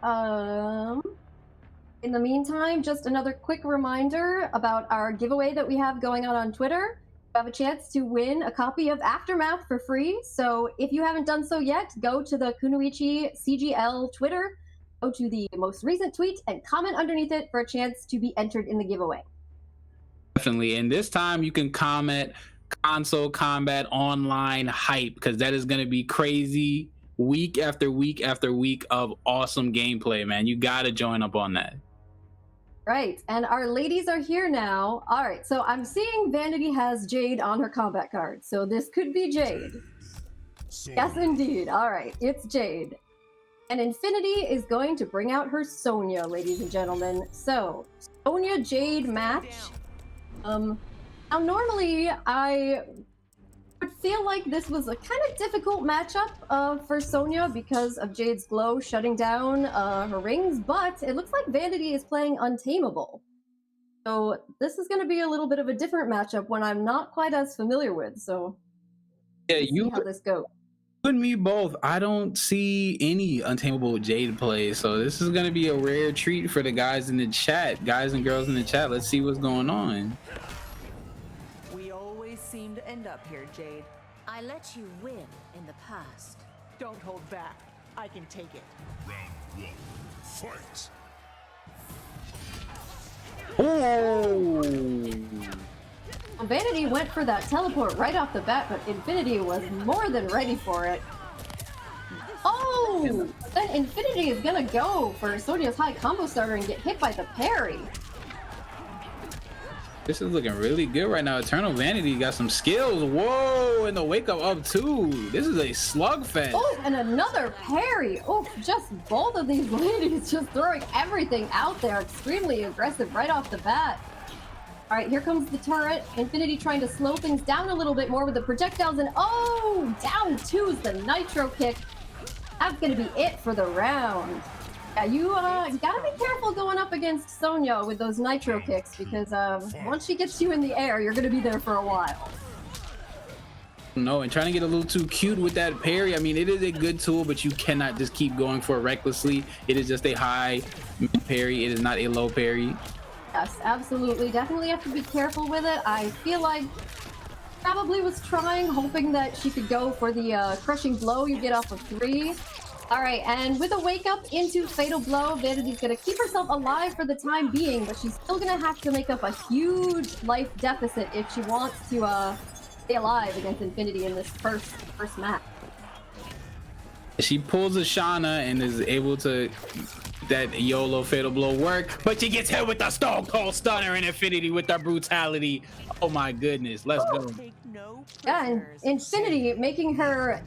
In the meantime, just another quick reminder about our giveaway that we have going on Twitter. You have a chance to win a copy of Aftermath for free. So if you haven't done so yet, go to the Kunoichi CGL Twitter, go to the most recent tweet, and comment underneath it for a chance to be entered in the giveaway. Definitely. And this time you can comment console combat online hype, because that is going to be crazy week after week after week of awesome gameplay, man. You got to join up on that. Right, and our ladies are here now. All right, so I'm seeing Vanity has Jade on her combat card, so this could be Jade. Yes, indeed. All right, it's Jade. And Infinity is going to bring out her Sonia, ladies and gentlemen. So, Sonia Jade match. Now, normally I would feel like this was a kind of difficult matchup for Sonia because of Jade's glow shutting down her rings, but it looks like Vanity is playing Untamable. So this is going to be a little bit of a different matchup, one I'm not quite as familiar with, so yeah, see how this goes. You and me both. I don't see any Untamable Jade play, so this is going to be a rare treat for the guys in the chat, guys and girls in the chat. Let's see what's going on. Seem to end up here, Jade. I let you win in the past. Don't hold back. I can take it. Round 1, fight! Oh! Vanity went for that teleport right off the bat, but Infinity was more than ready for it. Oh! Then Infinity is gonna go for Sonia's high combo starter and get hit by the parry. This is looking really good right now. Eternal Vanity got some skills. Whoa, and the wake up too. This is a slugfest. Oh, and another parry. Oh, just both of these ladies just throwing everything out there. Extremely aggressive right off the bat. All right, here comes the turret. Infinity trying to slow things down a little bit more with the projectiles, and oh, down two's the nitro kick. That's gonna be it for the round. Yeah, you gotta be careful going up against Sonia with those nitro kicks because once she gets you in the air, you're gonna be there for a while. No, and trying to get a little too cute with that parry. I mean, it is a good tool, but you cannot just keep going for it recklessly. It is just a high mid parry. It is not a low parry. Yes, absolutely. Definitely have to be careful with it. I feel like probably was trying, hoping that she could go for the crushing blow you get off of 3. All right, and with a wake up into Fatal Blow, Vanity's gonna keep herself alive for the time being, but she's still gonna have to make up a huge life deficit if she wants to stay alive against Infinity in this first match. She pulls a Shauna and is able to that YOLO Fatal Blow work, but she gets hit with the Stone Cold Stunner and Infinity with the brutality. Oh my goodness, let's go. Take no Yeah, and prisoners. Infinity making her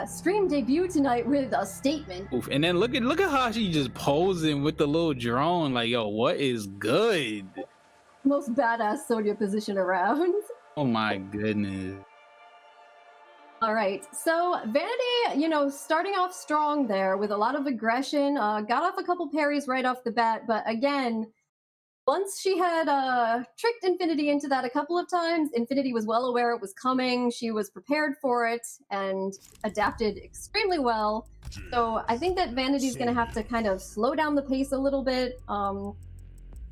stream debut tonight with a statement. Oof. And then look at how she just posing with the little drone. Like, yo, what is good? Most badass Sonia position around. Oh my goodness. All right, so Vanity, you know, starting off strong there with a lot of aggression, got off a couple parries right off the bat, but again, once she had tricked Infinity into that a couple of times, Infinity was well aware it was coming, she was prepared for it, and adapted extremely well. So I think that Vanity's going to have to kind of slow down the pace a little bit, try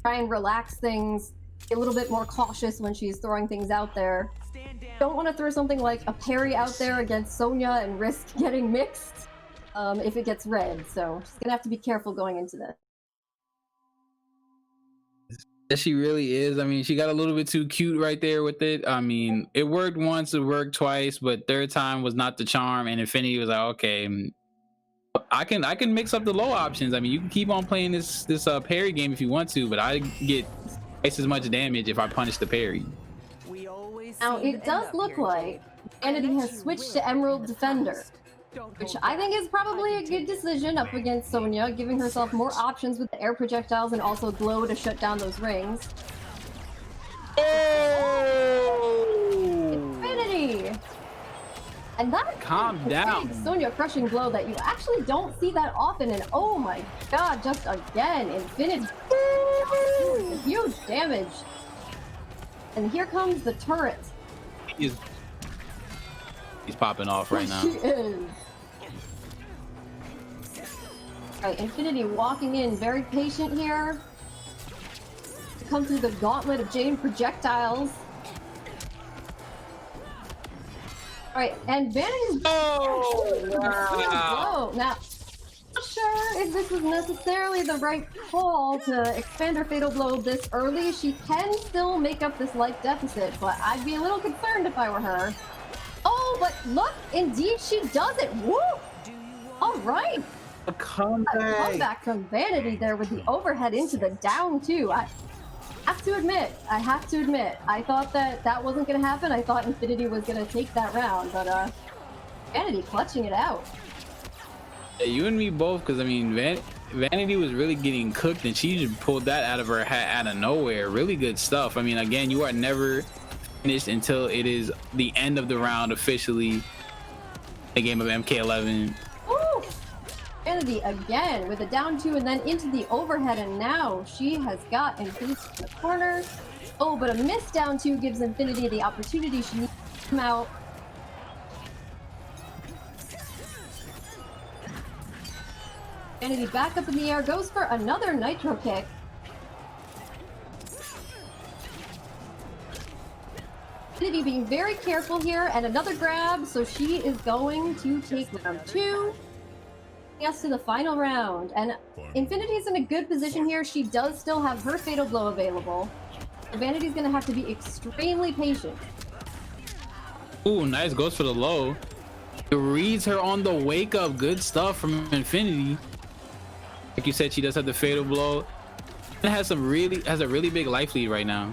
and relax things, be a little bit more cautious when she's throwing things out there. Stand down. Don't want to throw something like a parry out there against Sonia and risk getting mixed if it gets red. So she's gonna have to be careful going into this. Yes, she really is. I mean, she got a little bit too cute right there with it. I mean, it worked once, it worked twice, but third time was not the charm. And Infinity was like, okay, I can mix up the low options. I mean, you can keep on playing this parry game if you want to, but I get twice as much damage if I punish the parry. We always Now seem to it end does up look here, like Jade. Vanity I let has you switched win to Emerald in the Defender, past. Don't which hold I back. think is probably I a can good take it. decision up against Sonia, giving herself more options with the air projectiles and also glow to shut down those rings. Infinity! And that Calm is a down. big Sonia crushing blow that you actually don't see that often, and oh my god, just again, Infinity. Huge damage. And here comes the turret. He's popping off right now. She is. Alright, Infinity walking in, very patient here. To come through the gauntlet of Jane projectiles. Alright, and Vanity's wow. Now, not sure if this was necessarily the right call to expand her Fatal Blow this early. She can still make up this life deficit, but I'd be a little concerned if I were her. Oh, but look, indeed she does it. Woo! All right. A comeback. Comeback from Vanity there with the overhead into the down two. I have to admit, I thought that wasn't going to happen. I thought Infinity was going to take that round, but Vanity clutching it out. Yeah, you and me both, because I mean, Vanity was really getting cooked, and she just pulled that out of her hat out of nowhere. Really good stuff. I mean, again, you are never finished until it is the end of the round officially. The game of MK11. Woo! Vanity again with a down two and then into the overhead, and now she has got Infinity in the corner. Oh, but a missed down two gives Infinity the opportunity she needs to come out. Vanity back up in the air, goes for another nitro kick. Infinity being very careful here, and another grab, so she is going to take round two. Yes, to the final round, and Infinity's in a good position here. She does still have her Fatal Blow available. Vanity's going to have to be extremely patient. Ooh, nice, goes for the low. It reads her on the wake up. Good stuff from Infinity. Like you said, she does have the Fatal Blow. It has a really big life lead right now.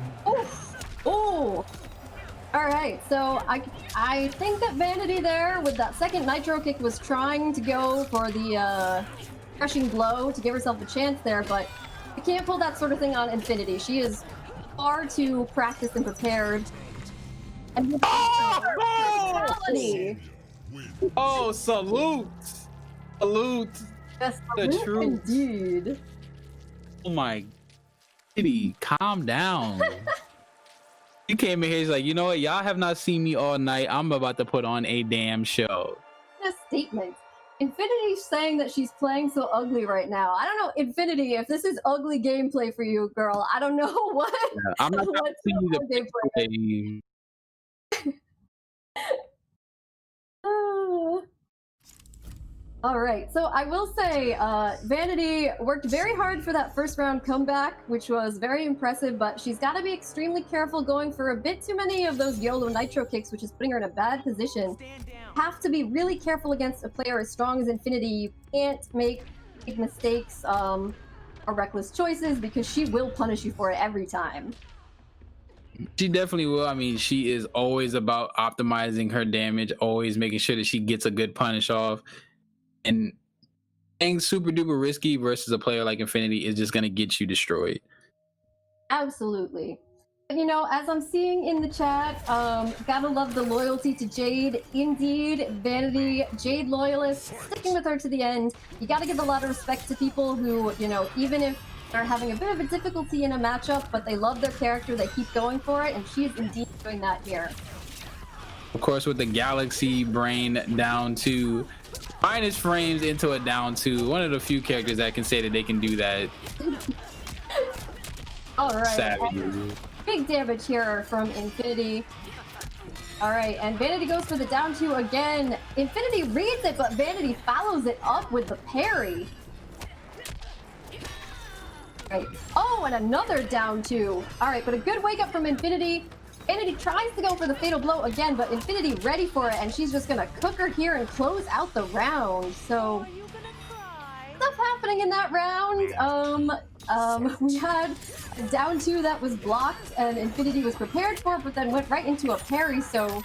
Oh, all right. So I think that Vanity there with that second nitro kick was trying to go for the crushing blow to give herself a chance there, but you can't pull that sort of thing on Infinity. She is far too practiced and prepared. And with brutality. Oh, salute! Salute. Yes, The truth. indeed. Oh my kitty, calm down. You came in here, he's like, you know what? Y'all have not seen me all night. I'm about to put on a damn show. A statement. Infinity's saying that she's playing so ugly right now. I don't know, Infinity, if this is ugly gameplay for you, girl, I don't know what. Yeah, I'm not what's see the gameplay. All right, so I will say Vanity worked very hard for that first round comeback, which was very impressive, but she's got to be extremely careful going for a bit too many of those YOLO nitro kicks, which is putting her in a bad position. Stand down. Have to be really careful against a player as strong as Infinity. You can't make big mistakes or reckless choices because she will punish you for it every time. She definitely will. I mean, she is always about optimizing her damage, always making sure that she gets a good punish off. And being super duper risky versus a player like Infinity is just going to get you destroyed. Absolutely. And, you know, as I'm seeing in the chat, gotta love the loyalty to Jade. Indeed, Vanity, Jade loyalist, sticking with her to the end. You gotta give a lot of respect to people who, you know, even if they're having a bit of a difficulty in a matchup, but they love their character, they keep going for it, and she's indeed doing that here. Of course, with the Galaxy Brain down to minus frames into a down to, one of the few characters that can say that they can do that. All right. Savage. Big damage here from Infinity. All right, and Vanity goes for the down two again. Infinity reads it, but Vanity follows it up with the parry. Right. Oh, and another down two. All right, but a good wake up from Infinity. Infinity tries to go for the fatal blow again, but Infinity ready for it, and she's just gonna cook her here and close out the round. So, stuff happening in that round. We had a down two that was blocked, and Infinity was prepared for it, but then went right into a parry. So,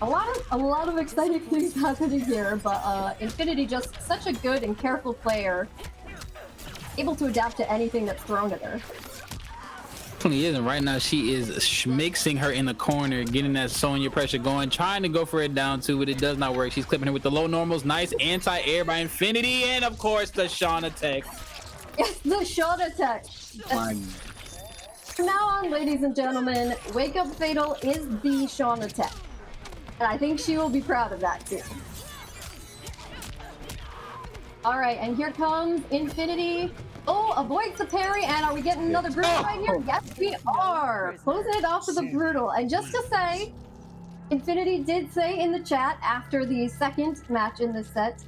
a lot of exciting things happening here. But Infinity just such a good and careful player, able to adapt to anything that's thrown at her. Definitely is, and right now she is mixing her in the corner, getting that Sonia pressure going, trying to go for it down two, but it does not work. She's clipping her with the low normals. Nice anti-air by Infinity, and of course the Shauna tech. Yes, the Shauna tech. From now on, ladies and gentlemen, Wake Up Fatal is the Shauna tech, and I think she will be proud of that too. All right, and here comes Infinity. Oh, avoids the parry, and are we getting another brutal right here? Yes, we are. Closing it off with a brutal. And just to say, Infinity did say in the chat after the second match in this set,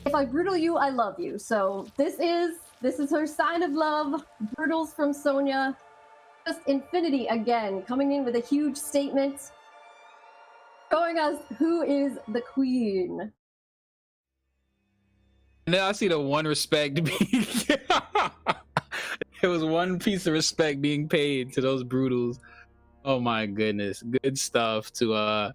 if I brutal you, I love you. So this is her sign of love. Brutals from Sonia. Just Infinity again, coming in with a huge statement, showing us who is the queen. Now I see the one respect being there was one piece of respect being paid to those brutals. Oh my goodness, good stuff to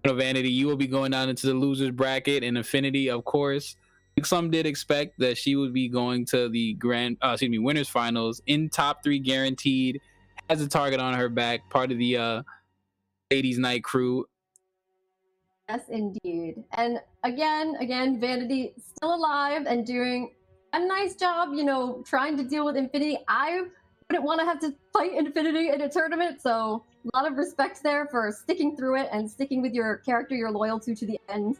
Vanity. You will be going down into the losers bracket, and Infinity, of course. Some did expect that she would be going to the winners finals in top 3 guaranteed, has a target on her back, part of the ladies night crew. Yes, indeed. And again, Vanity still alive and doing a nice job, you know, trying to deal with Infinity. I wouldn't want to have to fight Infinity in a tournament, so a lot of respect there for sticking through it and sticking with your character you're loyal to the end.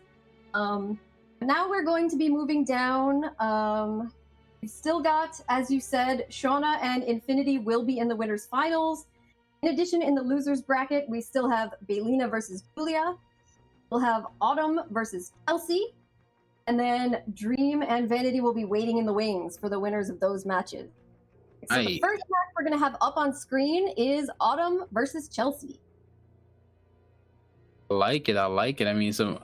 Now we're going to be moving down. We've still got, as you said, Shauna and Infinity will be in the winners finals. In addition, in the losers bracket, we still have Baylena versus Julia. We'll have Autumn versus Chelsea, and then Dream and Vanity will be waiting in the wings for the winners of those matches. So the first match we're going to have up on screen is Autumn versus Chelsea. I like it. I mean, some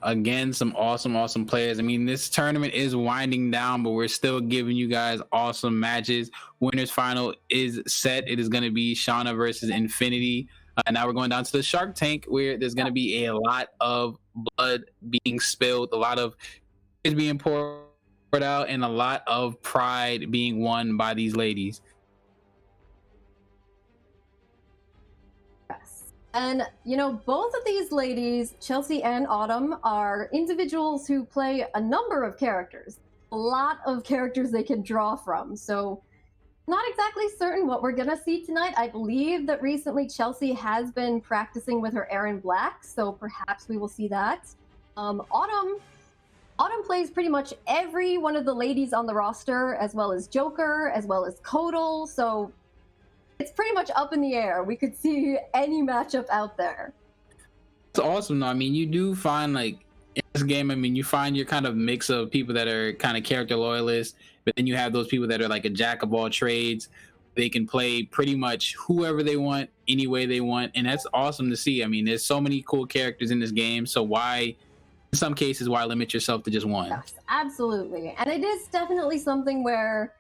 awesome players. I mean, this tournament is winding down, but we're still giving you guys awesome matches. Winners final is set. It is going to be Shauna versus Infinity. And now we're going down to the Shark Tank, where there's going to be a lot of blood being spilled, a lot of is being poured out, and a lot of pride being won by these ladies. Yes. And, you know, both of these ladies, Chelsea and Autumn, are individuals who play a number of characters. A lot of characters they can draw from. So, not exactly certain what we're going to see tonight. I believe that recently Chelsea has been practicing with her Aaron Black, so perhaps we will see that. Autumn plays pretty much every one of the ladies on the roster, as well as Joker, as well as Kodal, so it's pretty much up in the air. We could see any matchup out there. It's awesome though. I mean, you do find like in this game, I mean, you find your kind of mix of people that are kind of character loyalists, but then you have those people that are like a jack of all trades. They can play pretty much whoever they want, any way they want, and that's awesome to see. I mean, there's so many cool characters in this game, so why, in some cases, why limit yourself to just one? Yes, absolutely. And it is definitely something where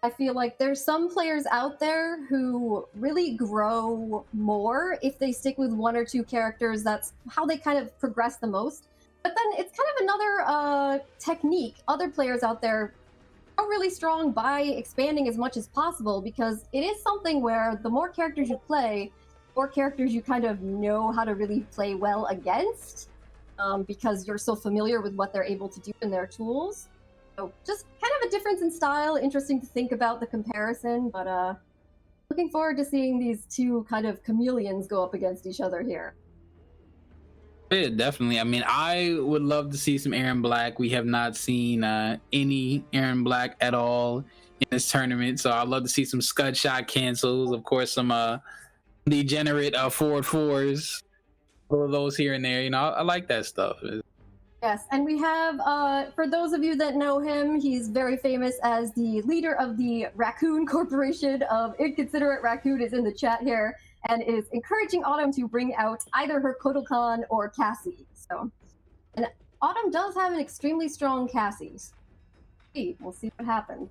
I feel like there's some players out there who really grow more if they stick with one or two characters. That's how they kind of progress the most. But then it's kind of another technique. Other players out there are really strong by expanding as much as possible, because it is something where the more characters you play, the more characters you kind of know how to really play well against, because you're so familiar with what they're able to do in their tools. So just kind of a difference in style. Interesting to think about the comparison, but looking forward to seeing these two kind of chameleons go up against each other here. Yeah, definitely. I mean, I would love to see some Aaron Black. We have not seen any Aaron Black at all in this tournament, so I'd love to see some scud shot cancels. Of course, some degenerate forward fours, all of those here and there. You know, I like that stuff. Yes, and we have, for those of you that know him, he's very famous as the leader of the Raccoon Corporation of Inconsiderate Raccoon is in the chat here, and is encouraging Autumn to bring out either her Kodokan or Cassie. So, and Autumn does have an extremely strong Cassie. We'll see what happens.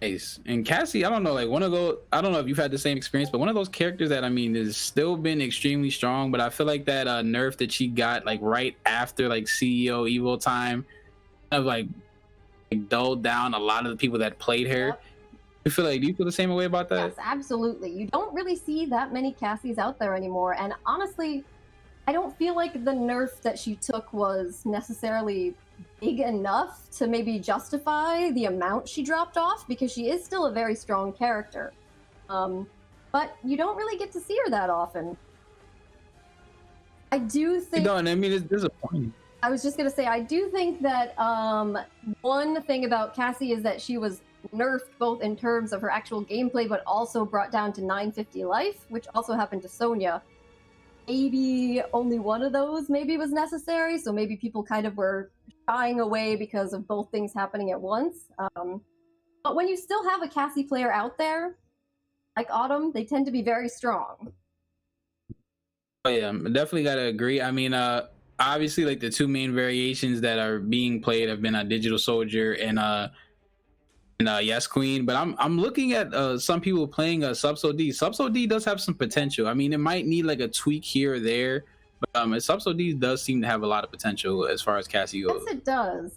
Nice. And Cassie, I don't know, like one of those, I don't know if you've had the same experience, but one of those characters that, I mean, has still been extremely strong, but I feel like that nerf that she got like right after like CEO Evo time kind of like dulled down a lot of the people that played her. Yep. Do you feel the same way about that? Yes, absolutely. You don't really see that many Cassies out there anymore, and honestly, I don't feel like the nerf that she took was necessarily big enough to maybe justify the amount she dropped off, because she is still a very strong character. But you don't really get to see her that often. I do think... No, and I mean, it's disappointing. I was just going to say, I do think that one thing about Cassie is that she was nerfed both in terms of her actual gameplay, but also brought down to 950 life, which also happened to Sonia. Maybe only one of those maybe was necessary, so maybe people kind of were shying away because of both things happening at once. But when you still have a Cassie player out there, like Autumn, they tend to be very strong. Oh yeah, definitely gotta agree. I mean, obviously, like the two main variations that are being played have been a Digital Soldier and Yes Queen. But I'm looking at some people playing Subso D. Subso D does have some potential. I mean, it might need like a tweak here or there, but Subso D does seem to have a lot of potential as far as Cassie goes. Yes, it does.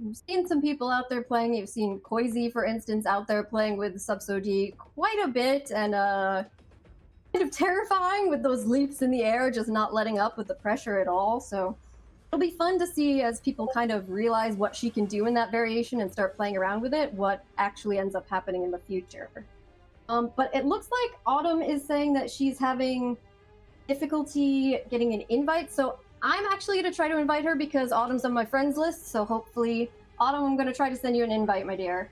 You've seen some people out there playing. You've seen Koizi, for instance, out there playing with Subso D quite a bit, and kind of terrifying with those leaps in the air, just not letting up with the pressure at all. So it'll be fun to see as people kind of realize what she can do in that variation and start playing around with it, what actually ends up happening in the future. But it looks like Autumn is saying that she's having difficulty getting an invite, so I'm actually going to try to invite her because Autumn's on my friends list, so hopefully, Autumn, I'm going to try to send you an invite, my dear.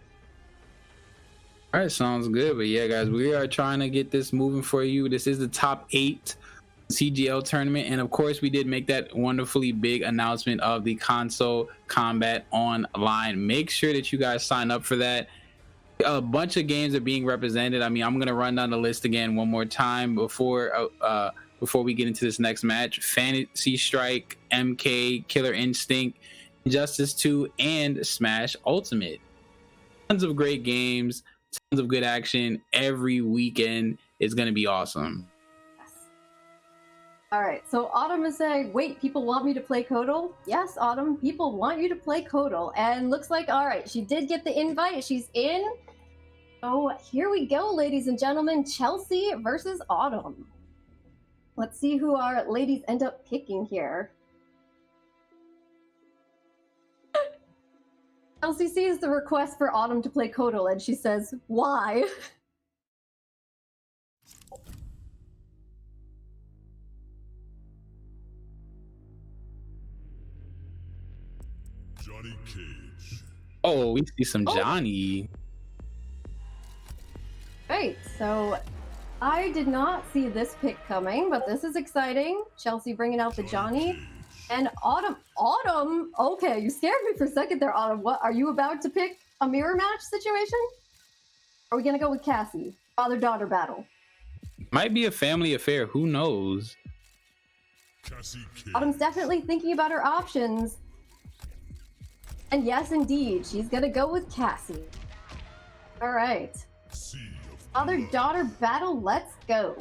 All right, sounds good. But yeah, guys, we are trying to get this moving for you. This is the top 8 CGL tournament, and of course we did make that wonderfully big announcement of the console combat online. Make sure that you guys sign up for that. A bunch of games are being represented. I mean, I'm going to run down the list again one more time before we get into this next match. Fantasy Strike, MK, Killer Instinct, Injustice 2, and Smash Ultimate. Tons of great games, tons of good action every weekend. It's going to be awesome. Yes. All right, so Autumn is saying, wait, people want me to play Kodal? Yes, Autumn, people want you to play Kodal. And looks like, all right, she did get the invite. She's in. Oh, here we go, ladies and gentlemen. Chelsea versus Autumn. Let's see who our ladies end up picking here. Chelsea sees the request for Autumn to play Kotal and she says, why? Johnny Cage. Oh, we see some Johnny. Right, so I did not see this pick coming, but this is exciting. Chelsea bringing out the Johnny. And Autumn, okay, you scared me for a second there, Autumn. What, are you about to pick a mirror match situation? Are we gonna go with Cassie? Father-daughter battle. Might be a family affair, who knows? Cassie Cage. Autumn's definitely thinking about her options. And yes, indeed, she's gonna go with Cassie. All right. Sea of Father-daughter battle, let's go.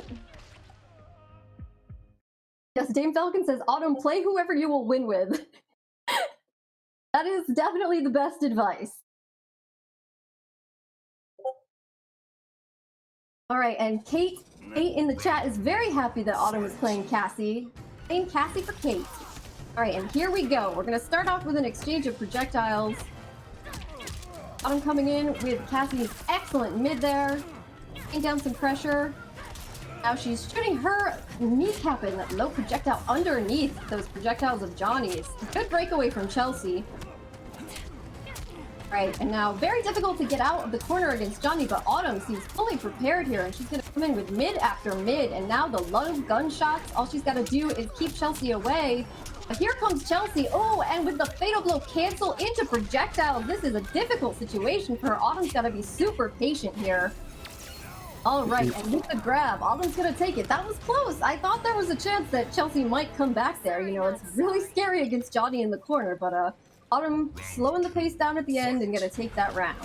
Yes, Dame Falcon says, Autumn, play whoever you will win with. That is definitely the best advice. All right, and Kate in the chat is very happy that Autumn is playing Cassie. Playing Cassie for Kate. All right, and here we go. We're gonna start off with an exchange of projectiles. Autumn coming in with Cassie's excellent mid there. Putting down some pressure. Now she's shooting her kneecap in that low projectile underneath those projectiles of Johnny's. Good breakaway from Chelsea. Right, and now very difficult to get out of the corner against Johnny, but Autumn seems fully prepared here, and she's going to come in with mid after mid, and now the low gunshots. All she's got to do is keep Chelsea away. But here comes Chelsea. Oh, and with the fatal blow cancel into projectiles. This is a difficult situation for her. Autumn's got to be super patient here. All right, and with the grab, Autumn's gonna take it. That was close. I thought there was a chance that Chelsea might come back there. You know, it's really scary against Johnny in the corner, but Autumn slowing the pace down at the end and gonna take that round.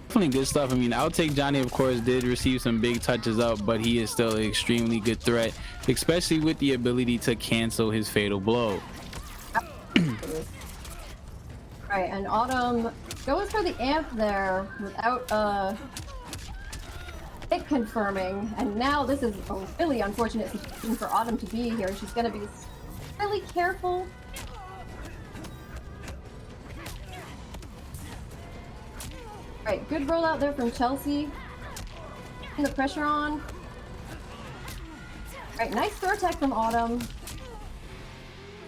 Definitely good stuff. I mean, I'll take Johnny, of course, did receive some big touches up, but he is still an extremely good threat, especially with the ability to cancel his fatal blow. Right, and Autumn goes for the amp there without it confirming, and now this is a really unfortunate situation for Autumn to be here. She's gonna be really careful. Right, good rollout there from Chelsea. Putting the pressure on. Right, nice throw attack from Autumn.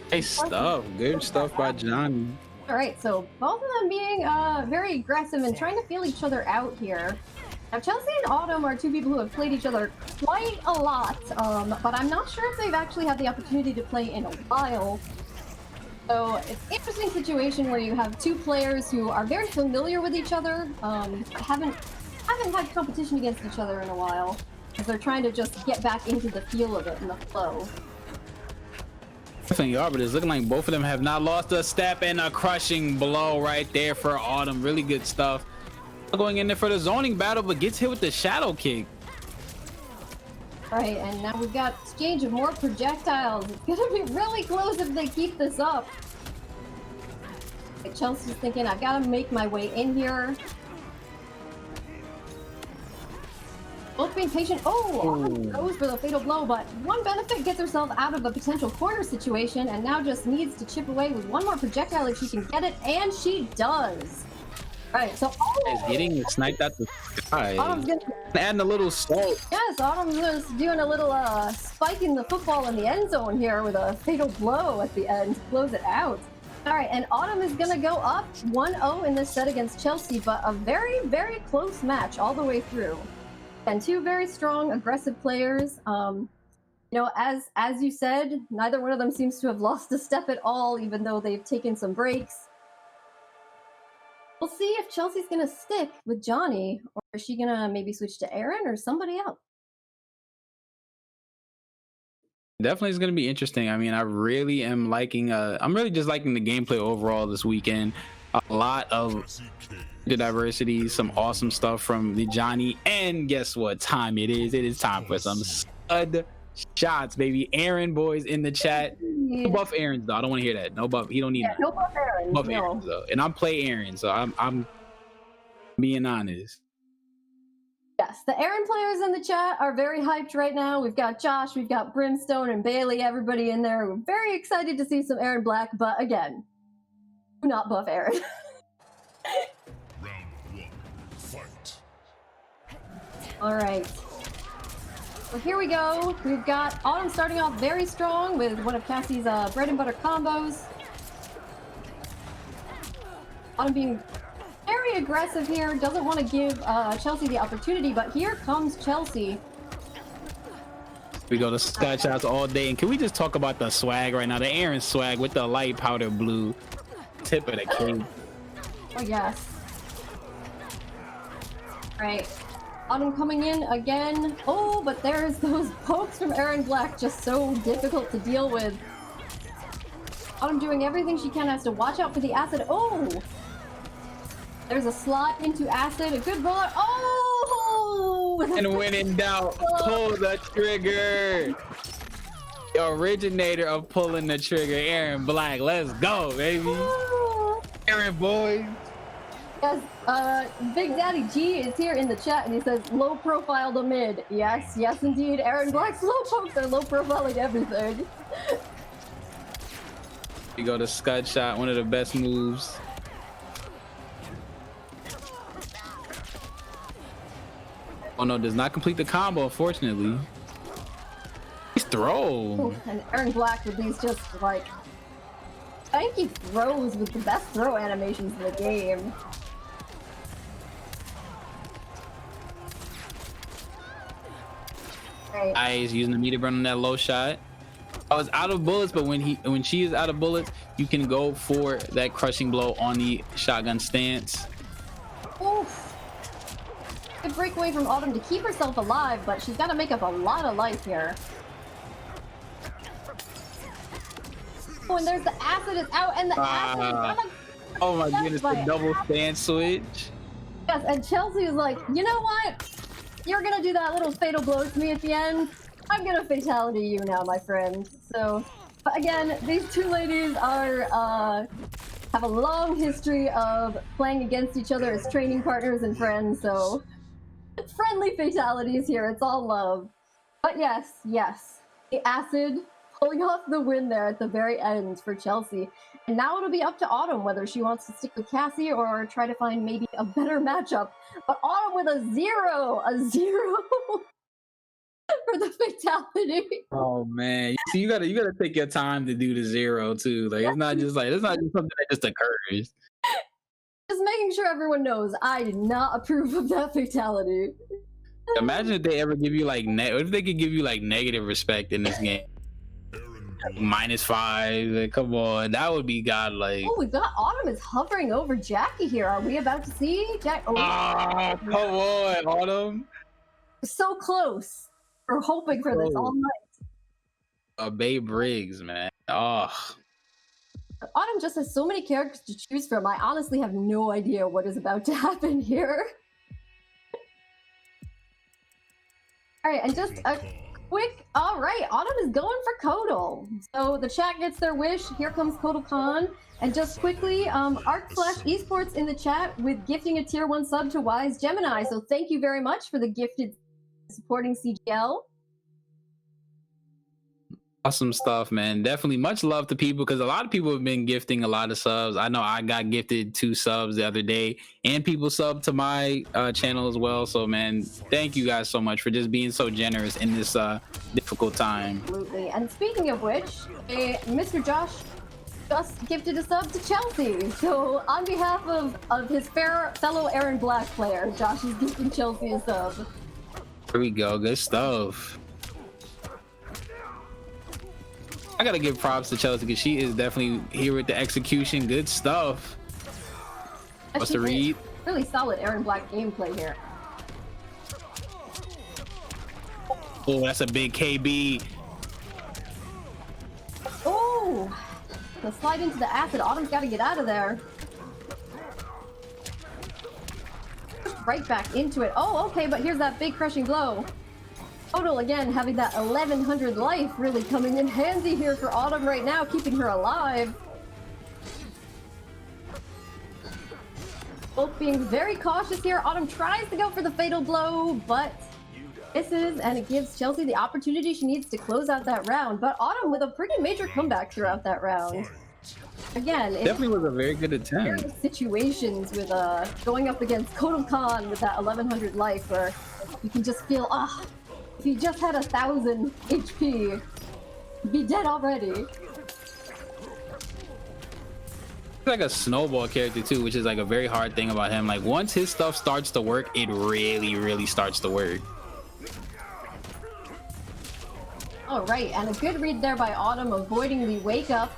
Nice stuff. Good stuff by Johnny. All right, so both of them being very aggressive and trying to feel each other out here. Now, Chelsea and Autumn are two people who have played each other quite a lot, but I'm not sure if they've actually had the opportunity to play in a while. So it's an interesting situation where you have two players who are very familiar with each other, haven't had competition against each other in a while, because they're trying to just get back into the feel of it and the flow. Definitely are, but it's looking like both of them have not lost a step, and a crushing blow right there for Autumn. Really good stuff. Going in there for the zoning battle, but gets hit with the shadow kick. Right, and now we've got exchange of more projectiles. It's gonna be really close if they keep this up. Okay, Chelsea's thinking, I've got to make my way in here. Both being patient. Autumn goes for the fatal blow, but one benefit gets herself out of a potential corner situation, and now just needs to chip away with one more projectile if she can get it, and she does. Right, so Is getting sniped at the sky. Autumn's gonna, Adding a little salt. yes, Autumn's just doing a little spiking the football in the end zone here with a fatal blow at the end to close it out. All right, and Autumn is gonna go up 1-0 in this set against Chelsea, but a very, very close match all the way through. And two very strong, aggressive players. You know, as you said, neither one of them seems to have lost a step at all, even though they've taken some breaks. We'll see if Chelsea's gonna stick with Johnny, or is she gonna maybe switch to Aaron or somebody else? Definitely is going to be interesting. I mean, I really am liking I'm really just liking the gameplay overall this weekend. A lot of the diversity, some awesome stuff from the Johnny, and guess what time it is? It is time for some stud shots, baby. Aaron boys in the chat. No buff Aaron's though. I don't want to hear that. No buff. He don't need No buff Aaron. buff No. Aaron's though. And I play Aaron, so I'm being honest. Yeah, yes, the Aaron players in the chat are very hyped right now. We've got Josh, we've got Brimstone and Bailey, everybody in there. We're very excited to see some Aaron Black, but again, do not buff Aaron. Round one, fight. All right. So here we go. We've got Autumn starting off very strong with one of Cassie's bread and butter combos. Autumn being very aggressive here, doesn't want to give Chelsea the opportunity, but here comes Chelsea. We go to Scott shots all day, and can we just talk about the swag right now? The Aaron swag with the light powder blue tip of the cake. Oh yes. Right. Autumn coming in again. Oh, but there's those pokes from Aaron Black, just so difficult to deal with. Autumn doing everything she can, has to watch out for the acid. Oh! There's a slot into acid, a good roller. Oh! And when in doubt, pull the trigger. The originator of pulling the trigger, Aaron Black. Let's go, baby. Aaron boy. Yes, Big Daddy G is here in the chat and he says low profile to mid. Yes, yes indeed. Aaron Black's low pokes are low profiling everything. You go to Scud shot, one of the best moves. Oh no, does not complete the combo, unfortunately. Nice throw. And Aaron Black with these just like stanky throws with the best throw animations in the game. Right. Nice, using the meter burn on that low shot. I was out of bullets, but when she is out of bullets, you can go for that crushing blow on the shotgun stance. Oof. Good breakaway from Autumn to keep herself alive, but she's got to make up a lot of life here. Oh, and there's the acid is out, and the acid is out. Oh my goodness, the double stance switch. Yes, and Chelsea is like, you know what? You're gonna do that little fatal blow to me at the end. I'm gonna fatality you now, my friend. So, but again, these two ladies are have a long history of playing against each other as training partners and friends. So, friendly fatalities here. It's all love. But yes, the acid pulling off the win there at the very end for Chelsea. And now it'll be up to Autumn whether she wants to stick with Cassie or try to find maybe a better matchup. But Autumn with a zero for the fatality. Oh man, see, you gotta take your time to do the zero too. Like it's not just something that just occurs. Just making sure everyone knows I did not approve of that fatality. Imagine if they ever give you like what if they could give you like negative respect in this game? -5. Like, come on, that would be godlike. Oh, we've got Autumn is hovering over Jackie here. Are we about to see Jack? Oh, come on, Autumn. So close. We're hoping for this all night. Babe Briggs, man. Oh. Autumn just has so many characters to choose from. I honestly have no idea what is about to happen here. All right, and just a quick, all right, Autumn is going for Kodal. So the chat gets their wish. Here comes Kodal Khan. And just quickly, Arc/Esports in the chat with gifting a tier 1 sub to Wise Gemini. So thank you very much for the gifted supporting CGL. Awesome stuff, man. Definitely much love to people because a lot of people have been gifting a lot of subs. I know I got gifted 2 subs the other day and people subbed to my channel as well. So, man, thank you guys so much for just being so generous in this difficult time. Absolutely. And speaking of which, Mr. Josh just gifted a sub to Chelsea. So on behalf of his fellow Aaron Black player, Josh is gifting Chelsea a sub. Here we go. Good stuff. I gotta give props to Chelsea because she is definitely here with the execution. Good stuff. What's the read? Really solid Aaron Black gameplay here. Oh, that's a big KB. Oh, the slide into the acid. Autumn's got to get out of there. Right back into it. Oh, okay, but here's that big crushing blow. Total again having that 1100 life really coming in handy here for Autumn right now, keeping her alive. Both being very cautious here. Autumn tries to go for the fatal blow, but misses, and it gives Chelsea the opportunity she needs to close out that round. But Autumn with a pretty major comeback throughout that round. Again, it Definitely was a very good attempt. various situations with going up against Kotal Khan with that 1100 life, where you can just feel, if he just had 1000 HP, he'd be dead already. He's like a snowball character too, which is like a very hard thing about him. Like once his stuff starts to work, it really starts to work. All right, and a good read there by Autumn, avoiding the wake up.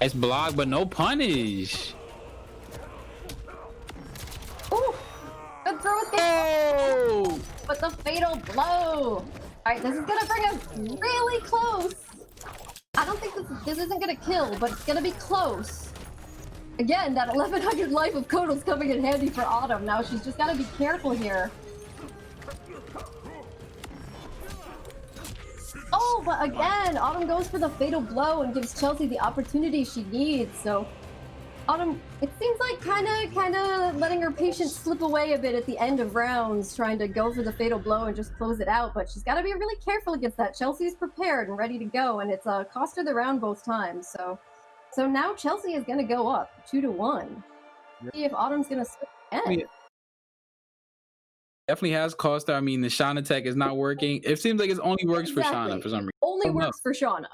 Nice block, but no punish. Ooh, good throw with the Oh! but the fatal blow. All right, this is gonna bring us really close. I don't think this isn't gonna kill, but it's gonna be close. Again, that 1100 life of Kotal's coming in handy for Autumn. Now she's just gotta be careful here. Oh, but again, Autumn goes for the fatal blow and gives Chelsea the opportunity she needs. So Autumn, it seems like kind of letting her patience slip away a bit at the end of rounds, trying to go for the fatal blow and just close it out. But she's got to be really careful against that. Chelsea's prepared and ready to go, and it's cost her the round both times. So now Chelsea is going to go up 2-1. See if Autumn's going to switch again. Definitely has cost her. I mean, the Shauna tech is not working. It seems like it only works for Shauna for some reason. Only works for Shauna.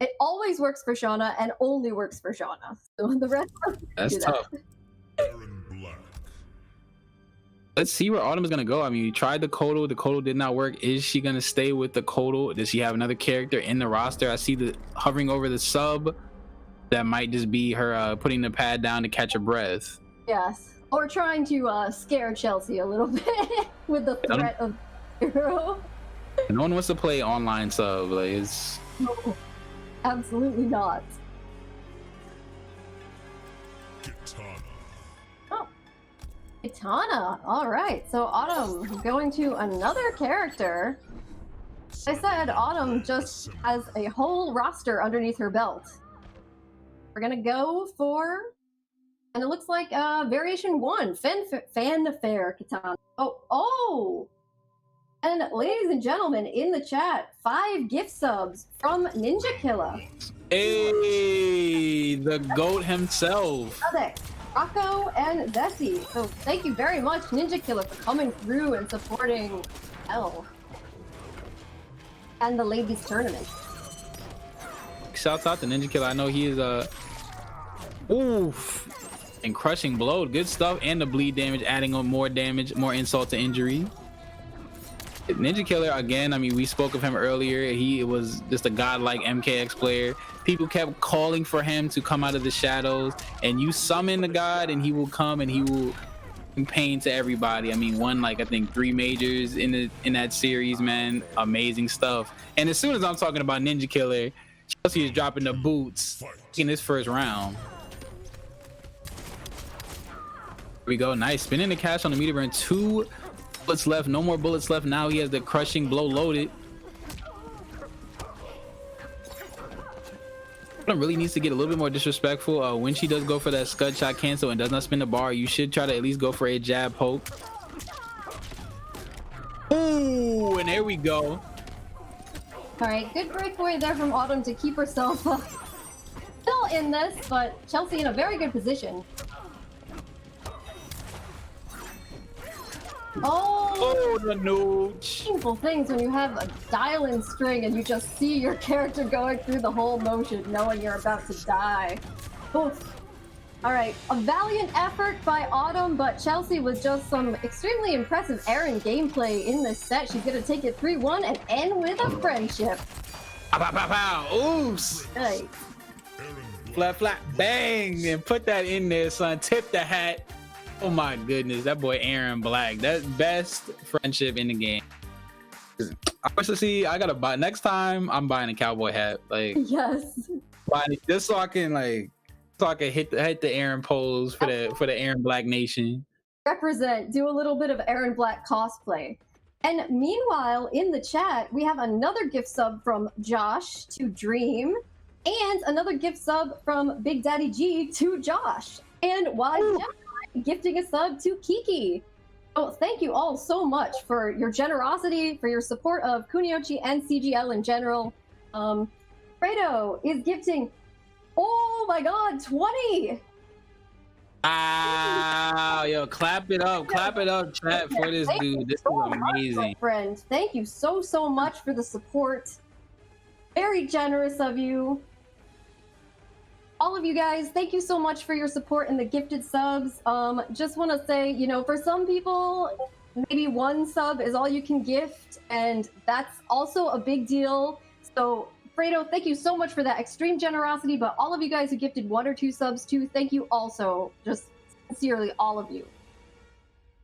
It always works for Shauna and only works for Shauna. So the rest that's tough. Aaron Black. Let's see where Autumn is gonna go. I mean, we tried the Kotal. The Kotal did not work. Is she gonna stay with the Kotal? Does she have another character in the roster? I see the hovering over the sub. That might just be her putting the pad down to catch her breath. Yes. Or trying to scare Chelsea a little bit with the threat of hero. No one wants to play online sub. Like it's No, absolutely not. Kitana. Oh, Kitana. All right. So Autumn going to another character. I said Autumn just has a whole roster underneath her belt. We're gonna go for. And it looks like variation 1, fanfare Kitana. Oh! And ladies and gentlemen, in the chat, 5 gift subs from Ninja Killer. hey, the GOAT himself. Adek, Rocco, and Zessie. So thank you very much, Ninja Killer, for coming through and supporting L and the ladies tournament. Shouts out to Ninja Killer. I know he is oof. And crushing blow, good stuff, and the bleed damage, adding on more damage, more insult to injury. Ninja Killer, again, I mean, we spoke of him earlier. He was just a godlike MKX player. People kept calling for him to come out of the shadows, and you summon the god, and he will come, and he will bring pain to everybody. I mean, won like I think 3 majors in that series, man. Amazing stuff. And as soon as I'm talking about Ninja Killer, Chelsea is dropping the boots in this first round. We go, nice, spinning the cash on the meter burn. 2 bullets left, no more bullets left. Now he has the crushing blow loaded. Really needs to get a little bit more disrespectful when she does go for that scud shot cancel and does not spin the bar. You should try to at least go for a jab poke. Ooh, and there we go. All right, good breakaway there from Autumn to keep herself still in this, but Chelsea in a very good position. Oh, the nooch. Painful things when you have a dial-in string and you just see your character going through the whole motion, knowing you're about to die. Oof. All right, a valiant effort by Autumn, but Chelsea with just some extremely impressive Aaron gameplay in this set. She's gonna take it 3-1 and end with a friendship. Pow, pow, pow, pow. Oops. Nice. Flat, flat, bang, and put that in there, son. Tip the hat. Oh my goodness, that boy Aaron Black. That's best friendship in the game. I wish to see. I gotta buy next time. I'm buying a cowboy hat, like Yes. buying it just so I can hit the Aaron pose for the Aaron Black Nation. Represent. Do a little bit of Aaron Black cosplay. And meanwhile, in the chat, we have another gift sub from Josh to Dream. And another gift sub from Big Daddy G to Josh. And Wise Gemini gifting a sub to Kiki. Oh, thank you all so much for your generosity, for your support of Kunoichi and CGL in general. Fredo is gifting, oh my god, 20! Wow, yo, clap it up, chat, for this dude. This is amazing. Friend, thank you so much for the support. Very generous of you. All of you guys, thank you so much for your support and the gifted subs. Just want to say, you know, for some people, maybe one sub is all you can gift, and that's also a big deal. So, Fredo, thank you so much for that extreme generosity, but all of you guys who gifted 1 or 2 subs too, thank you also. Just sincerely, all of you.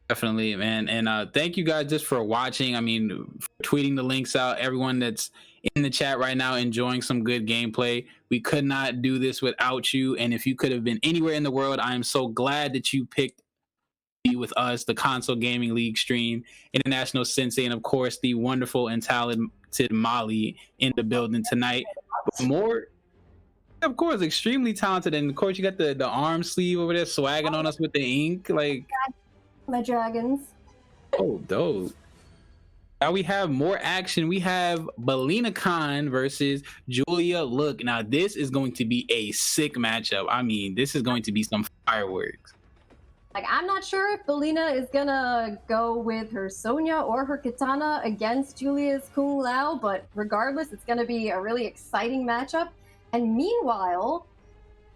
Definitely, man. And thank you guys just for watching. I mean, for tweeting the links out, everyone that's in the chat right now enjoying some good gameplay. We could not do this without you. And if you could have been anywhere in the world, I am so glad that you picked to be with us, the Console Gaming League stream, International Sensei, and of course, the wonderful and talented Molly in the building tonight. But more, of course, extremely talented. And of course, you got the arm sleeve over there swagging on us with the ink. Like, my dragons. oh, dope. Now we have more action. We have Bailena Khan versus Julia Look. Now this is going to be a sick matchup. I mean, this is going to be some fireworks. Like, I'm not sure if Baylena is gonna go with her Sonia or her Katana against Julia's Kung Lao, but regardless, it's gonna be a really exciting matchup. And meanwhile,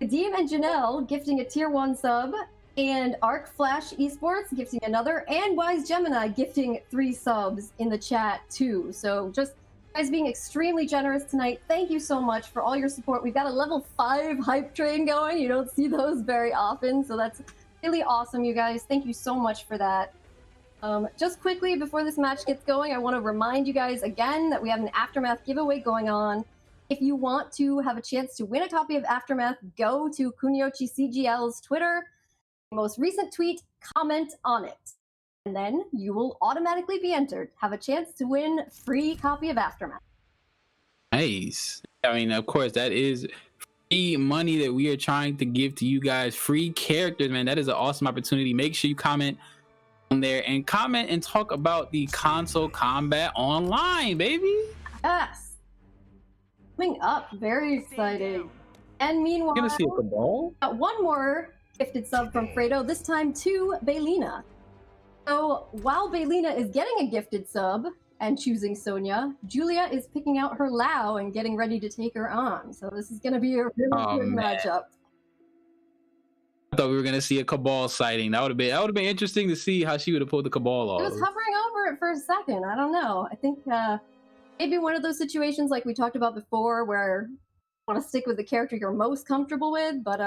Kadeem and Janelle gifting a tier 1 sub, and Arc Flash Esports gifting another, and Wise Gemini gifting 3 subs in the chat too. So just guys being extremely generous tonight. Thank you so much for all your support. We've got a level 5 hype train going. You don't see those very often, so that's really awesome, you guys. Thank you so much for that. Just quickly before this match gets going, I want to remind you guys again that we have an Aftermath giveaway going on. If you want to have a chance to win a copy of Aftermath, go to Kunoichi CGL's Twitter, most recent tweet, comment on it, and then you will automatically be entered. Have a chance to win a free copy of Aftermath. Nice. I mean, of course, that is free money that we are trying to give to you guys. Free characters, man. That is an awesome opportunity. Make sure you comment on there and comment and talk about the console combat online, baby. Yes. Coming up, very exciting. And meanwhile, You're gonna see a cabal? One more gifted sub from Fredo, this time to Baylena. So while Baylena is getting a gifted sub and choosing Sonia, Julia is picking out her Lao and getting ready to take her on. So this is going to be a really good matchup. I thought we were gonna see a cabal sighting. That would have been interesting to see how she would have pulled the cabal off. It was hovering over it for a second. I don't know. I think maybe one of those situations like we talked about before where want to stick with the character you're most comfortable with, but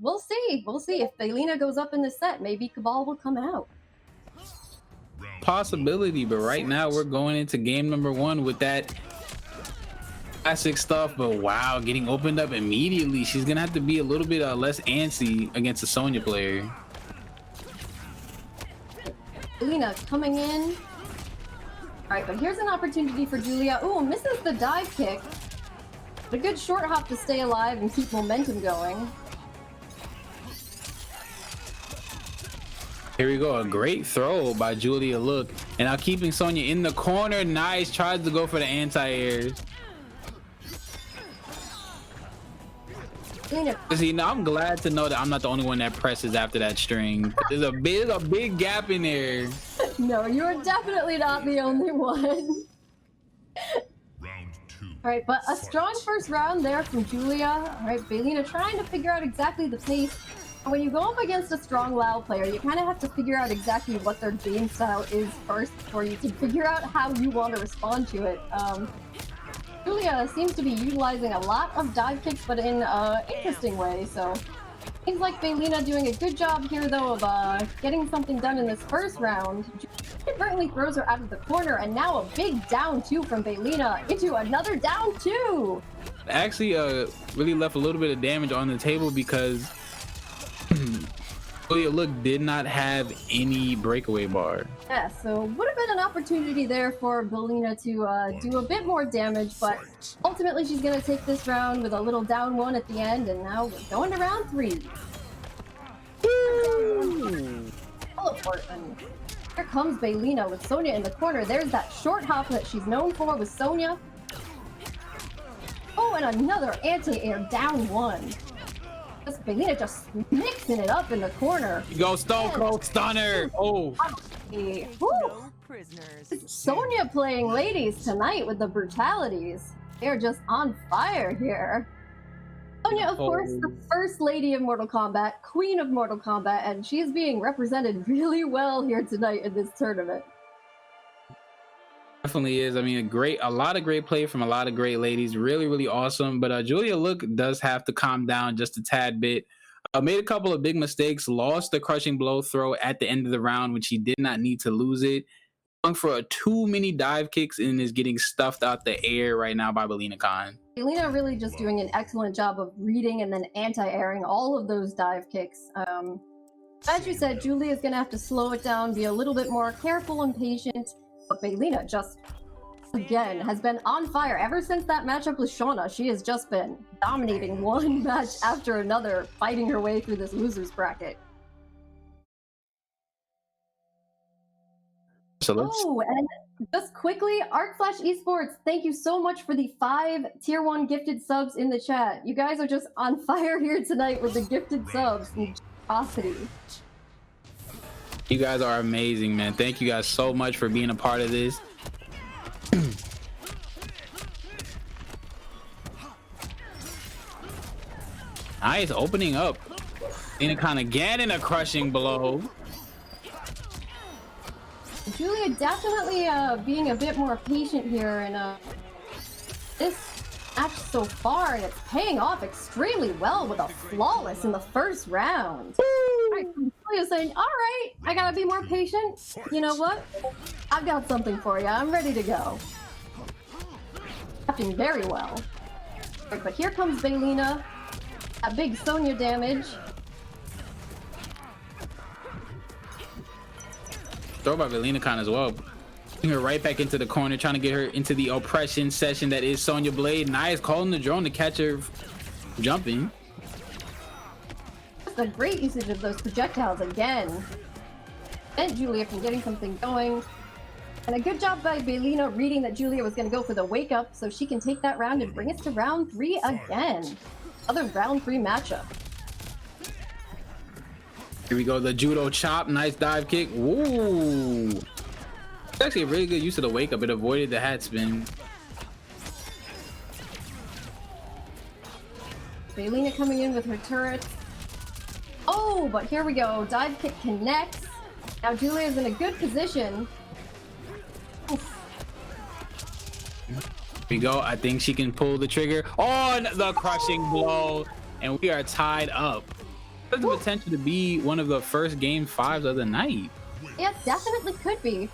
we'll see. We'll see if Baylena goes up in the set. Maybe Cabal will come out. Possibility, but right now we're going into game number 1 with that classic stuff. But wow, getting opened up immediately. She's gonna have to be a little bit less antsy against a Sonya player. Baylena coming in. All right, but here's an opportunity for Julia. Ooh, misses the dive kick. A good short hop to stay alive and keep momentum going. Here we go, a great throw by Julia Look, and now keeping Sonya in the corner. Nice, tries to go for the anti-airs. See, now I'm glad to know that I'm not the only one that presses after that string. There's a big gap in there. No, you're definitely not the only one. Alright, but a strong first round there from Julia. Alright, Baylena trying to figure out exactly the pace. And when you go up against a strong Lao player, you kind of have to figure out exactly what their game style is first before you can figure out how you want to respond to it. Julia seems to be utilizing a lot of dive kicks, but in an interesting way, so seems like Baylena doing a good job here, though, of getting something done in this first round. Inadvertently throws her out of the corner, and now a big down 2 from Baylena into another down 2. Actually, really left a little bit of damage on the table because Julia look did not have any breakaway bar. Yeah, so would have been an opportunity there for Bailena to do a bit more damage, but ultimately she's going to take this round with a little down one at the end, and now we're going to round 3. Teleport, and here comes Bailena with Sonia in the corner. There's that short hop that she's known for with Sonia. Oh, and another anti-air down one. Bailena just mixing it up in the corner. You go Stone Cold Stunner. Oh. No prisoners. Sonia playing ladies tonight with the brutalities. They're just on fire here. Sonia, of course, the first lady of Mortal Kombat, queen of Mortal Kombat, and she is being represented really well here tonight in this tournament. Definitely is. I mean, a lot of great play from a lot of great ladies. Really awesome. But Julia Look does have to calm down just a tad bit. Made a couple of big mistakes. Lost the crushing blow throw at the end of the round when she did not need to lose it. Going for too many dive kicks and is getting stuffed out the air right now by Bailena Khan. Bailena really just doing an excellent job of reading and then anti-airing all of those dive kicks. As you said, Julia is going to have to slow it down, be a little bit more careful and patient. But Bailena just, again, has been on fire. Ever since that matchup with Shauna, she has just been dominating one match after another, fighting her way through this loser's bracket. Oh, and just quickly, ArcFlash Esports, thank you so much for the 5 Tier 1 gifted subs in the chat. You guys are just on fire here tonight with the gifted subs and generosity. You guys are amazing, man. Thank you guys so much for being a part of this. Nice opening up. Bailena Khan again in a crushing blow. Julia definitely being a bit more patient here in this match so far, and it's paying off extremely well with a flawless in the first round. Julia's saying, all right, I gotta be more patient. You know what? I've got something for you. I'm ready to go. Acting very well. Right, but here comes Bailena. A big Sonia damage. Throw by Bailena Khan as well. Putting her right back into the corner, trying to get her into the oppression session that is Sonya Blade. Nice calling the drone to catch her jumping. A great usage of those projectiles again. And Julia from getting something going. And a good job by Bailena reading that Julia was going to go for the wake up so she can take that round and bring us to round 3 again. Another round 3 matchup. Here we go, the judo chop. Nice dive kick. Ooh. It's actually a really good use of the wake up. It avoided the hat spin. Bailena coming in with her turrets. Oh, but here we go. Dive kick connects. Now Julia's in a good position. Oof. Here we go. I think she can pull the trigger. Oh, the crushing blow. And we are tied up. Has the potential to be one of the first game 5s of the night. Yeah, definitely could be.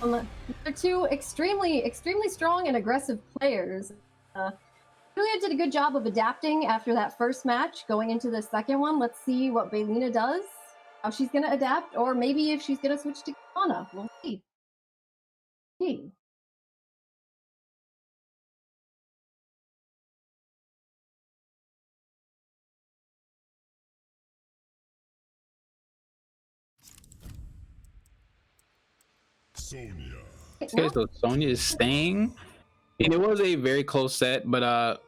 They're two extremely strong and aggressive players. Julia did a good job of adapting after that first match. Going into the second one, let's see what Bailena does. How she's going to adapt, or maybe if she's going to switch to Shauna. We'll see. Sonia. Okay, so Sonya is staying. And it was a very close set, but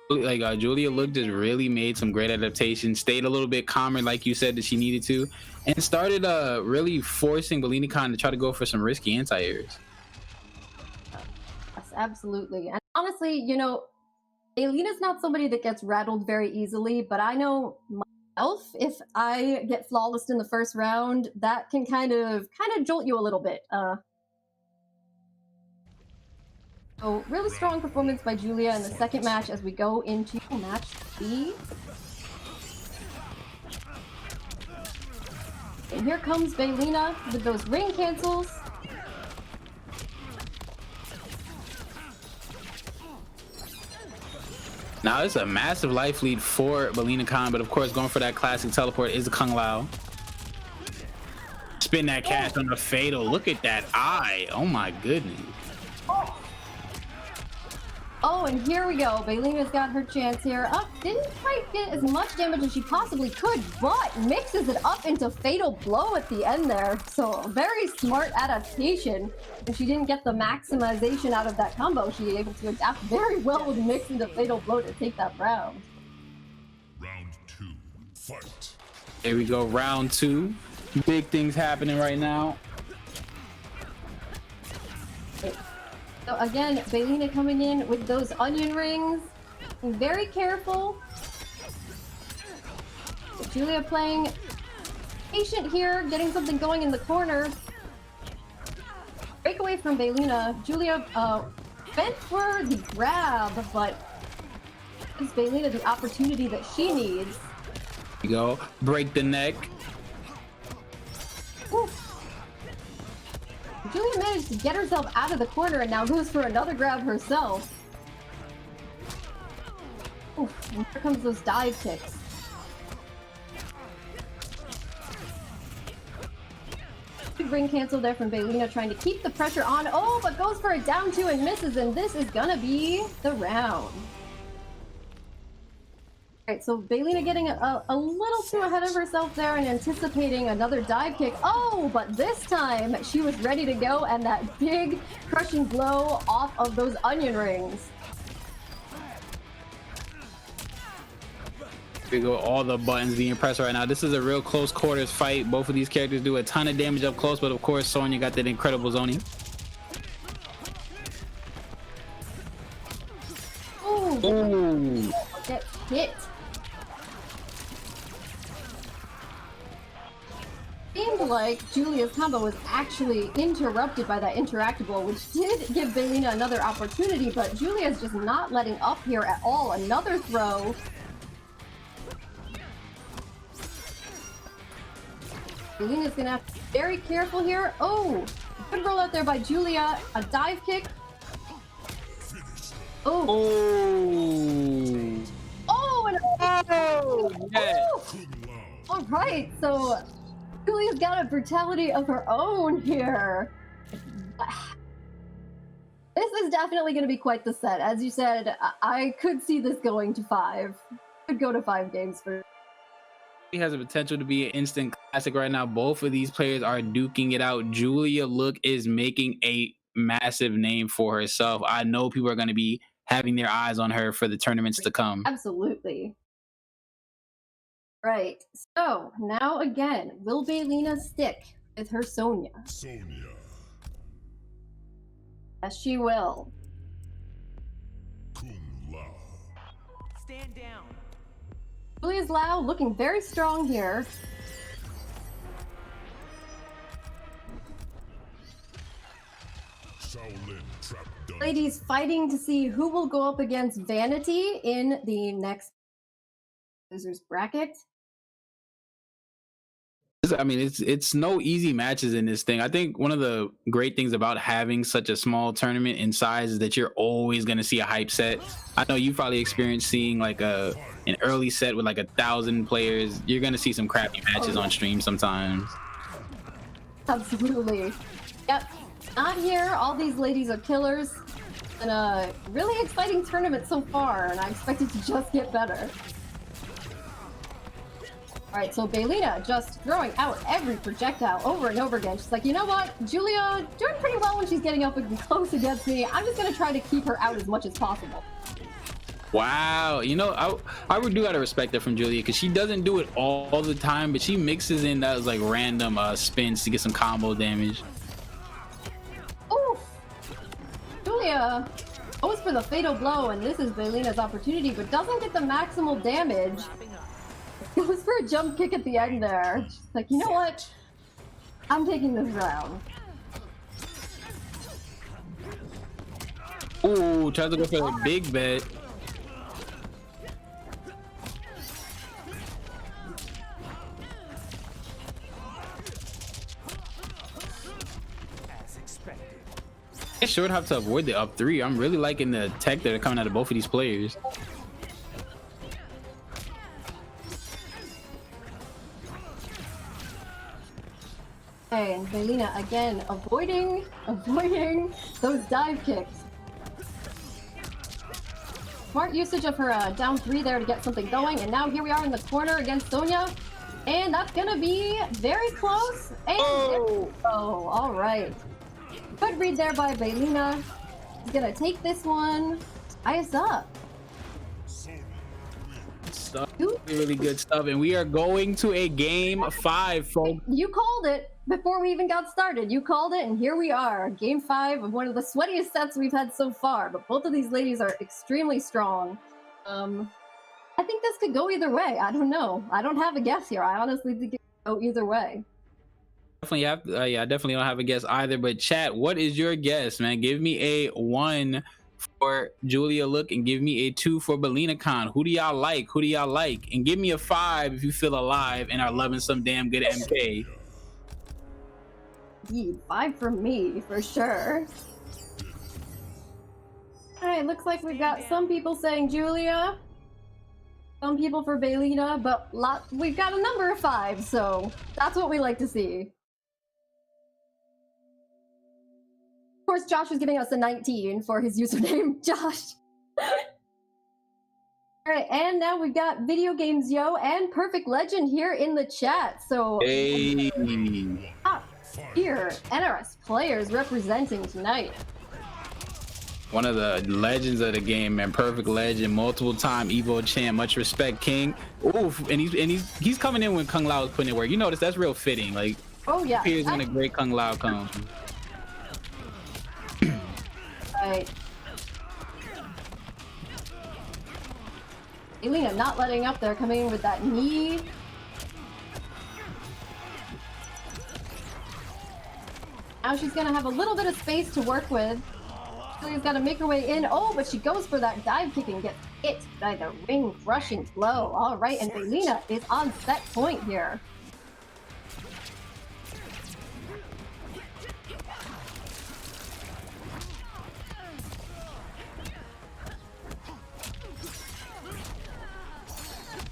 Julia Look just really made some great adaptations, stayed a little bit calmer like you said that she needed to, and started really forcing Bailena Khan to try to go for some risky anti-airs. Yes, absolutely. And honestly, you know, Balena's not somebody that gets rattled very easily, but I know myself, if I get flawless in the first round, that can kind of jolt you a little bit. So really strong performance by Julia in the second match as we go into match 3. And here comes Bailena with those ring cancels. Now it's a massive life lead for Bailena Khan, but of course going for that classic teleport is the Kung Lao. Spin that cash on the fatal. Look at that eye. Oh my goodness. Oh, and here we go. Balena's got her chance here. Didn't quite get as much damage as she possibly could, but mixes it up into fatal blow at the end there. So very smart adaptation. And she didn't get the maximization out of that combo. She was able to adapt very well with mix into fatal blow to take that round. Round 2, fight. Here we go, round 2. Big things happening right now. So again, Bailena coming in with those onion rings. Very careful. Julia playing patient here, getting something going in the corner. Break away from Bailena. Julia went for the grab, but gives Bailena the opportunity that she needs. Here we go, break the neck. Oof. Julia managed to get herself out of the corner and now goes for another grab herself. Oof, and here comes those dive kicks. Big ring cancel there from Bailena, trying to keep the pressure on. Oh, but goes for a down 2 and misses, and this is gonna be the round. Alright, so Bailena getting a little too ahead of herself there and anticipating another dive kick. Oh, but this time she was ready to go, and that big crushing blow off of those onion rings. We go, all the buttons being pressed right now. This is a real close quarters fight. Both of these characters do a ton of damage up close, but of course Sonia got that incredible zoning. Ooh. Get hit. Seemed like Julia's combo was actually interrupted by that interactable, which did give Bailena another opportunity, but Julia's just not letting up here at all. Another throw. Balena's gonna have to be very careful here. Oh, good roll out there by Julia. A dive kick. Oh. Oh, and Yeah. all right, so Julia's got a brutality of her own here. This is definitely going to be quite the set. As you said, I could see this going to 5. Could go to 5 games for. He has the potential to be an instant classic right now. Both of these players are duking it out. Julia is making a massive name for herself. I know people are going to be having their eyes on her for the tournaments to come. Absolutely. Right. So now again, will Bailena stick with her Sonia? Sonia. Yes, she will. Kung Lao. Stand down. Julia's Lao looking very strong here. Shaolin trap done. Ladies fighting to see who will go up against Vanity in the next losers bracket. I mean, it's no easy matches in this thing. I think one of the great things about having such a small tournament in size is that you're always going to see a hype set. I know you've probably experienced seeing like an early set with like 1,000 players. You're going to see some crappy matches on stream sometimes. Absolutely. Yep. Not here. All these ladies are killers. And a really exciting tournament so far, and I expect it to just get better. Alright, so Bailena just throwing out every projectile over and over again. She's like, you know what? Julia doing pretty well when she's getting up and close against me. I'm just going to try to keep her out as much as possible. Wow. You know, I would do gotta respect that from Julia, because she doesn't do it all the time, but she mixes in those like random spins to get some combo damage. Oof! Julia goes for the fatal blow, and this is Balena's opportunity, but doesn't get the maximal damage. Goes for a jump kick at the end there. She's like, you know what? I'm taking this round. Ooh, tries to go for a big bet. As expected. They sure have to avoid the up 3. I'm really liking the tech that are coming out of both of these players. Okay, and Baylena again avoiding those dive kicks. Smart usage of her down 3 there to get something going, and now here we are in the corner against Sonia, and that's gonna be very close. And oh, all right. Good read there by Baylena. He's gonna take this one. Tie us up. Stuff, really good stuff, and we are going to a game 5, folks. You called it before we even got started. You called it, and here we are, game 5 of one of the sweatiest sets we've had so far. But both of these ladies are extremely strong. I think this could go either way. I don't know. I don't have a guess here. I honestly think it could go either way. Definitely have, yeah, I definitely don't have a guess either. But chat, what is your guess, man? Give me a 1 for Julia Look and give me a 2 for Bailena Khan. Who do y'all like? Who do y'all like? And give me a 5 if you feel alive and are loving some damn good MK. 5 for me, for sure. Alright, looks like we've got some people saying Julia, some people for Baylena, but we've got a number of 5, so that's what we like to see. Of course, Josh is giving us a 19 for his username, Josh. Alright, and now we've got Video Games Yo and Perfect Legend here in the chat, so... Hey. Here, NRS players representing tonight. One of the legends of the game, man. Perfect Legend, multiple time Evo champ. Much respect, King. Oof, and he's coming in when Kung Lao is putting in work. You notice that's real fitting. Like, oh yeah, here's when a great Kung Lao comes. Right. Baylena not letting up there, coming in with that knee. Now she's gonna have a little bit of space to work with. Julia's gotta make her way in. Oh, but she goes for that dive kick and gets hit by the ring crushing blow. All right, and Baylena is on set point here.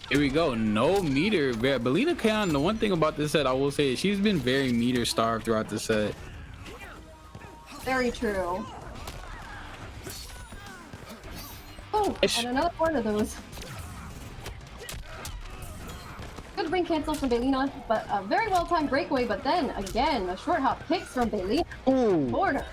Here we go. No meter. Bailena Khan, the one thing about this set I will say is she's been very meter starved throughout the set. Very true. Oh, and another one of those. Good ring cancel from Baylena, but a very well-timed breakaway, but then, again, a short hop kicks from Baylena. Ooh. Border.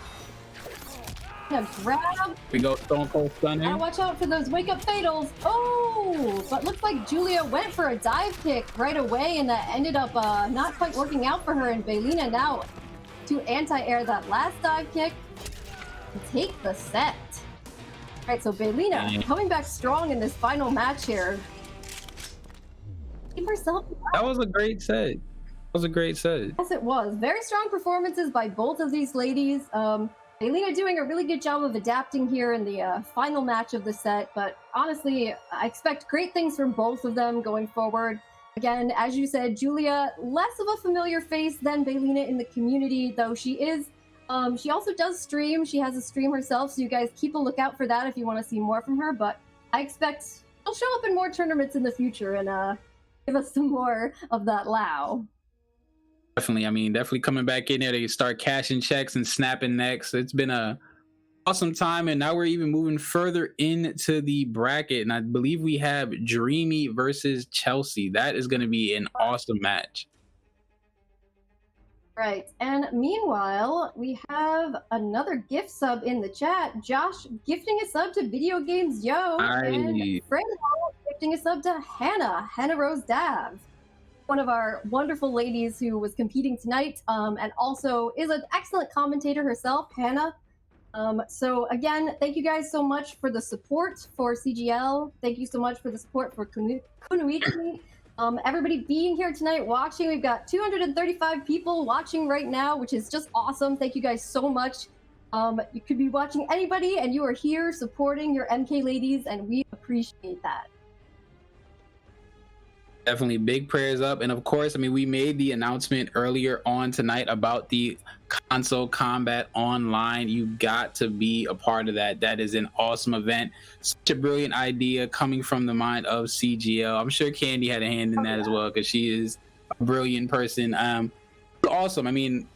Grab. We go Stone Cold Stunner. Now watch out for those wake-up fatals. Oh, but looks like Julia went for a dive kick right away, and that ended up not quite working out for her, and Baylena now to anti-air that last dive kick and take the set. All right, so Baylena coming back strong in this final match here. Keep herself. That was a great set. That was a great set. Yes, it was. Very strong performances by both of these ladies. Baylena doing a really good job of adapting here in the final match of the set, but honestly, I expect great things from both of them going forward. Again, as you said, Julia, less of a familiar face than Baylena in the community, though she is. She also does stream. She has a stream herself, so you guys keep a lookout for that if you want to see more from her, but I expect she'll show up in more tournaments in the future and give us some more of that Lao. Definitely. I mean, definitely coming back in there to start cashing checks and snapping necks. It's been a awesome time, and now we're even moving further into the bracket, and I believe we have Dreamy versus Chelsea. That is going to be an awesome match. Right, and meanwhile, we have another gift sub in the chat. Josh gifting a sub to Video Games Yo, and Fredo gifting a sub to Hannah Rose Dav, one of our wonderful ladies who was competing tonight, and also is an excellent commentator herself, Hannah. So again, thank you guys so much for the support for CGL. Thank you so much for the support for Kunoichi. Everybody being here tonight watching. We've got 235 people watching right now, which is just awesome. Thank you guys so much. You could be watching anybody, and you are here supporting your MK ladies, and we appreciate that. Definitely big prayers up. And of course, I mean, we made the announcement earlier on tonight about the console combat online. You got to be a part of that. That is an awesome event. Such a brilliant idea coming from the mind of CGL. I'm sure Candy had a hand in that as well, because she is a brilliant person. awesome. I mean,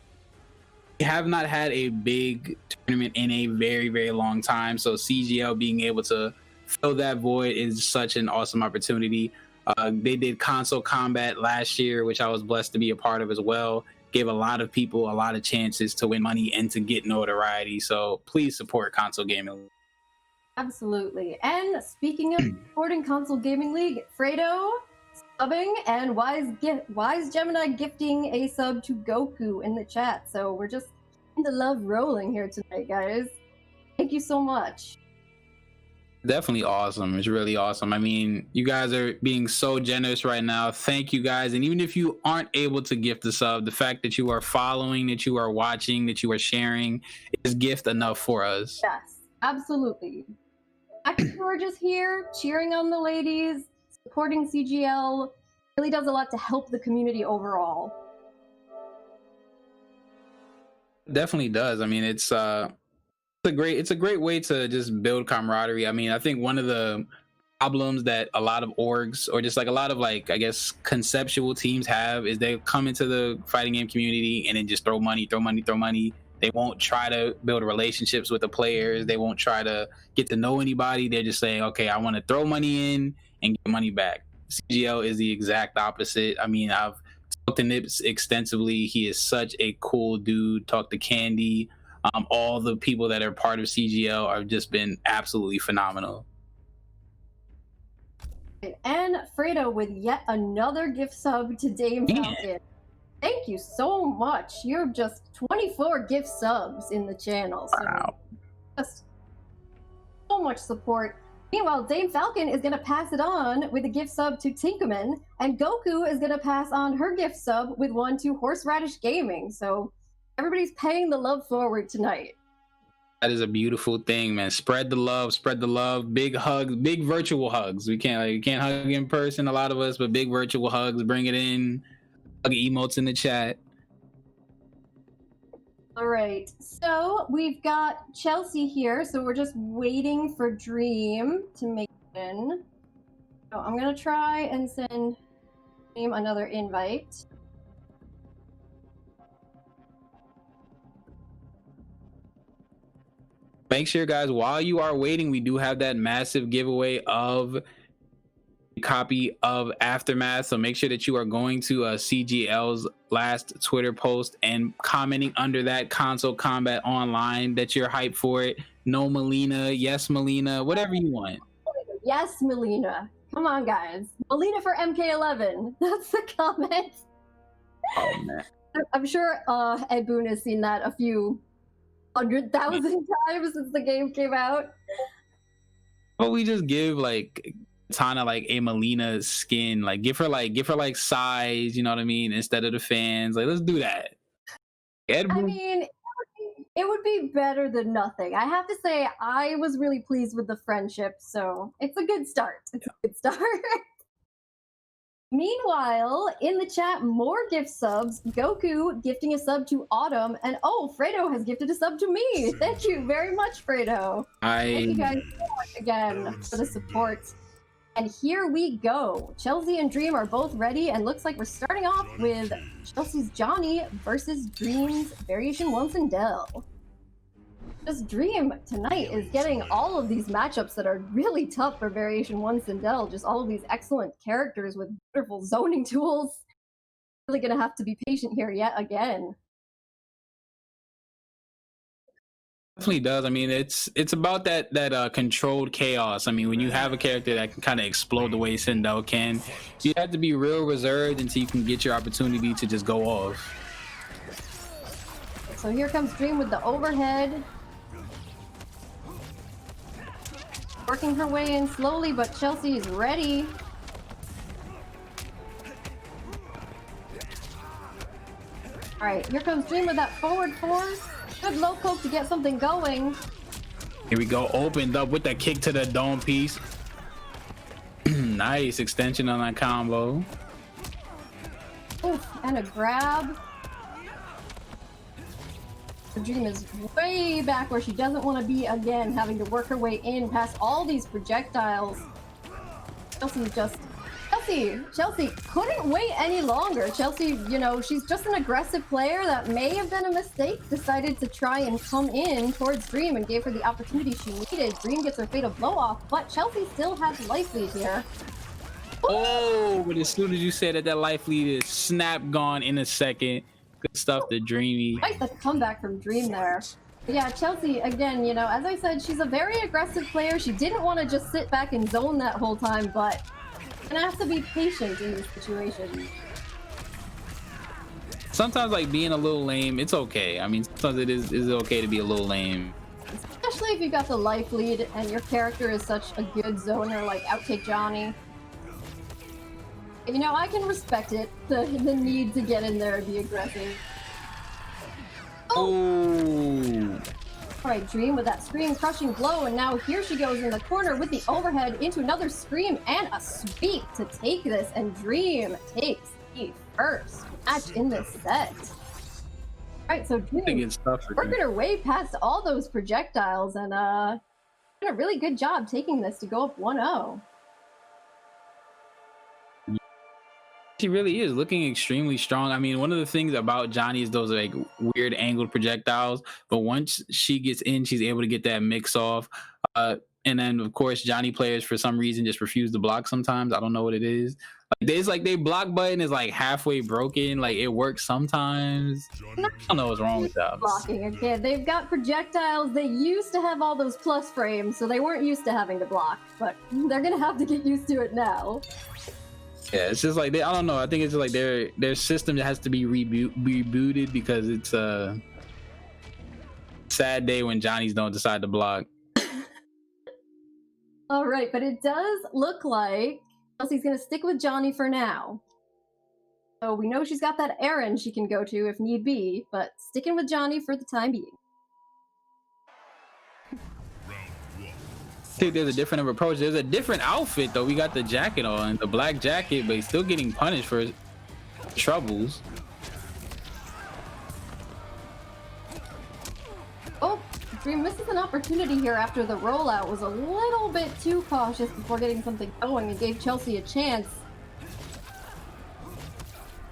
we have not had a big tournament in a very, very long time. So CGL being able to fill that void is such an awesome opportunity. They did console combat last year, which I was blessed to be a part of as well. Gave a lot of people a lot of chances to win money and to get notoriety. So please support Console Gaming League. Absolutely. And speaking of supporting Console Gaming League, Fredo subbing and Wise Gemini gifting a sub to Goku in the chat. So we're just in the love rolling here tonight, guys. Thank you so much. Definitely awesome. It's really awesome. I mean, you guys are being so generous right now. Thank you guys. And even if you aren't able to gift the sub, the fact that you are following, that you are watching, that you are sharing is gift enough for us. Yes, absolutely. We're just here cheering on the ladies, supporting CGL. Really does a lot to help the community overall. Definitely does. I mean, it's a great way to just build camaraderie. I mean, I think one of the problems that a lot of orgs or just like a lot of like, I guess, conceptual teams have is they come into the fighting game community and then just throw money. They won't try to build relationships with the players. They won't try to get to know anybody. They're just saying, okay, I want to throw money in and get money back. CGL is the exact opposite. I mean, I've talked to Nips extensively. He is such a cool dude. Talked to Candy. All the people that are part of CGL have just been absolutely phenomenal. And Fredo with yet another gift sub to Dame Falcon. Thank you so much. You're just 24 gift subs in the channel. So wow. Just so much support. Meanwhile, Dame Falcon is going to pass it on with a gift sub to Tinkerman, and Goku is going to pass on her gift sub with one to Horseradish Gaming. So everybody's paying the love forward tonight. That is a beautiful thing, man. Spread the love. Big hugs, big virtual hugs. We can't hug in person, a lot of us, but big virtual hugs. Bring it in. Hug emotes in the chat. All right, so we've got Chelsea here, so we're just waiting for Dream to make it in. So I'm gonna try and send Dream another invite. Make sure, guys, while you are waiting, we do have that massive giveaway of a copy of Aftermath. So make sure that you are going to CGL's last Twitter post and commenting under that console combat online that you're hyped for it. No Melina, yes Melina, whatever you want. Yes, Melina. Come on, guys. Melina for MK11. That's the comment. Oh, man. I'm sure Ed Boon has seen that a few 100,000 times since the game came out. But we just give like Tana like a Melina skin, like give her like size, you know what I mean, instead of the fans. Like, let's do that. Ed Boon, I mean, it would be better than nothing. I have to say, I was really pleased with the friendship, so it's a good start. It's a good start. Meanwhile, in the chat, more gift subs. Goku gifting a sub to Autumn, and oh, Fredo has gifted a sub to me. Thank you very much, Fredo. Thank you guys so much again for the support. And here we go. Chelsea and Dream are both ready, and looks like we're starting off with Chelsea's Johnny versus Dream's Variation 1 Sindel. Just Dream tonight is getting all of these matchups that are really tough for Variation 1 Sindel. Just all of these excellent characters with wonderful zoning tools. Really gonna have to be patient here yet again. definitely does. I mean, it's about that controlled chaos. I mean, when you have a character that can kind of explode the way Sindel can, you have to be real reserved until you can get your opportunity to just go off. So here comes Dream with the overhead. Working her way in slowly, but Chelsea is ready. Alright, here comes Dream with that forward force. Good low poke to get something going. Here we go, opened up with that kick to the dome piece. Nice extension on that combo. Oof, and a grab. Dream is way back where she doesn't want to be again, having to work her way in past all these projectiles. Chelsea's just Chelsea couldn't wait any longer. Chelsea, you know, she's just an aggressive player that may have been a mistake. Decided to try and come in towards Dream and gave her the opportunity she needed. Dream gets her fatal blow off, but Chelsea still has life lead here. Oh, but as soon as you said that life lead is snap gone in a second. Good stuff to Dreamy. Quite the comeback from Dream there. But yeah, Chelsea, again, you know, as I said, she's a very aggressive player. She didn't want to just sit back and zone that whole time, but gonna have to be patient in this situation. Sometimes, like, being a little lame, it's okay. I mean, sometimes it is okay to be a little lame. Especially if you got the life lead and your character is such a good zoner like Outtake Johnny. You know, I can respect it, the need to get in there and be aggressive. Oh! Alright, Dream with that Scream crushing blow, and now here she goes in the corner with the overhead into another Scream and a sweep to take this, and Dream takes the first match in this set. Alright, so Dream working her way past all those projectiles and doing a really good job taking this to go up 1-0. She really is looking extremely strong. I mean, one of the things about Johnny is those like weird angled projectiles, but once she gets in, she's able to get that mix off. And then of course, Johnny players for some reason just refuse to block sometimes. I don't know what it is. Like, there's like their block button is like halfway broken. Like it works sometimes. I don't know what's wrong with that. Blocking again. They've got projectiles. They used to have all those plus frames, so they weren't used to having to block, but they're gonna have to get used to it now. Yeah, it's just like I don't know. I think it's just like their system has to be rebooted because it's a sad day when Johnny's don't decide to block. All right, but it does look like Chelsea's gonna stick with Johnny for now. So we know she's got that errand she can go to if need be, but sticking with Johnny for the time being. I think there's a different approach. There's a different outfit though. We got the jacket on, the black jacket, but he's still getting punished for his troubles. Oh, Dream misses an opportunity here after the rollout. Was a little bit too cautious before getting something going and gave Chelsea a chance.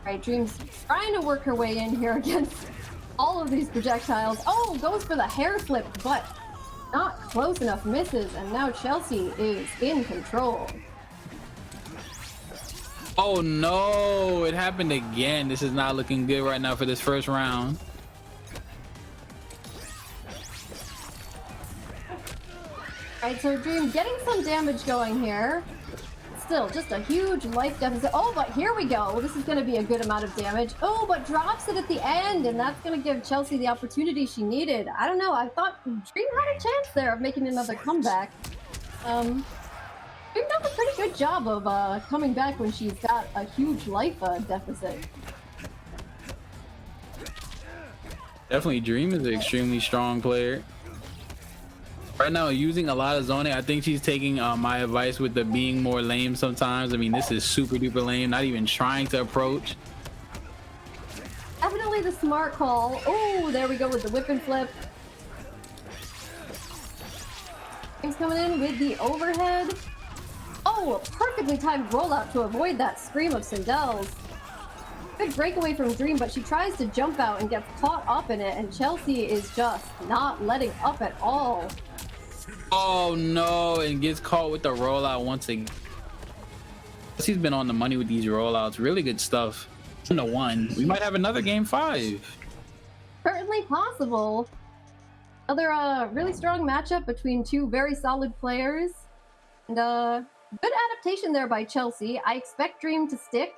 Alright, Dream's trying to work her way in here against all of these projectiles. Oh, goes for the hair flip, but not close enough, misses, and now Chelsea is in control. Oh no, it happened again. This is not looking good right now for this first round. Alright, so Dream getting some damage going here. Still, just a huge life deficit. Oh, but here we go. This is going to be a good amount of damage. Oh, but drops it at the end, and that's going to give Chelsea the opportunity she needed. I don't know. I thought Dream had a chance there of making another comeback. Dream does a pretty good job of coming back when she's got a huge life deficit. Definitely, Dream is an extremely strong player. Right now, using a lot of zoning. I think she's taking my advice with the being more lame sometimes. I mean, this is super duper lame, not even trying to approach. Definitely the smart call. Oh, there we go with the whip and flip. He's coming in with the overhead. Oh, a perfectly timed rollout to avoid that scream of Sindel's. Good breakaway from Dream, but she tries to jump out and gets caught up in it, and Chelsea is just not letting up at all. Oh no, and gets caught with the rollout once again. She's been on the money with these rollouts. Really good stuff. 1-1. We might have another game 5. Certainly possible. Another really strong matchup between two very solid players. And good adaptation there by Chelsea. I expect Dream to stick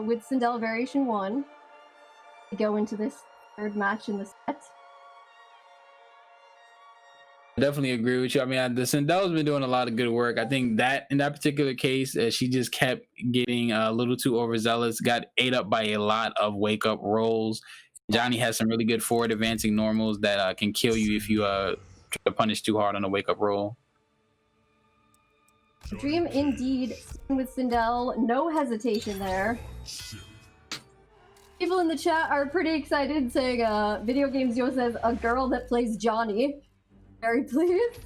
with Sindel Variation 1 to go into this third match in the set. I definitely agree with you. I mean, the Sindel's been doing a lot of good work. I think that in that particular case, she just kept getting a little too overzealous, got ate up by a lot of wake up rolls. Johnny has some really good forward advancing normals that can kill you if you try to punish too hard on a wake up roll. Dream indeed with Sindel, no hesitation there. People in the chat are pretty excited, saying Video Games Yo says a girl that plays Johnny. Very pleased.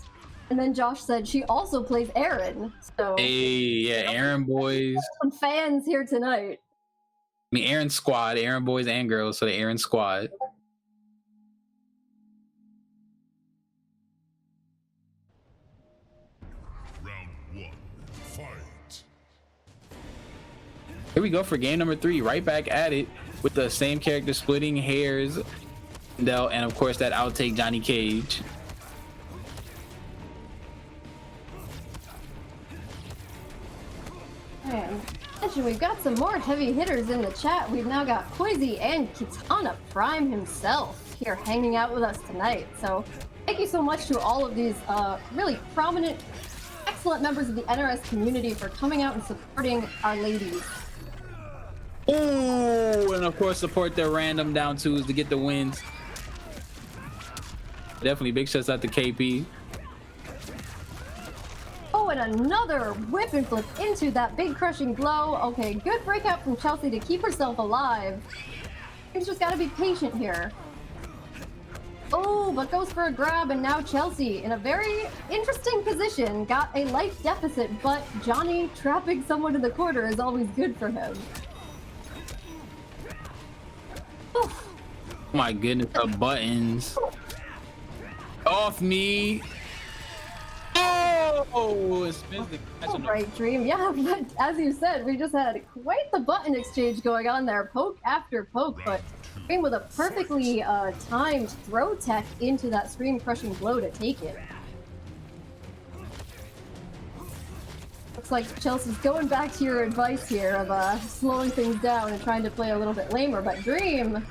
And then Josh said she also plays Aaron. So Hey, yeah, Aaron boys. some fans here tonight. I mean, Aaron squad, Aaron boys and girls, so the Aaron squad. Round 1. Fight. Here we go for game number 3. Right back at it with the same character splitting hairs, Sindel, and of course that outtake Johnny Cage. Man, actually, we've got some more heavy hitters in the chat. We've now got Koizi and Kitana Prime himself here hanging out with us tonight. So thank you so much to all of these really prominent, excellent members of the NRS community for coming out and supporting our ladies. Oh, and of course support their random down twos to get the wins. Definitely big shouts out to KP. Oh, and another whip and flip into that big crushing blow. Okay, good breakout from Chelsea to keep herself alive. She's just got to be patient here. Oh, but goes for a grab, and now Chelsea in a very interesting position. Got a life deficit, but Johnny trapping someone in the corner is always good for him. Oh my goodness, the buttons. Off me. Oh, it spins the catch on the Right, Dream. Yeah, but as you said, we just had quite the button exchange going on there. Poke after poke, but Dream with a perfectly timed throw tech into that screen crushing blow to take it. Looks like Chelsea's going back to your advice here of slowing things down and trying to play a little bit lamer, but Dream...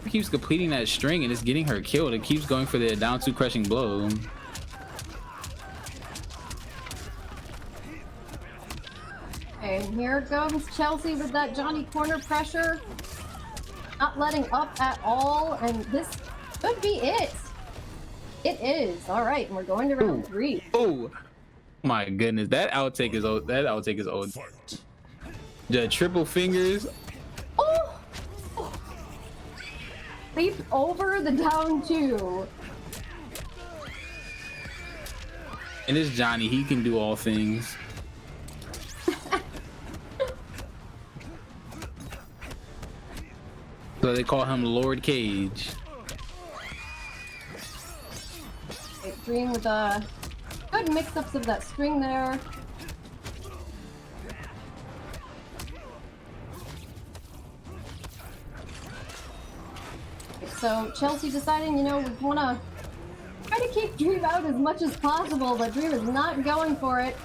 keeps completing that string and it's getting her killed. It keeps going for the down two crushing blow. Okay, here goes Chelsea with that Johnny corner pressure. Not letting up at all, and this could be it. It is. All right, and we're going to round 3. Oh my goodness, that outtake is old. That outtake is old. Fight. The triple fingers. Oh! Leap over the down 2. And it's Johnny, he can do all things. So they call him Lord Cage. Okay, Dream with good mix-ups of that string there. So Chelsea deciding, you know, we want to try to keep Dream out as much as possible, but Dream is not going for it.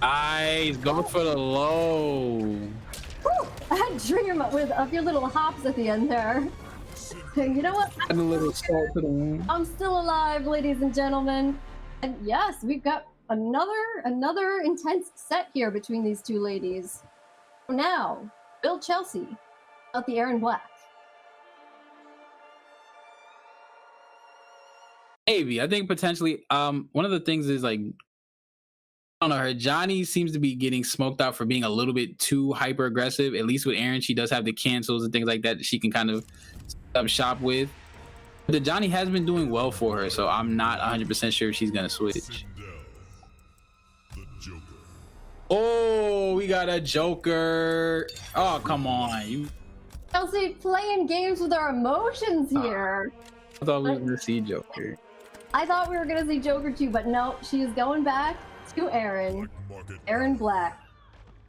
Nice, go for the low. Woo! That Dream with a few little hops at the end there. You know what? Add a little salt to the wound. I'm still alive, ladies and gentlemen. And yes, we've got another intense set here between these two ladies. Now, Bill Chelsea about the Aaron Black. Maybe. I think potentially one of the things is like, I don't know, her Johnny seems to be getting smoked out for being a little bit too hyper aggressive. At least with Aaron, she does have the cancels and things like that she can kind of up shop with. But the Johnny has been doing well for her, so I'm not 100% sure if she's gonna switch. Sindel, the Joker. Oh, we got a Joker. Oh, come on. You Chelsea playing games with our emotions here. I thought we were gonna see Joker. I thought we were gonna see Joker too, but no, she is going back to Aaron. Aaron Black.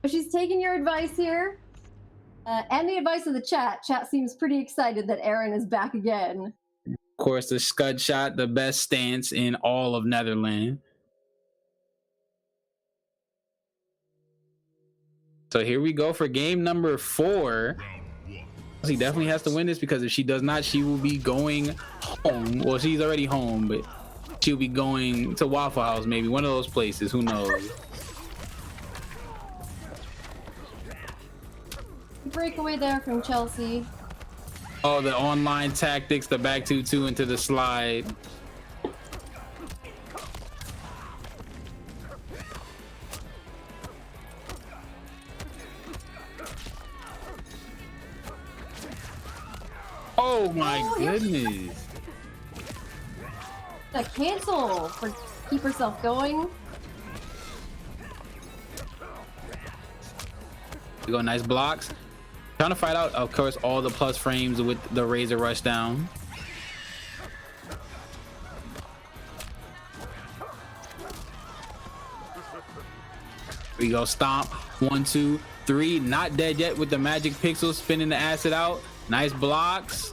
So she's taking your advice here. And the advice of the chat. Chat seems pretty excited that Aaron is back again. Of course, the Scud shot, the best stance in all of Netherlands. So here we go for game number 4. She definitely has to win this because if she does not, she will be going home. Well, she's already home, but she'll be going to Waffle House, maybe one of those places. Who knows? Breakaway there from Chelsea. Oh, the online tactics, the back 2-2 into the slide. Oh my goodness. Gotta cancel for keep herself going. We go nice blocks. Trying to fight out, of course, all the plus frames with the Razor Rush down. We go stomp. 1, 2, 3. Not dead yet with the magic pixel spinning the acid out. Nice blocks.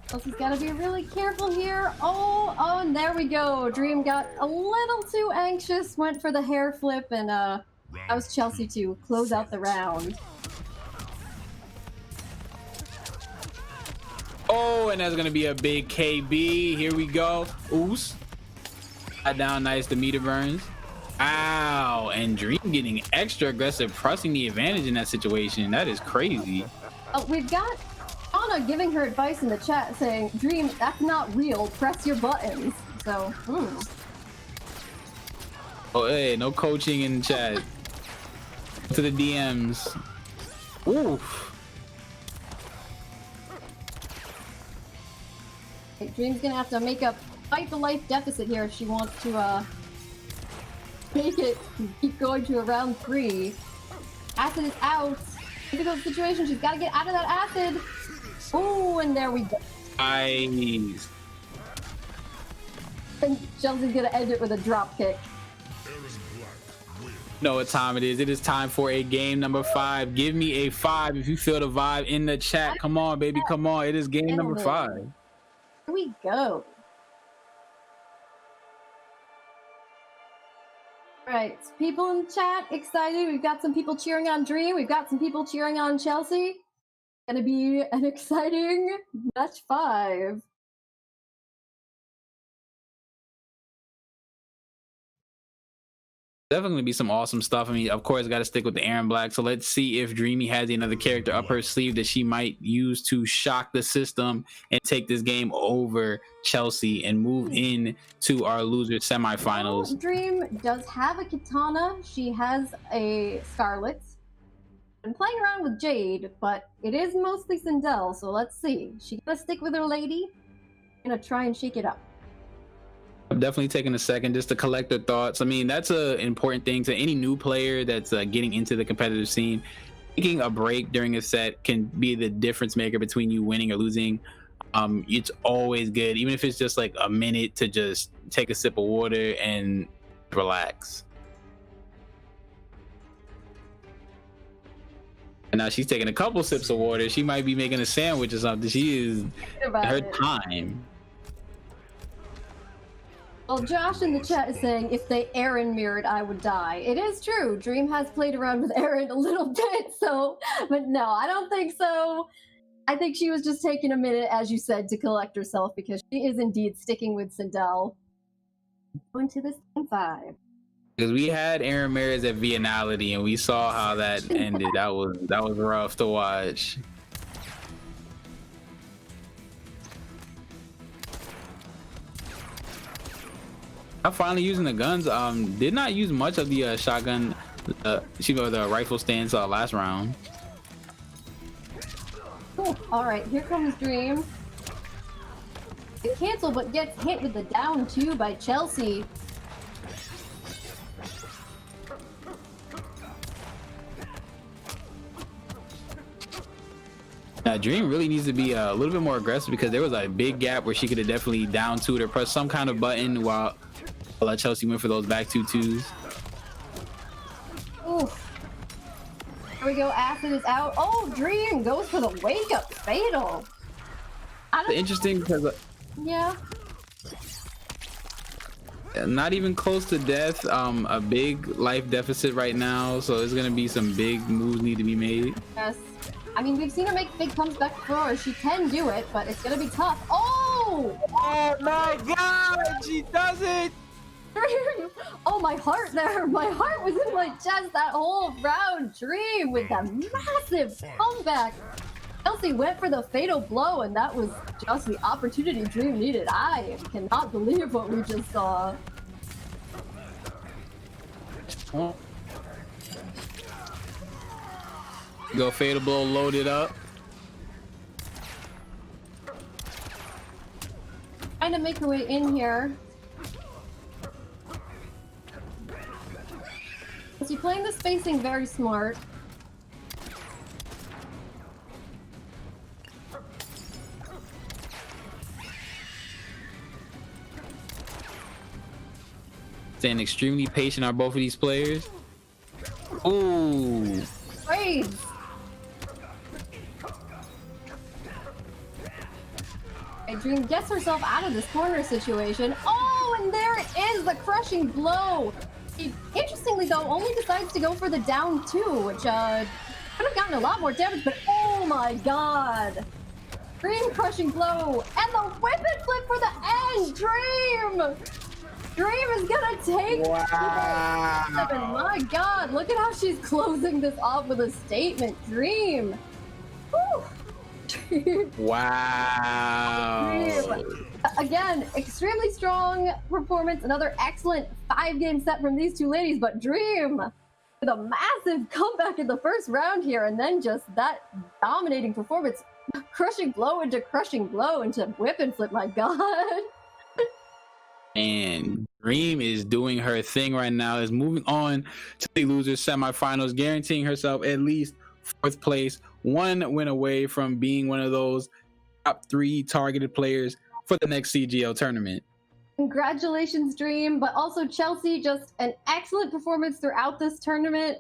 Chelsea's gotta be really careful here. Oh, and there we go. Dream got a little too anxious, went for the hair flip, and that was Chelsea to close out the round. Oh, and that's gonna be a big KB. Here we go. Oos. Got down nice. The meter burns. Ow. And Dream getting extra aggressive, pressing the advantage in that situation. That is crazy. Oh, we've got Shauna giving her advice in the chat saying, Dream, that's not real. Press your buttons. So, Oh, hey, no coaching in chat. To the DMs. Oof. Okay, Dream's gonna have to make a fight the life deficit here if she wants to make it keep going to a round 3. Acid is out. Difficult situation. She's got to get out of that acid. Oh, and there we go. Nice. And Chelsea's gonna end it with a drop kick. Know what time it is. It is time for a game number 5. Give me a 5 if you feel the vibe in the chat. Come on, baby. Come on. It is game number 5. Here we go. Alright, people in the chat excited. We've got some people cheering on Dream. We've got some people cheering on Chelsea. Gonna be an exciting match 5. Definitely gonna be some awesome stuff. I mean, of course, got to stick with the Aaron Black. So let's see if Dreamy has another character up her sleeve that she might use to shock the system and take this game over Chelsea and move in to our loser semifinals. Well, Dream does have a katana. She has a Scarlet. Been playing around with Jade, but it is mostly Sindel. So let's see. She gonna stick with her lady. Gonna try and shake it up. I'm definitely taking a second just to collect their thoughts. I mean, that's an important thing to any new player that's getting into the competitive scene. Taking a break during a set can be the difference maker between you winning or losing. It's always good, even if it's just like a minute, to just take a sip of water and relax. And now she's taking a couple sips of water. She might be making a sandwich or something. She is her time. Well, Josh in the chat is saying, if they Aaron mirrored, I would die. It is true. Dream has played around with Aaron a little bit, so... But no, I don't think so. I think she was just taking a minute, as you said, to collect herself, because she is indeed sticking with Sindel. Going to this game 5. Because we had Aaron Maris at Vianality, and we saw how that ended. That was rough to watch. I'm finally using the guns. Did not use much of the shotgun, the rifle stance last round. Cool. All right, here comes Dream. It cancel, but gets hit with the down 2 by Chelsea. Now Dream really needs to be a little bit more aggressive, because there was a big gap where she could have definitely down 2'd or pressed some kind of button while Chelsea went for those back 2-2s. Oof. Here we go. Acid is out. Oh, Dream goes for the wake up fatal. Interesting, because yeah, not even close to death. A big life deficit right now, so there's gonna be some big moves need to be made. yes. I mean, we've seen her make big comeback before. She can do it, but it's gonna be tough. Oh! Oh my God! She does it! Oh, my heart there. My heart was in my chest that whole round. Dream with that massive comeback. Chelsea went for the fatal blow, and that was just the opportunity Dream needed. I cannot believe what we just saw. Go fatal blow, load it up. trying to make her way in here. So you're playing the spacing very smart. Staying extremely patient are both of these players. Ooh. Braids. Dream gets herself out of this corner situation. Oh, and there it is, the crushing blow. He, interestingly though, only decides to go for the down 2, which could have gotten a lot more damage, but oh my god. Dream crushing blow, and the whip and flip for the end. Dream is gonna take. Wow. My god, look at how she's closing this off with a statement. Dream. Whew. Wow. Again, extremely strong performance. Another excellent 5-game set from these two ladies, but Dream with a massive comeback in the first round here, and then just that dominating performance. Crushing blow into whip and flip, my god. And Dream is doing her thing right now, is moving on to the losers semifinals, guaranteeing herself at least 4th place, 1 win away from being one of those top 3 targeted players for the next CGL tournament. Congratulations, Dream, but also Chelsea, just an excellent performance throughout this tournament,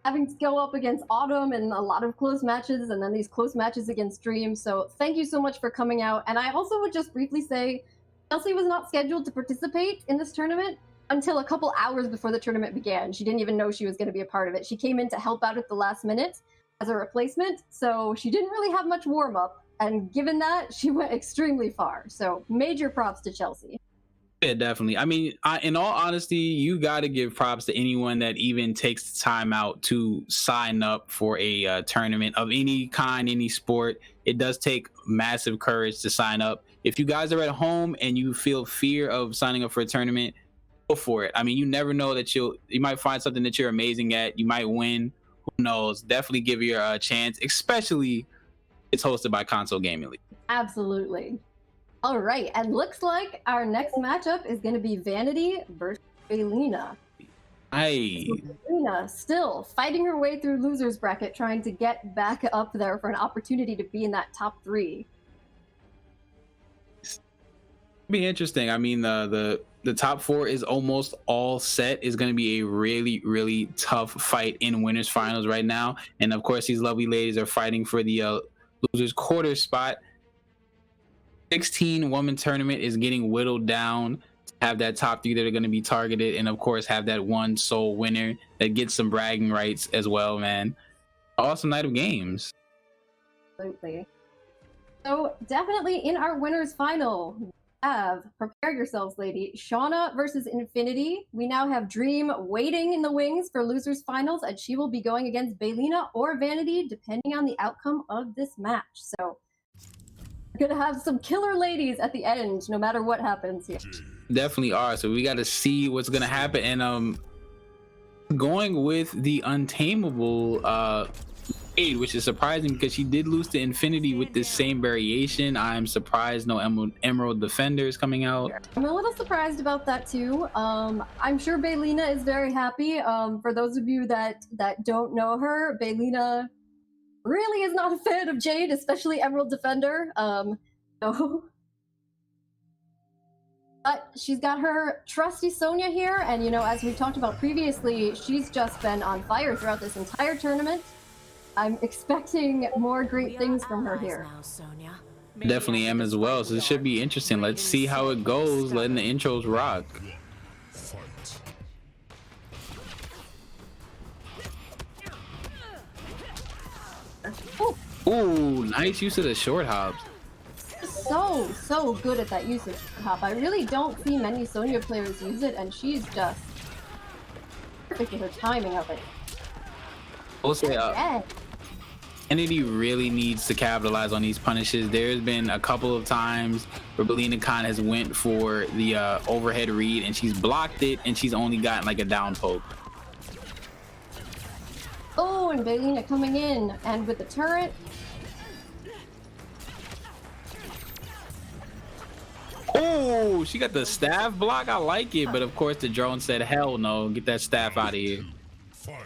having to go up against Autumn in a lot of close matches, and then these close matches against Dream. So thank you so much for coming out. And I also would just briefly say, Chelsea was not scheduled to participate in this tournament until a couple hours before the tournament began. She didn't even know she was going to be a part of it. She came in to help out at the last minute as a replacement, so she didn't really have much warm-up, and given that, she went extremely far. So major props to Chelsea. Yeah, definitely. I mean, in all honesty, you got to give props to anyone that even takes the time out to sign up for a tournament of any kind, any sport. It does take massive courage to sign up. If you guys are at home and you feel fear of signing up for a tournament, go for it. I mean, you never know that you might find something that you're amazing at. You might win. Who knows? Definitely give your a chance, especially it's hosted by Console Gaming League. Absolutely. All right, and looks like our next matchup is going to be Vanity versus Baylena. Baylena still fighting her way through losers bracket, trying to get back up there for an opportunity to be in that top 3. Be interesting. I mean, the top 4 is almost all set. Is going to be a really tough fight in winners finals right now, and of course these lovely ladies are fighting for the losers quarter spot. 16-woman tournament is getting whittled down to have that top 3 that are going to be targeted, and of course have that one sole winner that gets some bragging rights as well. Man, awesome night of games. Absolutely. So definitely in our winners final, we have, prepare yourselves, lady, Shauna versus Infinity. We now have Dream waiting in the wings for losers finals, and she will be going against Baylena or Vanity depending on the outcome of this match. So we're gonna have some killer ladies at the end no matter what happens here. Definitely are. So we got to see what's gonna happen, and going with the untamable which is surprising because she did lose to Infinity with this same variation. I'm surprised no Emerald Defender is coming out. I'm a little surprised about that too. I'm sure Baylena is very happy. For those of you that don't know her, Baylena really is not a fan of Jade, especially Emerald Defender. No. But she's got her trusty Sonia here, and you know, as we've talked about previously, she's just been on fire throughout this entire tournament. I'm expecting more great things from her here. Now, Sonia. Definitely am as well, so this should be interesting. Let's see how it goes, letting the intros rock. Fight. Ooh, nice use of the short hops. So good at that use of hop. I really don't see many Sonya players use it, and she's just perfect with her timing of it. We'll say Entity really needs to capitalize on these punishes. There's been a couple of times where Bailena Khan has went for the overhead read and she's blocked it, and she's only gotten like a down poke. Oh, and Baylena coming in, and with the turret. Oh, she got the staff block. I like it, but of course the drone said, "Hell no, get that staff out of here." Fight.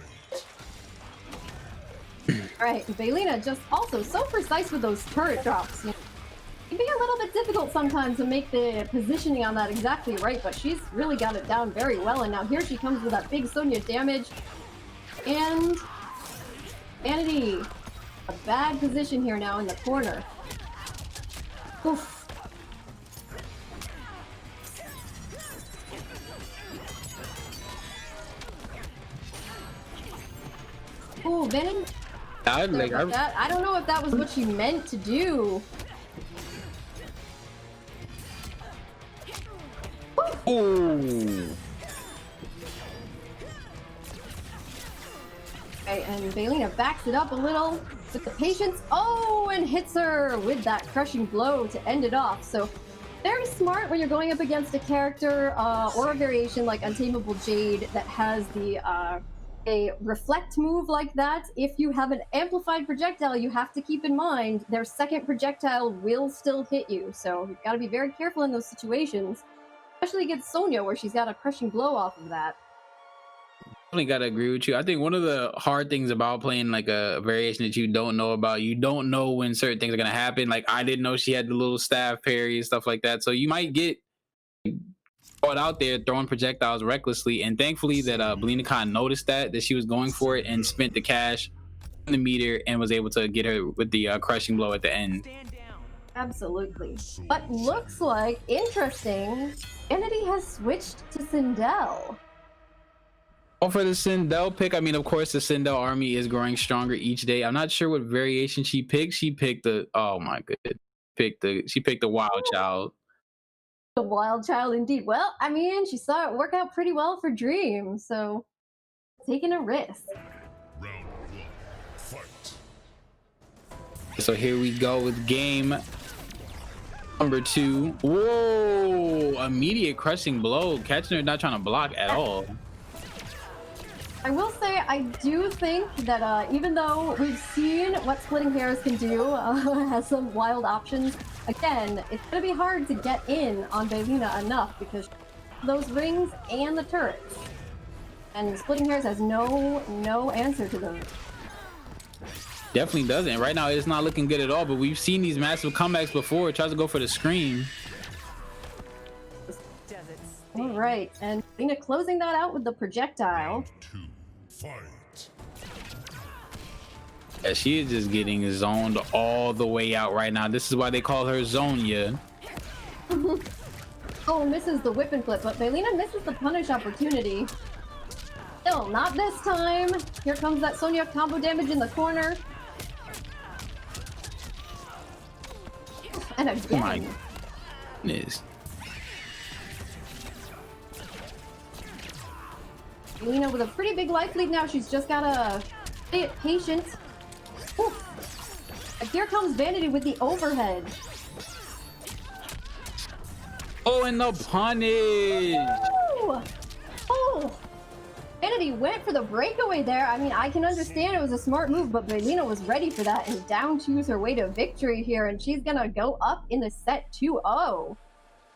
All right, Baylena just also so precise with those turret drops. You know, it can be a little bit difficult sometimes to make the positioning on that exactly right, but she's really got it down very well. And now here she comes with that big Sonia damage. And Vanity, a bad position here now in the corner. Oof. Oh, Vanity. I don't know if that was what she meant to do. Ooh. Okay, and Bailena backs it up a little with the patience. Oh, and hits her with that crushing blow to end it off. So very smart when you're going up against a character or a variation like Untamable Jade that has the a reflect move like that. If you have an amplified projectile, you have to keep in mind their second projectile will still hit you. So you've got to be very careful in those situations, especially against Sonia where she's got a crushing blow off of that. Definitely gotta agree with you. I think one of the hard things about playing like a variation that you don't know about, you don't know when certain things are gonna happen. Like I didn't know she had the little staff parry and stuff like that. So you might get caught out there throwing projectiles recklessly. And thankfully that Bailena Khan noticed that she was going for it and spent the cash on the meter and was able to get her with the crushing blow at the end. Stand down. Absolutely. But looks like, interesting, Vanity has switched to Sindel. Oh, for the Sindel pick, I mean, of course, the Sindel army is growing stronger each day. I'm not sure what variation she picked. She picked the, oh my goodness, she picked the Wild Child. The Wild Child indeed. Well, I mean, she saw it work out pretty well for Dream, so taking a risk. Round one. Fight. So here we go with game number 2. Whoa, immediate crushing blow. Catching her not trying to block at all. I will say, I do think that even though we've seen what splitting hairs can do, has some wild options, again, it's going to be hard to get in on Baylena enough because those rings and the turrets. And splitting hairs has no answer to them. Definitely doesn't. Right now, it's not looking good at all, but we've seen these massive comebacks before. It tries to go for the screen. All right, and Baylena closing that out with the projectile. 2. Fight. Yeah, she is just getting zoned all the way out right now. This is why they call her Sonia. Oh, misses the whip and flip, but Baylena misses the punish opportunity. Still, not this time. Here comes that Sonia combo damage in the corner. And again. Oh my goodness. Baylena with a pretty big life lead now. She's just gotta stay patient. Whew. And here comes Vanity with the overhead. Oh, and the punish. Ooh. Oh, Vanity went for the breakaway there. I mean, I can understand it was a smart move, but Baylena was ready for that and down choose her way to victory here, and she's gonna go up in the set 2-0.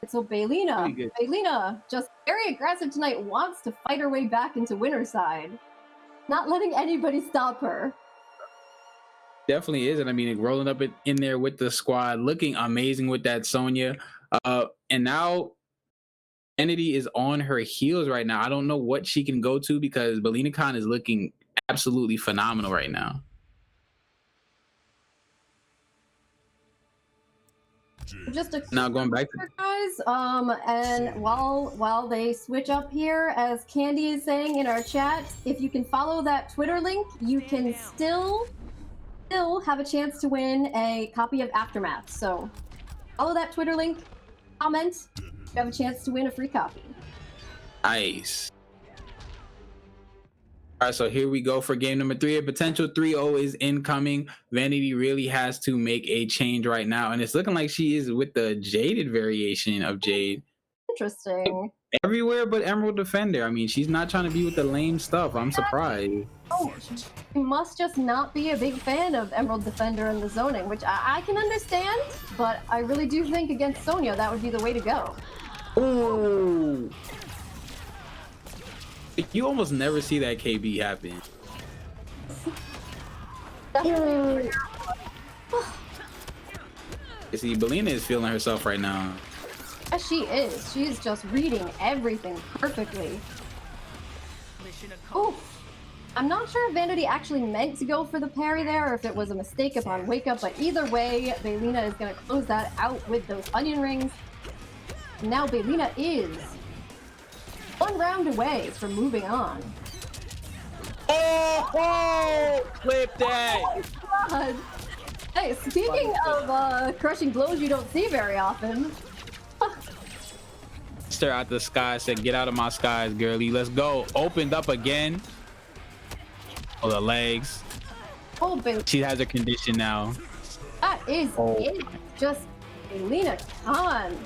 So Baylena, just very aggressive tonight, wants to fight her way back into winner's side. Not letting anybody stop her. Definitely is. And I mean, rolling up in there with the squad, looking amazing with that Sonia. And now Vanity is on her heels right now. I don't know what she can go to because Bailena Khan is looking absolutely phenomenal right now. Just a now going back to guys, and while they switch up here, as Candy is saying in our chat, if you can follow that Twitter link, you can still have a chance to win a copy of Aftermath. So follow that Twitter link, comment, you have a chance to win a free copy. Nice. All right, so here we go for game number 3. A potential 3-0 is incoming. Vanity really has to make a change right now, and it's looking like she is with the jaded variation of Jade. Interesting. Everywhere but Emerald Defender. I mean, she's not trying to be with the lame stuff. I'm surprised. Oh, she must just not be a big fan of Emerald Defender and the zoning, which I can understand, but I really do think against Sonia that would be the way to go. Oh, you almost never see that KB happen. Definitely. You see, Baylena is feeling herself right now. Yes, she is. She's just reading everything perfectly. Mission accomplished. Oh, I'm not sure if Vanity actually meant to go for the parry there or if it was a mistake upon wake up, but either way, Baylena is going to close that out with those onion rings. Now Baylena is 1 round away from moving on. Oh, clip that. Oh my god! Hey, speaking of crushing blows you don't see very often. Stare out the sky, said, "Get out of my skies, girlie. Let's go." Opened up again. Oh, the legs. Oh, Baylena. She has a condition now. That is it. Just Bailena Khan.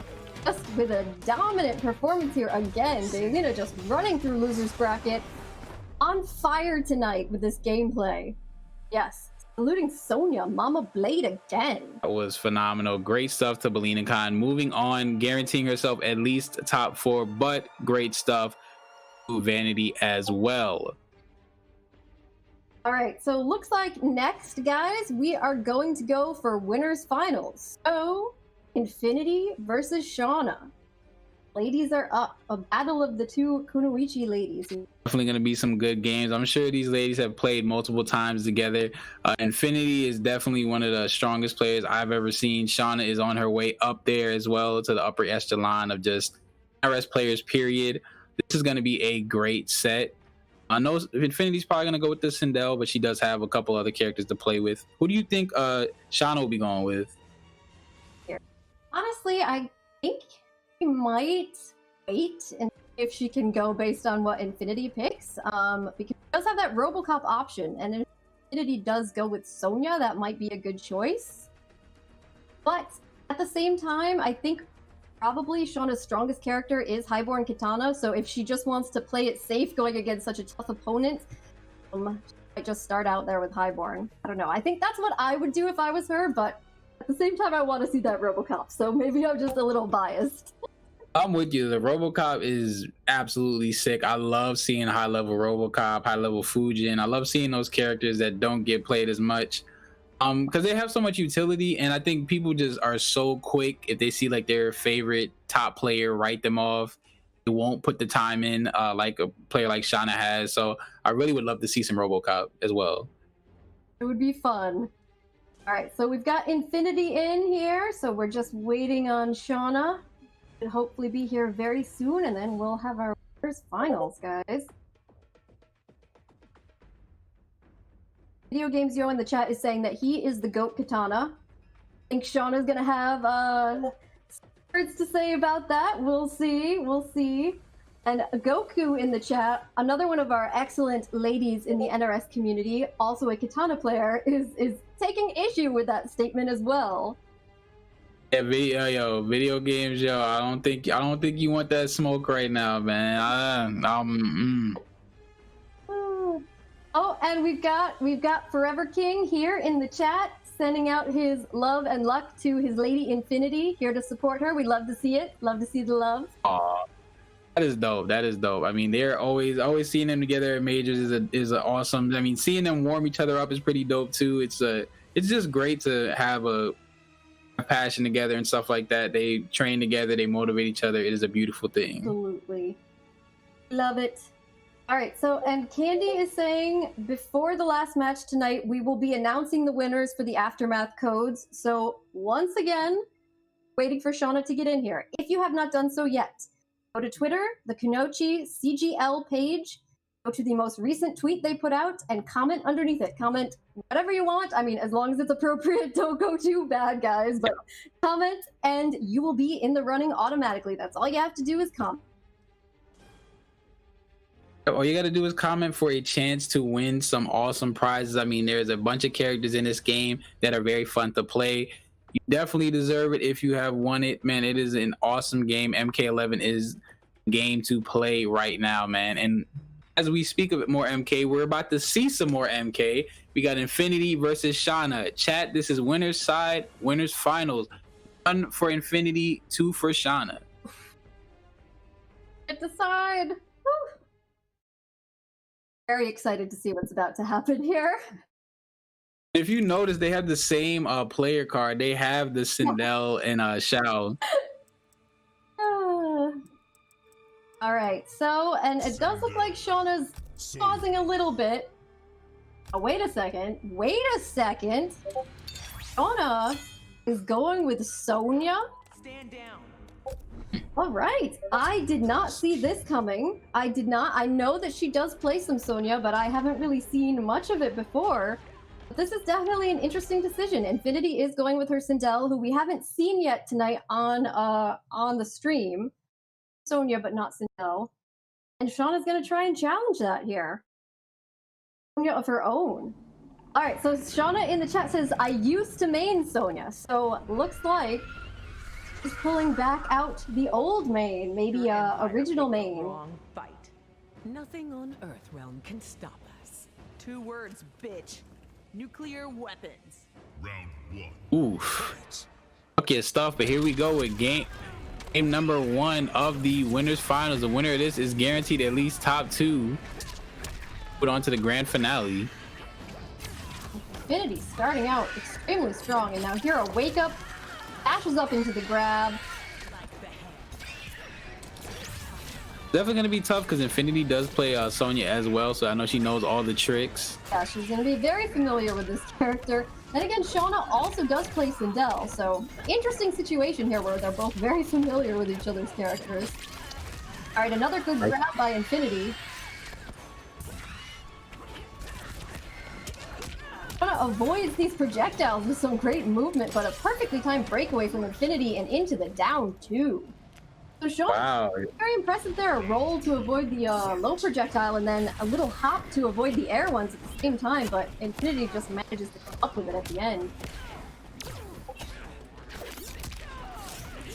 Just with a dominant performance here again. Baylena just running through loser's bracket. On fire tonight with this gameplay. Yes. Saluting Sonia, Mama Blade again. That was phenomenal. Great stuff to Bailena Khan. Moving on, guaranteeing herself at least top 4, but great stuff to Vanity as well. All right, so looks like next, guys, we are going to go for winners finals. So, Infinity versus Shauna. Ladies are up. A battle of the 2 Kunoichi ladies. Definitely going to be some good games. I'm sure these ladies have played multiple times together. Infinity is definitely one of the strongest players I've ever seen. Shauna is on her way up there as well to the upper echelon of just RS players, period. This is going to be a great set. I know Infinity's probably going to go with the Sindel, but she does have a couple other characters to play with. Who do you think Shauna will be going with? Honestly, I think we might wait and see if she can go based on what Infinity picks. Because she does have that Robocop option, and if Infinity does go with Sonia, that might be a good choice. But at the same time, I think probably Shauna's strongest character is Highborn Katana, so if she just wants to play it safe going against such a tough opponent, she might just start out there with Highborn. I don't know. I think that's what I would do if I was her, but at the same time, I want to see that Robocop, so maybe I'm just a little biased. I'm with you. The Robocop is absolutely sick. I love seeing high-level Robocop, high-level Fujin. I love seeing those characters that don't get played as much. Because they have so much utility, and I think people just are so quick if they see like their favorite top player, write them off. They won't put the time in like a player like Shauna has. So I really would love to see some RoboCop as well. It would be fun. All right, so we've got Infinity in here, so we're just waiting on Shauna. Should hopefully be here very soon, and then we'll have our winners finals, guys. Video Games Yo in the chat is saying that he is the GOAT Katana. I think Shauna's gonna have words to say about that. We'll see. We'll see. And Goku in the chat, another one of our excellent ladies in the NRS community, also a Katana player, is taking issue with that statement as well. Yeah, video games, yo. I don't think you want that smoke right now, man. Oh, and we've got Forever King here in the chat, sending out his love and luck to his lady Infinity, here to support her. We'd love to see it. Love to see the love. Aw, that is dope. That is dope. I mean, they're always seeing them together at majors is a awesome. I mean, seeing them warm each other up is pretty dope too. It's just great to have a passion together and stuff like that. They train together. They motivate each other. It is a beautiful thing. Absolutely. Love it. All right, so, and Candy is saying, before the last match tonight, we will be announcing the winners for the Aftermath codes. So, once again, waiting for Shauna to get in here. If you have not done so yet, go to Twitter, the Kunoichi CGL page, go to the most recent tweet they put out, and comment underneath it. Comment whatever you want. I mean, as long as it's appropriate, don't go too bad, guys, but comment, and you will be in the running automatically. That's all you have to do is comment. All you got to do is comment for a chance to win some awesome prizes. I mean, there's a bunch of characters in this game that are very fun to play. You definitely deserve it if you have won it, man. It is an awesome game. MK11 is the game to play right now, man. And as we speak of it more MK, we're about to see some more MK. We got Infinity versus Shauna. Chat, this is winner's side, winner's finals. 1 for Infinity, 2 for Shauna. decide. Whew. Very excited to see what's about to happen here. If you notice, they have the same player card. They have the Sindel and Shao. All right, so, and it does look like Shauna's pausing a little bit. Oh, wait a second. Shauna is going with Sonia. Stand down. All right, I did not see this coming. I did not. I know that she does play some Sonia, but I haven't really seen much of it before. But this is definitely an interesting decision. Infinity is going with her Sindel, who we haven't seen yet tonight on the stream. Sonia, but not Sindel. And Shauna's gonna try and challenge that here. Sonia of her own. All right, so Shauna in the chat says, I used to main Sonia. So looks like she's pulling back out the old main, maybe original main. Wrong fight. Nothing on Earthrealm can stop us. 2 words, bitch. Nuclear weapons. Round 1. Oof. Okay, stuff, but here we go with game number 1 of the winners finals. The winner of this is guaranteed at least top 2. Put on to the grand finale. Infinity starting out extremely strong, and now here a wake up, dashes up into the grab. Definitely gonna be tough because Infinity does play Sonya as well, so I know she knows all the tricks. Yeah, she's gonna be very familiar with this character. And again, Shauna also does play Sindel, so interesting situation here where they're both very familiar with each other's characters. All right, another good grab by Infinity. Shauna avoids these projectiles with some great movement, but a perfectly timed breakaway from Infinity and into the down 2. So Shauna, very impressive there. A roll to avoid the low projectile and then a little hop to avoid the air ones at the same time, but Infinity just manages to come up with it at the end.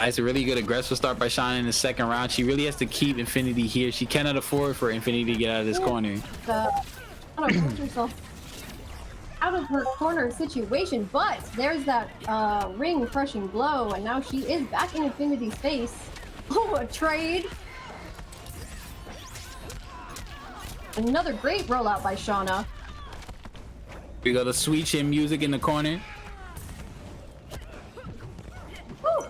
It's a really good aggressive start by Shauna in the second round. She really has to keep Infinity here. She cannot afford for Infinity to get out of this corner. Shauna pulled herself out of her corner situation, but there's that ring crushing blow, and now she is back in Infinity's face. Oh, a trade! Another great rollout by Shauna. We got the sweet chin music in the corner. Woo.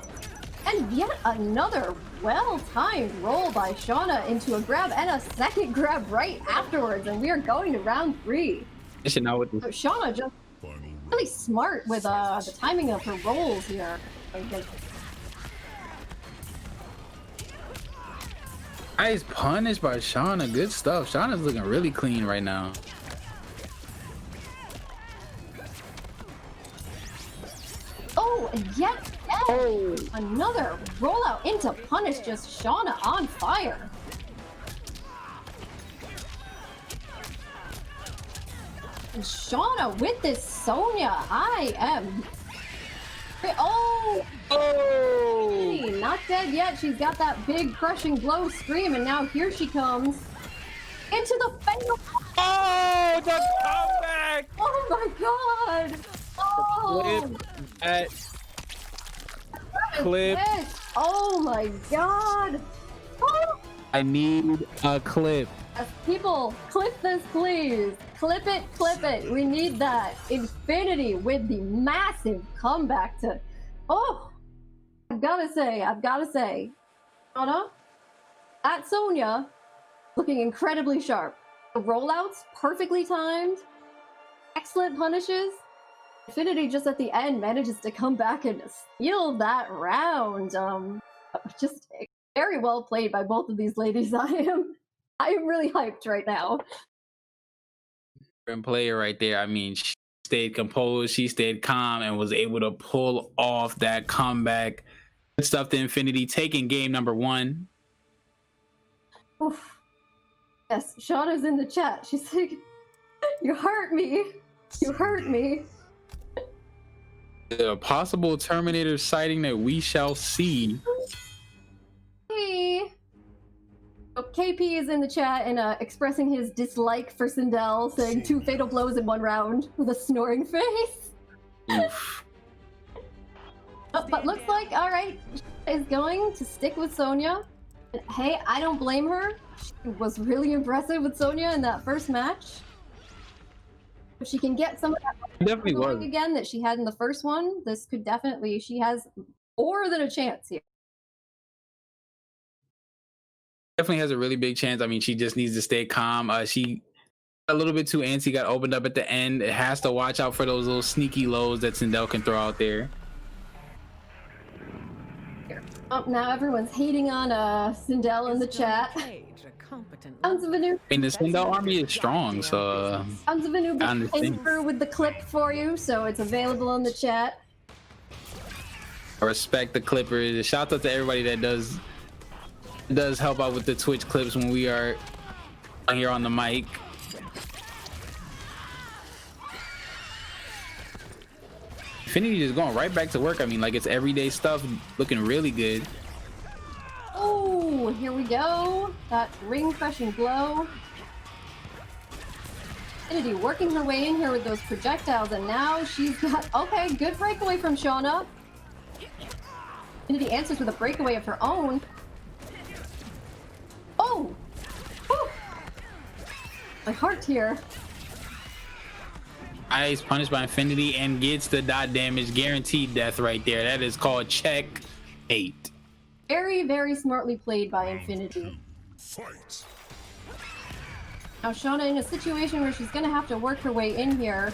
And yet another well-timed roll by Shauna into a grab and a second grab right afterwards, and we are going to round 3. So Shauna just really smart with the timing of her rolls here. Nice punish by Shauna. Good stuff. Shauna's looking really clean right now. Oh, and yet another rollout into punish. Just Shauna on fire. And Shauna with this Sonia. I am. Oh! Not dead yet. She's got that big crushing blow scream, and now here she comes into the fatal. Oh, the comeback! Oh my god! Oh! Clip. Oh my god! Oh. I need a clip. Yes, people, clip this, please. Clip it, clip it. We need that. Infinity with the massive comeback to. Oh, I've gotta say, Shauna, at Sonia, looking incredibly sharp. The rollouts perfectly timed. Excellent punishes. Infinity just at the end manages to come back and steal that round. Just very well played by both of these ladies. I am really hyped right now. Player right there. I mean, she stayed composed, she stayed calm, and was able to pull off that comeback. Good stuff to Infinity, taking game number 1. Oof. Yes, Shauna's in the chat. She's like, "You hurt me. You hurt me." A possible Terminator sighting that we shall see. Hey. So KP is in the chat and expressing his dislike for Sindel, saying 2 fatal blows in 1 round with a snoring face. But looks like, alright, is going to stick with Sonia. Hey, I don't blame her. She was really impressive with Sonia in that first match. If she can get some of that Definitely going was. again that she had in the first one, this could definitely, she has more than a chance here. Definitely has a really big chance. I mean, she just needs to stay calm. She a little bit too antsy, got opened up at the end. It has to watch out for those little sneaky lows that Sindel can throw out there. Now everyone's hating on Sindel in the chat. Sounds of a new. I mean, the Sindel army is strong, so Sounds of a new I understand. paper with the clip for you, so it's available in the chat. I respect the Clippers. Shout out to everybody that does help out with the Twitch clips when we are here on the mic. Infinity just going right back to work. I mean, like, it's everyday stuff, looking really good. Oh, here we go. That ring crushing blow. Infinity working her way in here with those projectiles, and now she's got, okay, good breakaway from Shauna. Infinity answers with a breakaway of her own. Oh! Whew. My heart here. Nice punished by Infinity and gets the dot damage, guaranteed death right there. That is called checkmate. Very, very smartly played by Infinity. Fight. Now Shauna in a situation where she's gonna have to work her way in here.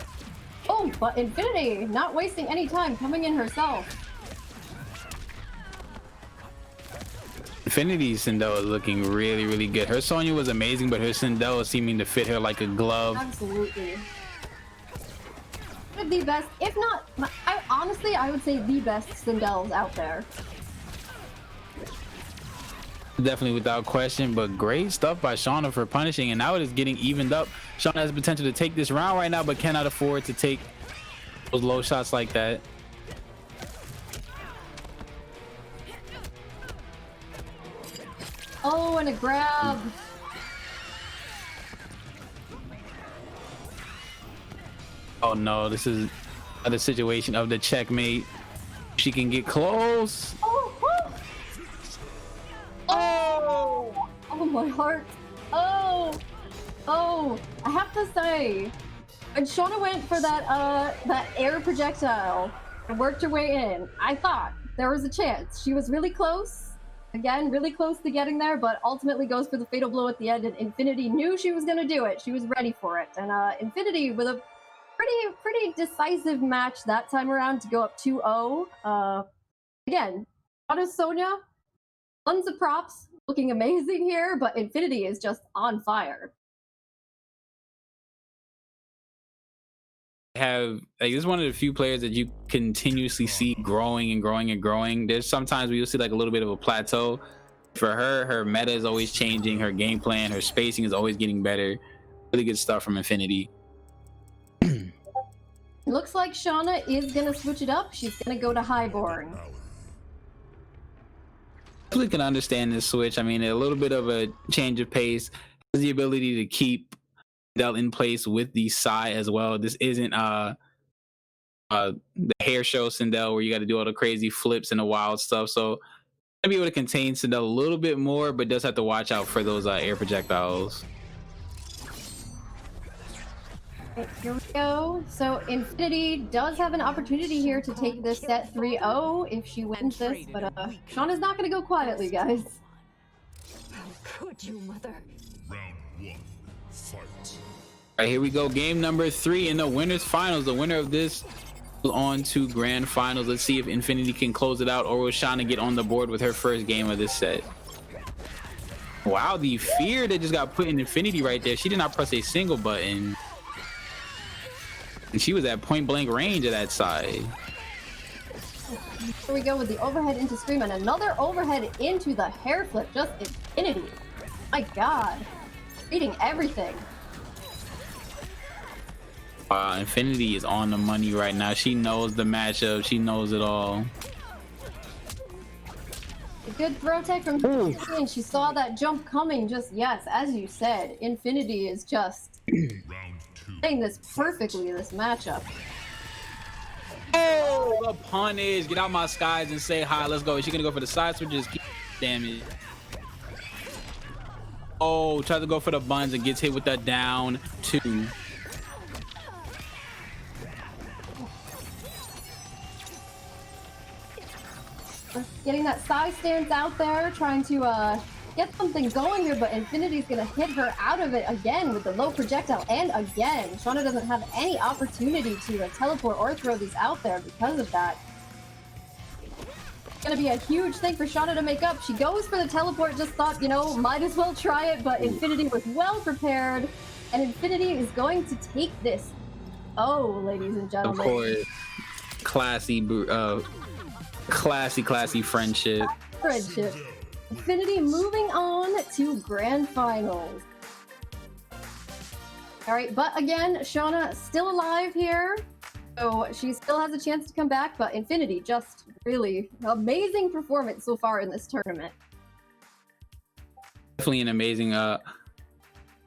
Oh, but Infinity not wasting any time, coming in herself. Infinity Sindel is looking really, really good. Her Sonia was amazing, but her Sindel is seeming to fit her like a glove. Absolutely. One of the best, if not, honestly, I would say the best Sindels out there. Definitely without question, but great stuff by Shauna for punishing, and now it is getting evened up. Shauna has the potential to take this round right now, but cannot afford to take those low shots like that. Oh, and a grab. Oh no, this is another situation of the checkmate. She can get close. Oh, oh. Oh, oh my heart. Oh, oh, I have to say, when Shauna went for that air projectile and worked her way in, I thought there was a chance. She was really close. Again, really close to getting there, but ultimately goes for the fatal blow at the end, and Infinity knew she was going to do it. She was ready for it. And Infinity, with a pretty decisive match that time around to go up 2-0. Again, Shauna's Sonia, tons of props, looking amazing here, but Infinity is just on fire. Have like, this is one of the few players that you continuously see growing and growing and growing. There's sometimes we'll see like a little bit of a plateau. For her meta is always changing, her game plan, her spacing is always getting better. Really good stuff from Infinity. Looks like Shauna is gonna switch it up. She's gonna go to Highborn. Really can understand this switch. I mean, a little bit of a change of pace, has the ability to keep Sindel in place with the Psy as well. This isn't the hair show Sindel where you got to do all the crazy flips and the wild stuff. So gonna be able to contain Sindel a little bit more, but does have to watch out for those air projectiles. Okay, here we go. So Infinity does have an opportunity here to take this set 3-0 if she wins this, but Shauna's not gonna go quietly, guys. How could you, Mother? Round one. Fight. All right, here we go. Game number 3 in the winners finals. The winner of this goes on to grand finals. Let's see if Infinity can close it out, or will Shauna get on the board with her first game of this set. Wow, the fear that just got put in Infinity right there. She did not press a single button, and she was at point blank range of that side. Here we go with the overhead into Scream and another overhead into the hair flip. Just Infinity. My God. Reading everything. Infinity is on the money right now. She knows the matchup. She knows it all. A good throw tech from Infinity, and she saw that jump coming. Just, yes, as you said, Infinity is just Round two. playing this perfectly, this matchup. Oh, the punish. Get out my skies and say hi. Let's go. Is she going to go for the side switch? Just keep damage. Oh, tries to go for the buns and gets hit with the down 2. Getting that side stance out there, trying to get something going here, but Infinity's gonna hit her out of it again with the low projectile, and again, Shauna doesn't have any opportunity to teleport or throw these out there because of that. It's gonna be a huge thing for Shauna to make up. She goes for the teleport, just thought, you know, might as well try it, but Infinity was well prepared, and Infinity is going to take this. Oh, ladies and gentlemen. Of course, classy friendship. Friendship. Infinity moving on to grand finals. All right, but again, Shauna still alive here, so she still has a chance to come back, but Infinity just really amazing performance so far in this tournament. Definitely an amazing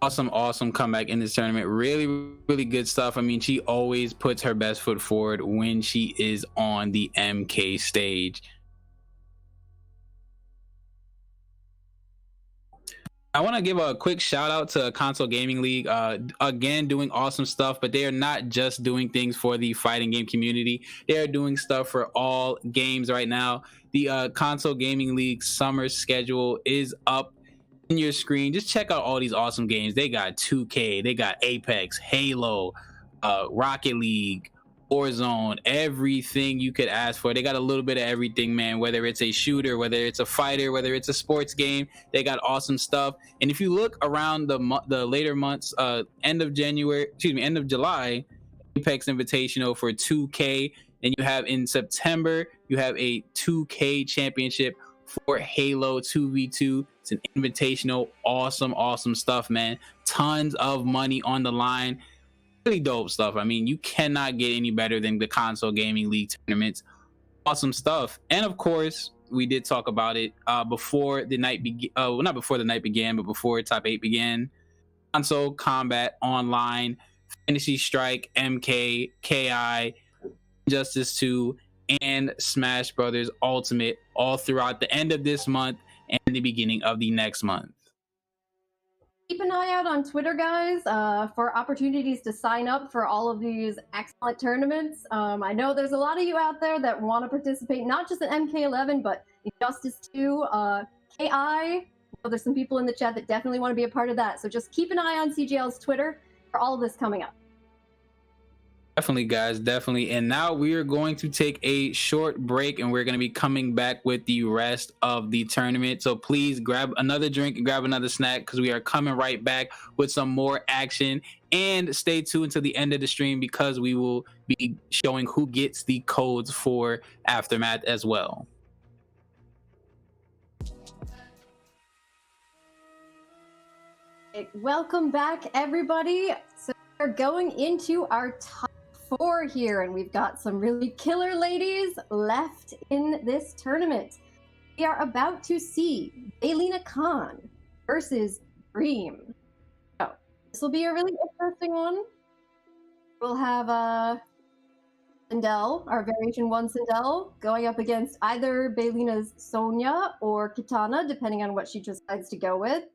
awesome comeback in this tournament. Really good stuff. I mean, she always puts her best foot forward when she is on the MK stage. I want to give a quick shout out to Console Gaming League, again doing awesome stuff, but they are not just doing things for the fighting game community. They are doing stuff for all games right now. The Console Gaming League summer schedule is up in your screen. Just check out all these awesome games. They got 2K, they got Apex, Halo, Rocket League, Warzone, everything you could ask for. They got a little bit of everything, man. Whether it's a shooter, whether it's a fighter, whether it's a sports game, they got awesome stuff. And if you look around the later months, end of July, Apex Invitational for 2K. And you have in September, you have a 2K championship for Halo 2v2. It's an invitational, awesome stuff, man. Tons of money on the line. Really dope stuff. I mean, you cannot get any better than the Console Gaming League tournaments. Awesome stuff. And of course, we did talk about it before the night began. Not before the night began, but before Top 8 began. Console Combat Online, Fantasy Strike, MK, KI, Justice 2, and Smash Brothers Ultimate all throughout the end of this month and the beginning of the next month. Keep an eye out on Twitter, guys, for opportunities to sign up for all of these excellent tournaments. I know there's a lot of you out there that want to participate, not just in MK11, but in Justice 2, KI. There's some people in the chat that definitely want to be a part of that. So just keep an eye on CGL's Twitter for all of this coming up. Definitely, guys, definitely. And now we are going to take a short break, and we're going to be coming back with the rest of the tournament. So please grab another drink and grab another snack, because we are coming right back with some more action. And stay tuned to the end of the stream, because we will be showing who gets the codes for Aftermath as well. Welcome back, everybody. So we're going into our top 4 here, and we've got some really killer ladies left in this tournament. We are about to see Bailena Khan versus Dream. So this will be a really interesting one. We'll have Sindel, our Variation 1 Sindel, going up against either Baylena's Sonia or Kitana, depending on what she decides to go with.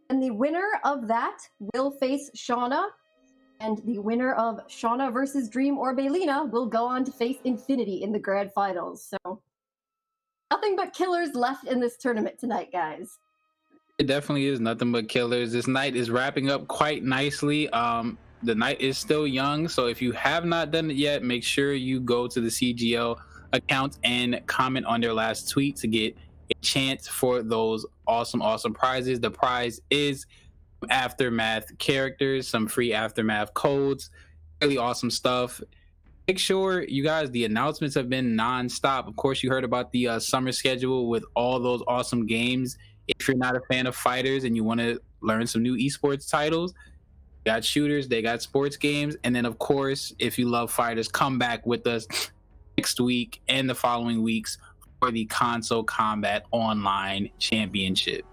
And the winner of that will face Shauna. And the winner of Shauna versus Dream or Baylena will go on to face Infinity in the grand finals. So, nothing but killers left in this tournament tonight, guys. It definitely is nothing but killers. This night is wrapping up quite nicely. The night is still young, so if you have not done it yet, make sure you go to the CGL account and comment on their last tweet to get a chance for those awesome prizes. The prize is Aftermath characters, some free Aftermath codes, really awesome stuff. Make sure you guys, the announcements have been non-stop. Of course, you heard about the summer schedule with all those awesome games. If you're not a fan of fighters and you want to learn some new esports titles, they got shooters, they got sports games. And then of course, if you love fighters, come back with us next week and the following weeks for the Console Combat Online Championship.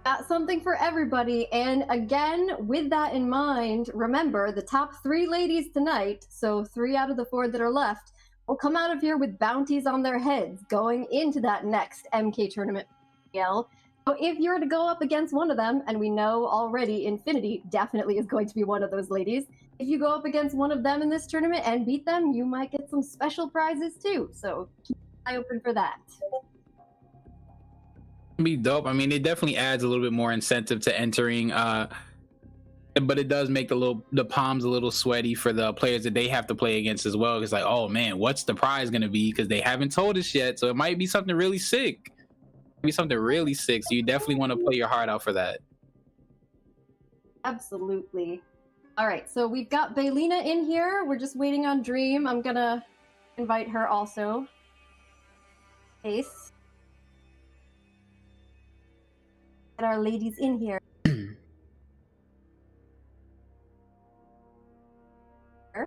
Got something for everybody. And again, with that in mind, remember the top 3 ladies tonight, so 3 out of the 4 that are left, will come out of here with bounties on their heads going into that next MK tournament. So if you're to go up against one of them, and we know already Infinity definitely is going to be one of those ladies, if you go up against one of them in this tournament and beat them, you might get some special prizes too. So keep an eye open for that. Be dope. I mean, it definitely adds a little bit more incentive to entering, but it does make the palms a little sweaty for the players that they have to play against as well. It's like, oh man, what's the prize going to be? Because they haven't told us yet, so it might be something really sick. So you definitely want to play your heart out for that. Absolutely. All right, so we've got Baylena in here. We're just waiting on Dream. I'm gonna invite her also. Ace. Get our ladies in here.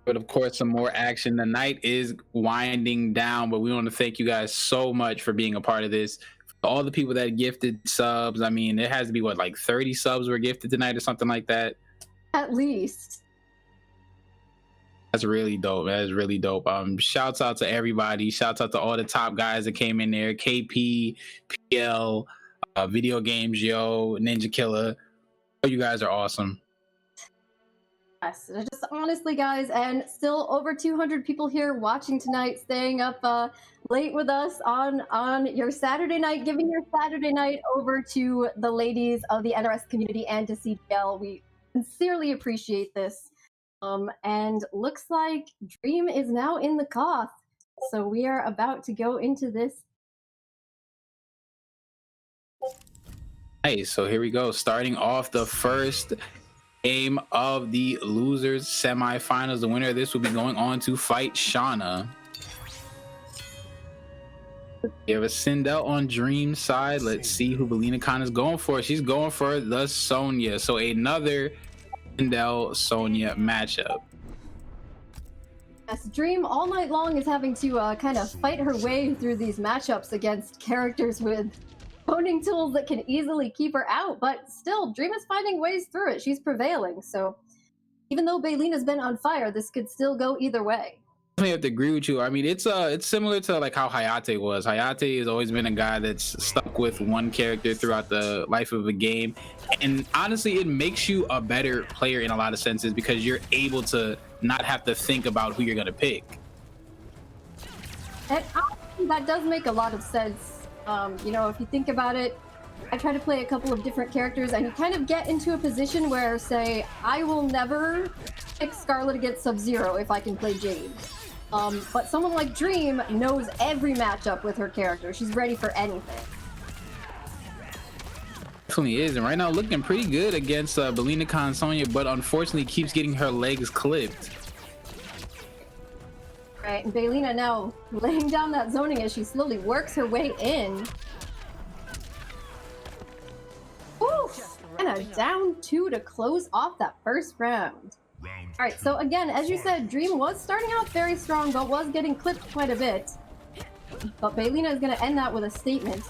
But of course, some more action. The night is winding down, but we want to thank you guys so much for being a part of this. All the people that gifted subs. I mean, it has to be what, like 30 subs were gifted tonight or something like that. At least. That's really dope. That is really dope. Shouts out to everybody. Shouts out to all the top guys that came in there. KP, PL, Video Games Yo, Ninja Killer. You guys are awesome. Yes, just honestly, guys, and still over 200 people here watching tonight, staying up late with us on your Saturday night, giving your Saturday night over to the ladies of the NRS community and to CGL. We sincerely appreciate this. And looks like Dream is now in the Koth, so we are about to go into this. Hey, so here we go. Starting off the first game of the losers semifinals. The winner of this will be going on to fight Shauna. We have a Sindel on Dream's side. Let's see who Bailena Khan is going for. She's going for the Sonia. So another Sindel Sonia matchup. Yes, Dream all night long is having to kind of fight her way through these matchups against characters with honing tools that can easily keep her out, but still, Dream is finding ways through it. She's prevailing, so even though Baylena's been on fire, this could still go either way. I have to agree with you. I mean, it's similar to like how Hayate was. Hayate has always been a guy that's stuck with one character throughout the life of a game, and honestly, it makes you a better player in a lot of senses because you're able to not have to think about who you're gonna pick. And honestly, that does make a lot of sense. You know, if you think about it, I try to play a couple of different characters, and you kind of get into a position where, say, I will never pick Scarlet against Sub-Zero if I can play Jade. But someone like Dream knows every matchup with her character. She's ready for anything. Definitely is, and right now looking pretty good against Bailena Khan Sonia, but unfortunately keeps getting her legs clipped. Right, and Baylena now laying down that zoning as she slowly works her way in. Oof! And a down 2 to close off that first round. Alright, so again, as you said, Dream was starting out very strong, but was getting clipped quite a bit. But Baylena is going to end that with a statement.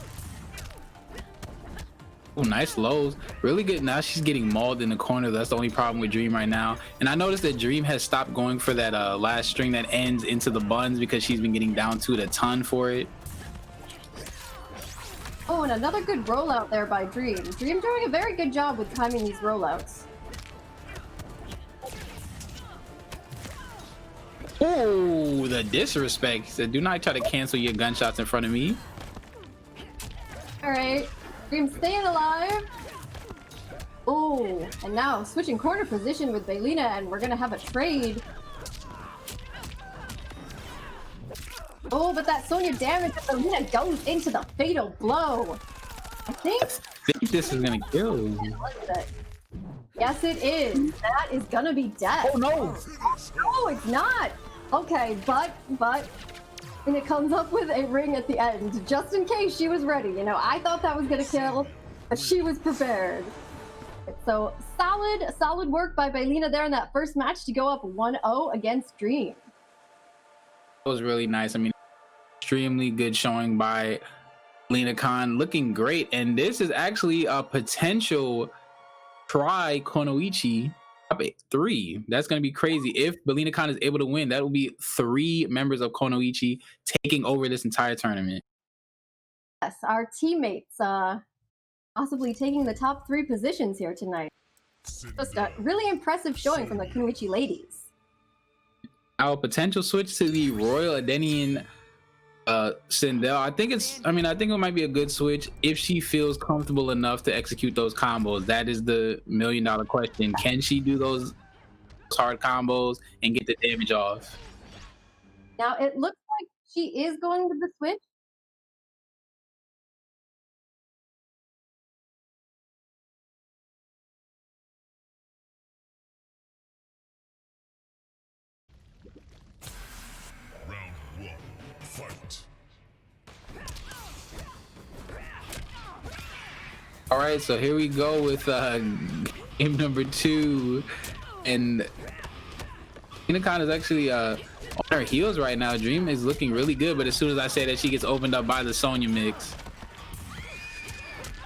Oh, nice lows. Really good. Now she's getting mauled in the corner. That's the only problem with Dream right now. And I noticed that Dream has stopped going for that last string that ends into the buns because she's been getting down to it a ton for it. Oh, and another good rollout there by Dream. Dream doing a very good job with timing these rollouts. Oh, the disrespect. So do not try to cancel your gunshots in front of me. Alright. Dream staying alive. Oh, and now switching corner position with Baylena, and we're gonna have a trade. Oh, but that Sonia damage of Baylena goes into the fatal blow. I think this is gonna kill. Yes, it is. That is gonna be death. Oh no! Oh, it's not. Okay, but and it comes up with a ring at the end, just in case she was ready. You know, I thought that was gonna kill, but she was prepared. So solid work by Baylena there in that first match to go up 1-0 against Dream. It was really nice. I mean, extremely good showing by Bailena Khan, looking great. And this is actually a potential try Kunoichi top 3. That's going to be crazy. If Bailena Khan is able to win, that will be 3 members of Kunoichi taking over this entire tournament. Yes, our teammates possibly taking the top 3 positions here tonight. Just a really impressive showing from the Kunoichi ladies. Our potential switch to the Royal Edenian Sindel. I think it might be a good switch if she feels comfortable enough to execute those combos. That is the $1,000,000 question. Can she do those hard combos and get the damage off? Now it looks like she is going with the switch. Round 1. Fight. All right, so here we go with game number 2, and Bailena Khan is actually on her heels right now. Dream is looking really good, but as soon as I say that, she gets opened up by the Sonia mix.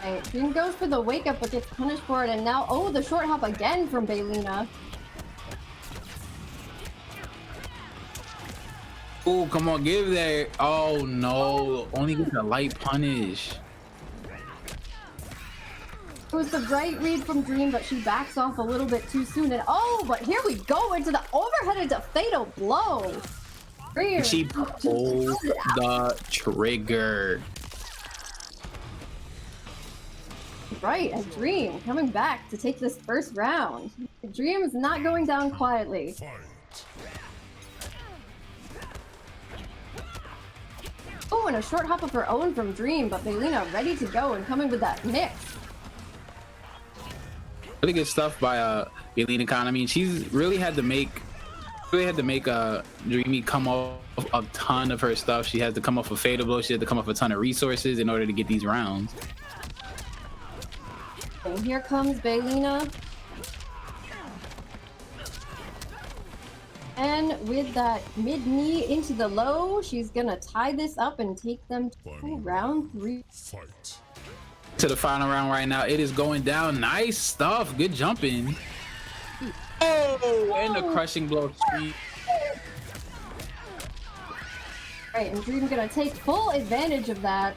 Right, Dream goes for the wake up, but gets punished for it, and now, oh, the short hop again from Baylena. Oh, come on, give that. Oh no, only get a light punish. It was the right read from Dream, but she backs off a little bit too soon, and oh, but here we go into the overhead into fatal blow. Dream. She pulled the trigger. Right, and Dream coming back to take this first round. Dream is not going down quietly. Fight. Oh, and a short hop of her own from Dream, but Baylena ready to go and coming with that mix. Really good stuff by Bailena Khan. I mean, she's really had to make Dreamy come off a ton of her stuff. She has to come off a fatal blow. She had to come off a ton of resources in order to get these rounds. And here comes Baylena. And with that mid knee into the low, she's gonna tie this up and take them to round 3. Fight. To the final round right now. It is going down. Nice stuff. Good jumping. Oh, and the crushing blow. Right, and Dream gonna take full advantage of that.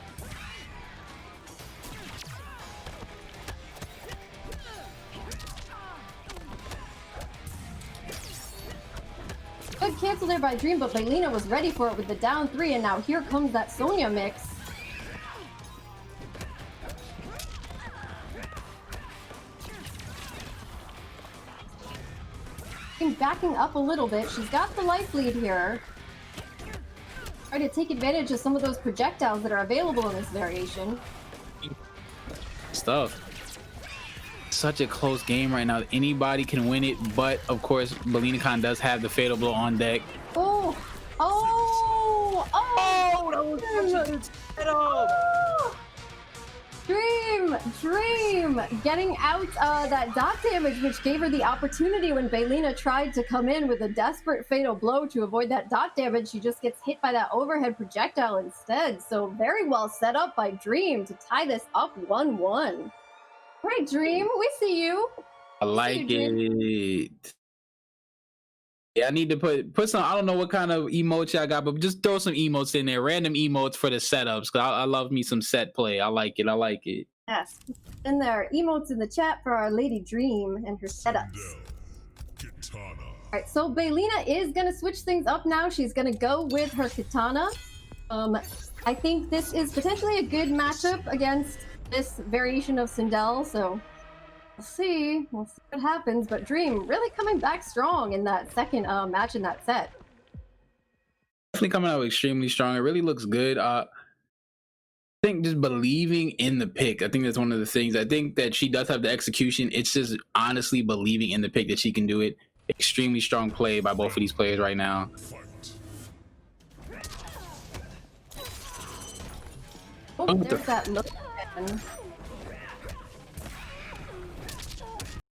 Good cancel there by Dream, but Baylena was ready for it with the down 3, and now here comes that Sonia mix. Backing up a little bit. She's got the life lead here. Try to take advantage of some of those projectiles that are available in this variation. Stuff. Such a close game right now. Anybody can win it, but of course, Bailena Khan does have the fatal blow on deck. Oh! Oh! Oh! That was such a good setup. Dream getting out that dot damage, which gave her the opportunity when Baylena tried to come in with a desperate fatal blow to avoid that dot damage. She just gets hit by that overhead projectile instead. So very well set up by Dream to tie this up 1-1. Right, Dream, we see you. I like it. Yeah, I need to put some. I don't know what kind of emotes I got, but just throw some emotes in there, random emotes for the setups. Cause I love me some set play. I like it. I like it. Yes. And there are emotes in the chat for our Lady Dream and her setups. Katana. Alright, so Baylena is gonna switch things up now. She's gonna go with her katana. I think this is potentially a good matchup against this variation of Sindel, so we'll see what happens. But Dream really coming back strong in that second match in that set. Definitely coming out extremely strong. It really looks good. I think just believing in the pick. I think that's one of the things. I think that she does have the execution. It's just honestly believing in the pick that she can do it. Extremely strong play by both of these players right now. Oh, there's that look again.